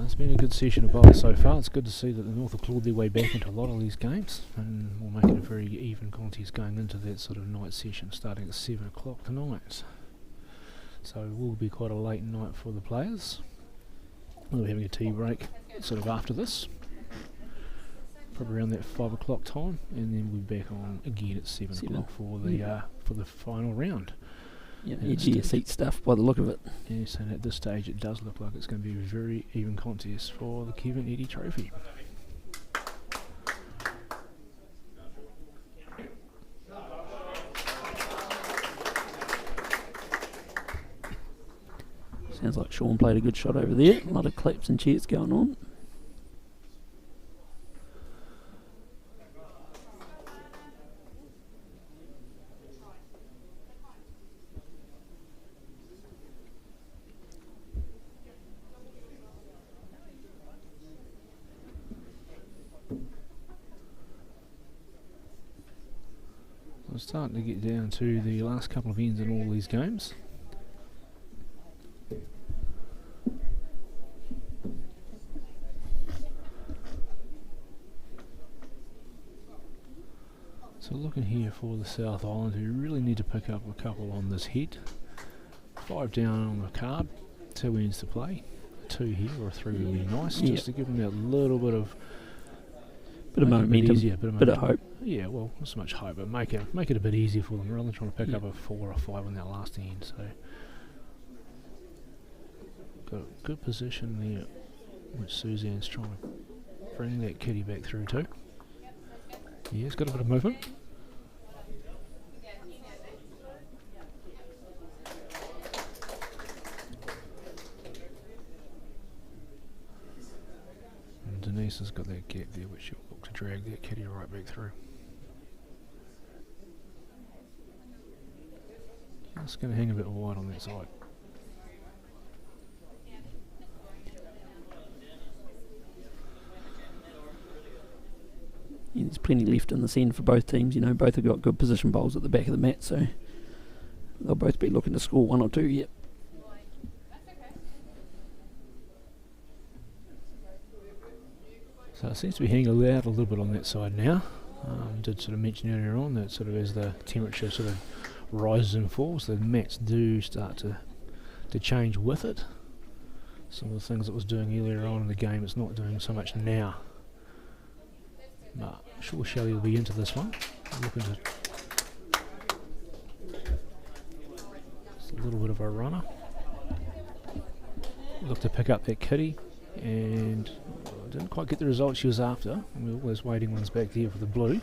It's been a good session of bowls so far. It's good to see that the North have clawed their way back into a lot of these games, and will make it a very even contest going into that sort of night session starting at 7 o'clock tonight. So it will be quite a late night for the players. We'll be having a tea break sort of after this, probably around that 5 o'clock time, and then we'll be back on again at 7 o'clock for the final round. Yeah, edgy your seat stuff by the look of it. Yes, and at this stage it does look like it's going to be a very even contest for the Kevin Eddy Trophy. Sounds like Sean played a good shot over there. A lot of claps and cheers going on. We're starting to get down to the last couple of ends in all these games. So looking here for the South Island, who really need to pick up a couple on this head. 5 down on the card, 2 ends to play. 2 here or 3 would be nice, just to give them that little bit of momentum, bit of hope. Yeah, well, not so much hope, but make it a bit easier for them rather than trying to pick up a 4 or 5 on that last end. So got a good position there, which Suzanne's trying to bring that kitty back through to. Yeah, it's got a bit of movement. And Denise has got that gap there, which she'll look to drag that kitty right back through. Just going to hang a bit wide on that side. Yeah, there's plenty left in this end for both teams. You know, both have got good position bowls at the back of the mat, so they'll both be looking to score 1 or 2 yet. So it seems to be hanging out a little bit on that side now. Did sort of mention earlier on that sort of as the temperature sort of rises and falls, the mats do start to change with it. Some of the things it was doing earlier on in the game, it's not doing so much now. But I'm sure Shelley will be into this one. Looking to just a little bit of a runner. Look to pick up that kitty, and didn't quite get the result she was after. And all those waiting ones back there for the blue.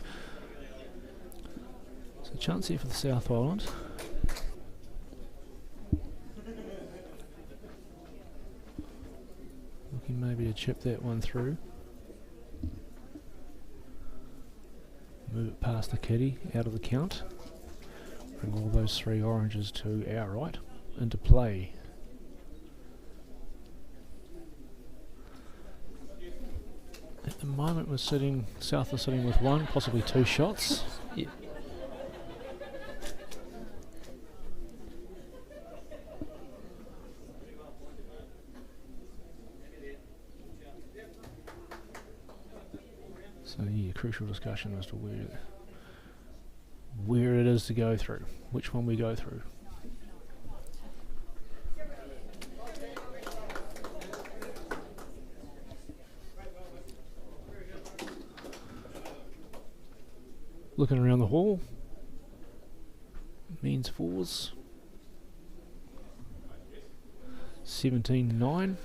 So a chance here for the South Island. Looking maybe to chip that one through. Move it past the kitty, out of the count. Bring all those 3 oranges to our right, into play. At the moment South are sitting with 1, possibly 2 shots. Yeah. So yeah, crucial discussion as to where it is to go through, which one we go through. Looking around the hall, men's 4s, 17-9.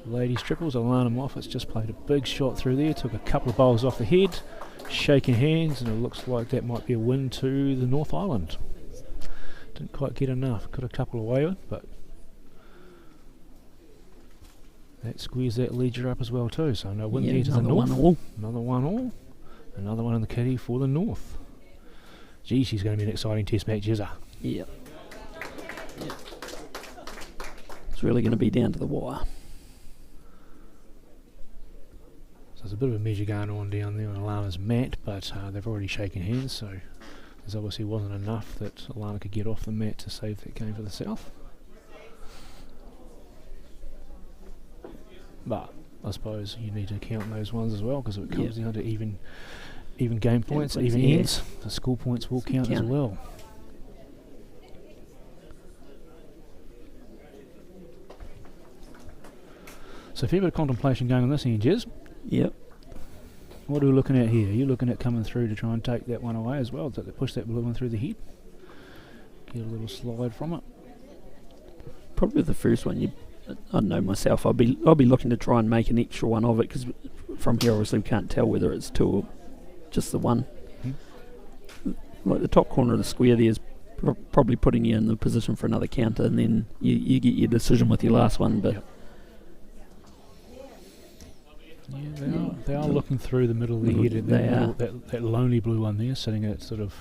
Ladies triples, Alana Moffat's just played a big shot through there, took a couple of bowls off the head, shaking hands, and it looks like that might be a win to the North Island. Didn't quite get enough, got a couple away with, but that squares that ledger up as well too, so no win there to the North. Another 1 all. Another one in the kitty for the North. Gee, she's going to be an exciting test match, is her? Yeah. It's really going to be down to the wire. So there's a bit of a measure going on down there on Alana's mat, but they've already shaken hands, so there obviously wasn't enough that Alana could get off the mat to save that game for the South. But I suppose you need to count those ones as well, because it comes down to even game points, even ends. The score points will count as well. So a fair bit of contemplation going on this end, Jez. Yep. What are we looking at here? Are you looking at coming through to try and take that one away as well? Push that blue one through the head? Get a little slide from it? Probably the first one. I don't know myself. I'll be looking to try and make an extra one of it, because from here obviously we can't tell whether it's two or just the one. Like the top corner of the square there is probably putting you in the position for another counter, and then you get your decision with your last one. But they are looking through the middle of the head. That lonely blue one there, sitting at sort of,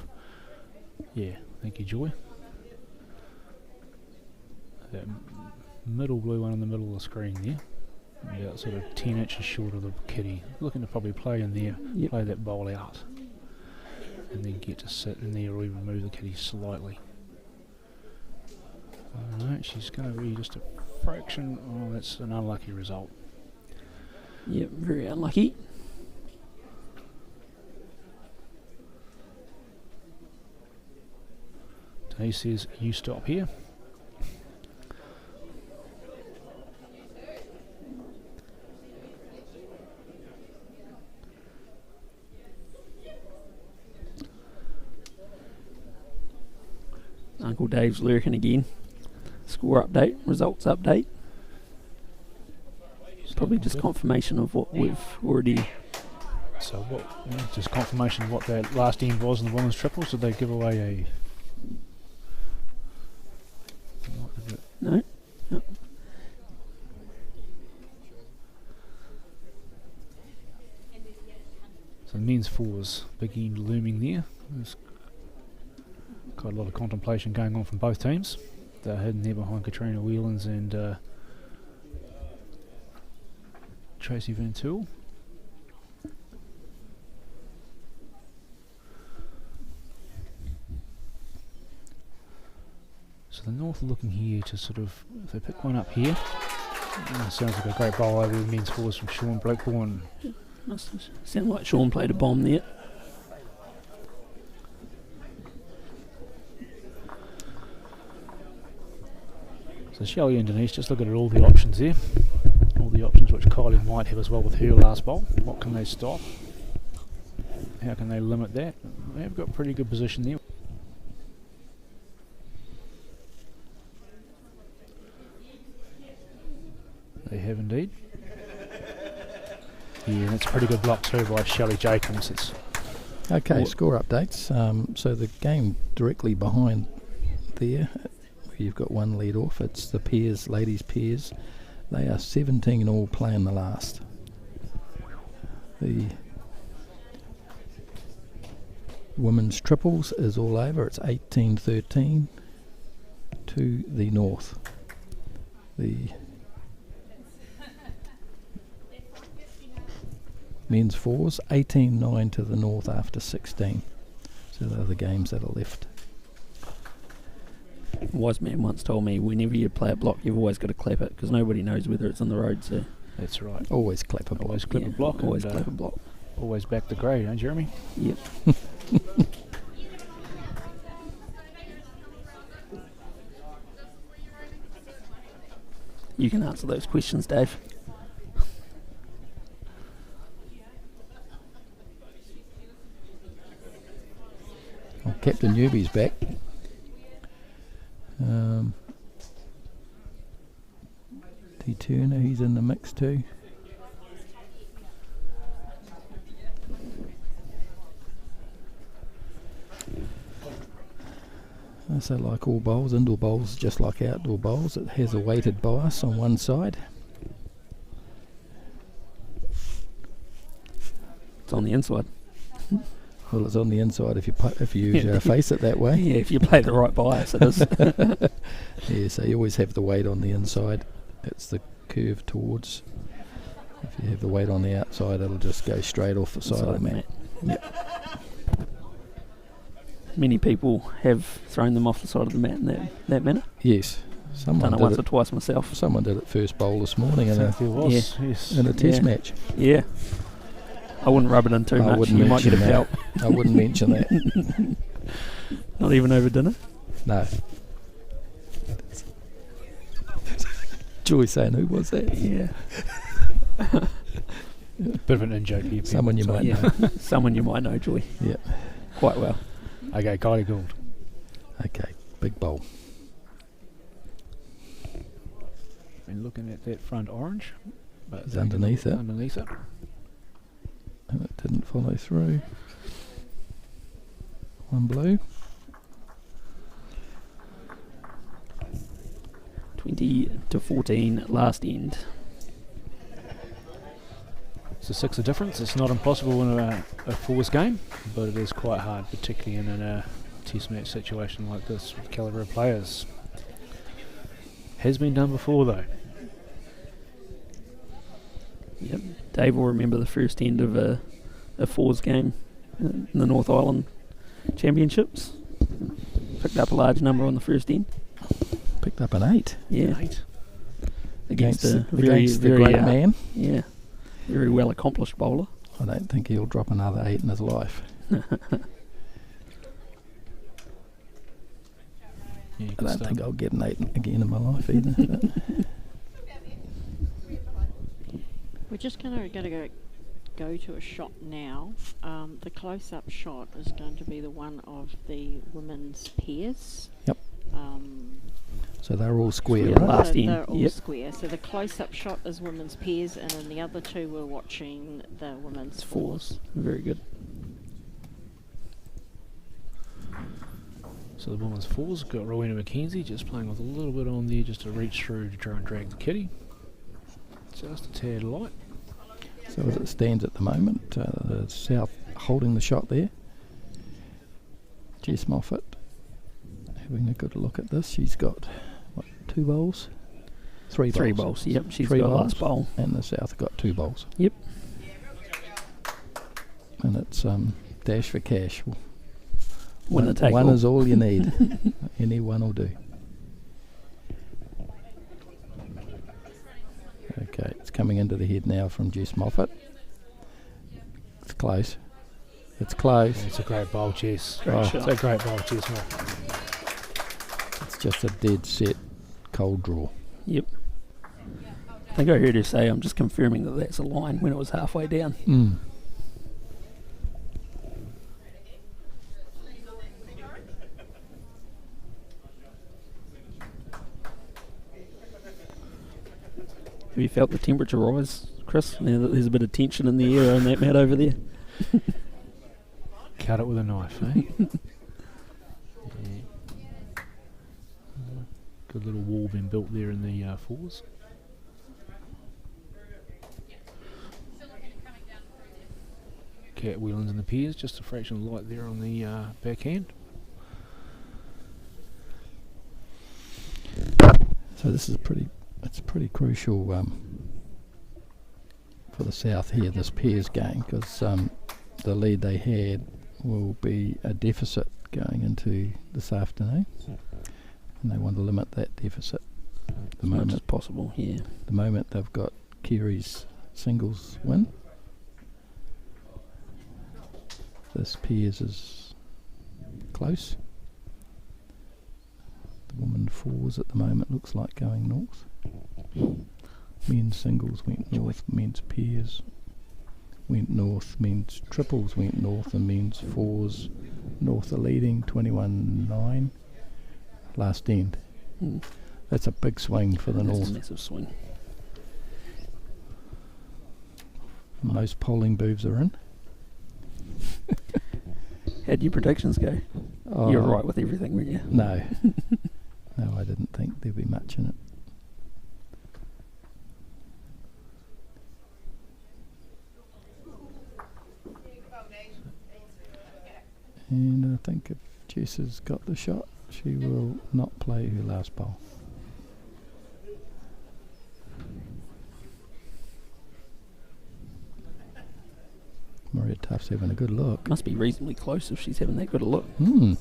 thank you, Joy. That middle blue one in the middle of the screen there, about sort of 10 inches short of the kitty, looking to probably play in there, play that bowl out, and then get to sit in there or even move the kitty slightly. No, she's going to be just a fraction. Oh, that's an unlucky result. Yep, very unlucky. He says, you stop here. Uncle Dave's lurking again. Score update, results update. Probably just confirmation of what we've already... So just confirmation of what that last end was in the women's triples. Did they give away No. So the men's fours, big end looming there. There's quite a lot of contemplation going on from both teams. They're hidden there behind Katrina Whelans and Tracy Van Tool. So the North are looking here to sort of, if they pick one up here, sounds like a great bowl over the men's fours from Sean Blakeborn. Must sound like Sean played a bomb there. So Shelley and Denise, just look at all the options there. All the options which Kylie might have as well with her last bowl. What can they stop? How can they limit that? They've got a pretty good position there. They have indeed. Yeah, that's a pretty good block too by Shelley Jacobs. It's Okay, score updates. So the game directly behind there, where you've got one lead off, it's the pairs, ladies pairs. They are 17 all playing the last. The women's triples is all over. It's 18-13 to the North. The men's fours, 18-9 to the North after 16. So they're the games that are left. A wise man once told me, whenever you play a block, you've always got to clap it, because nobody knows whether it's on the road. So that's right. Always clap a block. Always clip a block. Always clap a block. Always back the grade, eh, Jeremy? Yep. You can answer those questions, Dave. Oh, Captain Newby's back. T. Turner, he's in the mix too. So like all bowls, indoor bowls just like outdoor bowls, it has a weighted bias on one side. It's on the inside. Well, it's on the inside if you face it that way. Yeah, if you play the right bias, it is. Yeah, so you always have the weight on the inside. It's the curve towards. If you have the weight on the outside, it'll just go straight off the side of the mat. Yep. Many people have thrown them off the side of the mat in that manner. Yes. Someone Done it did once or it. twas myself. Someone did it first bowl this morning in a There was, yes. test Yeah. match. Yeah. I wouldn't rub it in too I much. wouldn't You might get a mention belt. that. I wouldn't mention that. Not even over dinner. No. Joy saying, who was that? Yeah. Bit of an in-joke here. Someone you might Yeah. know. Someone you might know, Joy. Yeah. Quite well. Okay, Kylie Gould. Okay, big bowl. Been looking at that front orange. But It's underneath it. Underneath it. And it didn't follow through. One blue. 20-14 last end. It's a 6 of difference. It's not impossible in a fours game, but it is quite hard, particularly in a test match situation like this with the calibre of players. Has been done before though. Yep. Dave will remember the first end of a fours game in the North Island Championships. Picked up a large number on the first end. Picked up an 8. Yeah. 8. Against a the very, very great man. Yeah. Very well accomplished bowler. I don't think he'll drop another 8 in his life. Yeah, I don't think I'll get an 8 again in my life either. We're just going to go to a shot now. The close-up shot is going to be the one of the women's pairs. Yep. So they're all square, Yeah, right? last So end, they're all yep. square. So the close-up shot is women's pairs, and then the other two we're watching the women's fours. Very good. So the women's fours got Rowena McKenzie just playing with a little bit on there just to reach through to try and drag the kitty. Just a tad light. So as it stands at the moment, the South holding the shot there. Jess Moffat having a good look at this. She's got, what, 2 bowls? 3 bowls. 3 bowls. Yep. She's 3 got bowls, last bowl. and the South got 2 bowls. Yep. And it's dash for cash. Winner take one all. is all you need. Any one will do. Okay, it's coming into the head now from Jess Moffat. It's close. It's close. Yeah, it's a great bowl, Jess. Great It's shot. a great bowl, Jess. Moore. It's just a dead set cold draw. Yep. I think I heard her say, I'm just confirming that that's a line when it was halfway down. Mm. Have you felt the temperature rise, Chris? Now that there's a bit of tension in the air on that mat over there. Cut it with a knife, eh? Yeah. Good little wall being built there in the fours. Cat Whelans in the pairs, just a fraction of light there on the backhand. So this is it's pretty crucial for the South here, this pairs game, because the lead they had will be a deficit going into this afternoon, and they want to limit that deficit. As much as possible, yeah. The moment they've got Kerry's singles win, this pairs is close. The woman fours at the moment looks like going north. Men's singles went north, men's pairs went north, men's triples went north, and men's fours north are leading 21-9 last end. Mm. That's a big swing for the That's north. a massive swing. Most polling booths are in. How'd your predictions go? Oh, You were right with everything, weren't you? No. No, I didn't think there'd be much in it. And I think if Jess has got the shot, she will not play her last bowl. Maria Tuff's having a good look. Must be reasonably close if she's having that good a look. Hmm.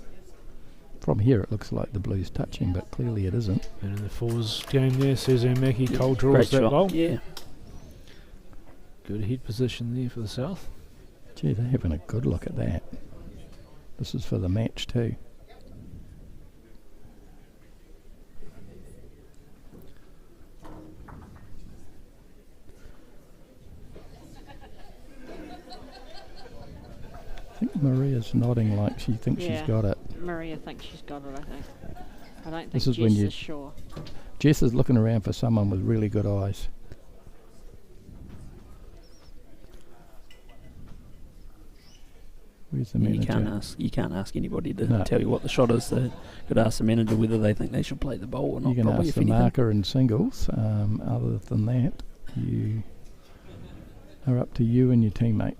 From here it looks like the Blues touching, but clearly it isn't. And in the fours game there, Suzanne Mackey cold draws Great that shot. goal. Yeah. Good head position there for the South. Gee, they're having a good look at that. This is for the match too. I think Maria's nodding like she thinks she's got it. Maria thinks she's got it, I think. I don't think This is Jess when you- is sure. Jess is looking around for someone with really good eyes. Where's the manager? You can't ask anybody to No. tell you what the shot is. They could ask the manager whether they think they should play the bowl or not. You can probably, ask if the anything. marker in singles. Other than that, you are up to you and your teammate.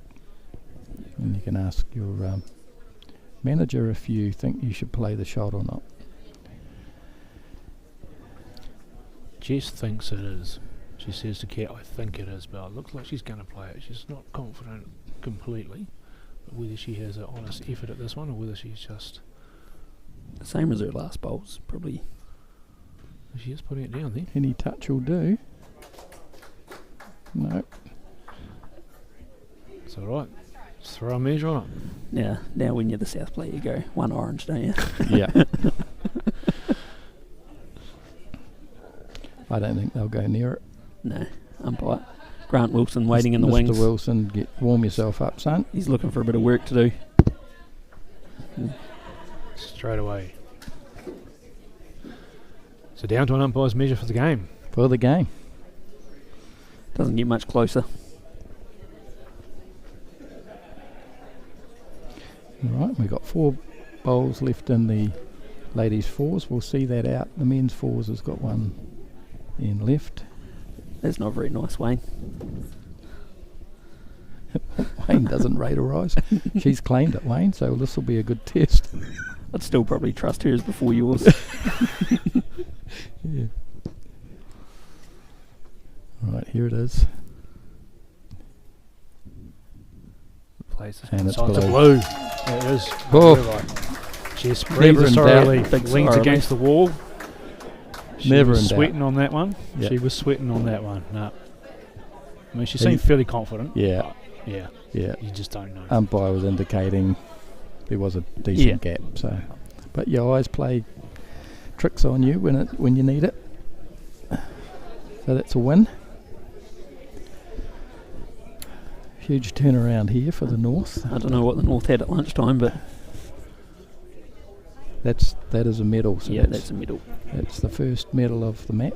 And you can ask your manager if you think you should play the shot or not. Jess thinks it is. She says to Kat, I think it is, but it looks like she's going to play it. She's not confident completely. But whether she has an honest effort at this one or whether she's just... Same as her last bowls, probably. She is putting it down there. Any touch will do. No. It's alright. Just throw a measure on it. Now when you're the South player, you go one orange, don't you? Yeah. I don't think they'll go near it. No, umpire. Grant Wilson waiting in the Mr. wings. Wilson, warm yourself up, son. He's looking for a bit of work to do. Straight away. So down to an umpire's measure for the game. For the game. Doesn't get much closer. Alright, we've got 4 bowls left in the ladies' fours. We'll see that out. The men's fours has got one in left. That's not very nice, Wayne. Wayne doesn't rate her eyes. She's claimed it, Wayne, so this will be a good test. I'd still probably trust hers before yours. Yeah. Right, here it is. Places. And it's So it's a blue. blue. It is. Oh. Blue light. She's Never breathed in sorrowly. doubt. Big Leans sorrow, against the wall. She Never was in doubt. sweating on that one. Yeah. She was sweating on that one. No. I mean, she He- seemed fairly confident. Yeah, Yeah. yeah. You just don't know. Umpire was indicating there was a decent gap. So, but your eyes play tricks on you when you need it. So that's a win. Huge turnaround here for the North. I don't know what the North had at lunchtime, but That is a medal. So yeah, that's a medal. that's the first medal of the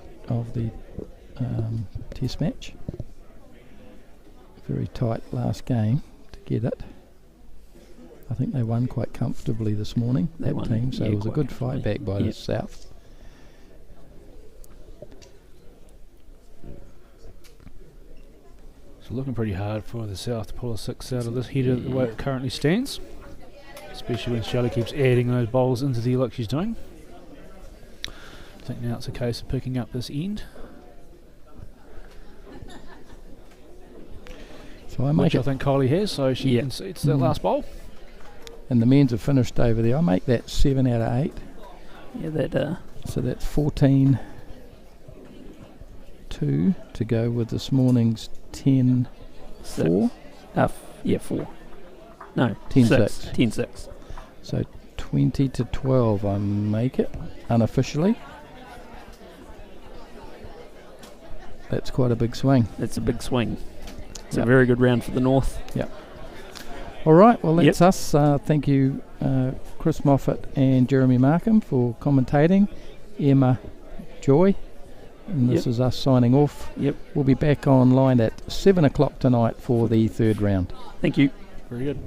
Test match. Very tight last game to get it. I think they won quite comfortably this morning, They that won, team, so yeah, it was a quite good fight comfortably. back by Yeah. the South. So looking pretty hard for the South to pull a 6 out of this header the way it currently stands. Especially when Shelley keeps adding those bowls into the look she's doing. I think now it's a case of picking up this end. So I make Which I it, think Kylie has, so she Yeah. concedes that Mm. last bowl. and the men's have finished over there. I make that 7 out of 8. Yeah, that So that's 14-2 to go with this morning's 10-4. yeah, 4. No, 10-6. 6. 10-6. So 20-12 I make it unofficially. That's quite a big swing. That's a big swing. It's Yep. a very good round for the North. All right, well that's Yep. us. Thank you, Chris Moffat and Jeremy Markham for commentating. Emma Joy. And this Yep. is us signing off. Yep. We'll be back online at 7 o'clock tonight for the third round. Thank you. Very good.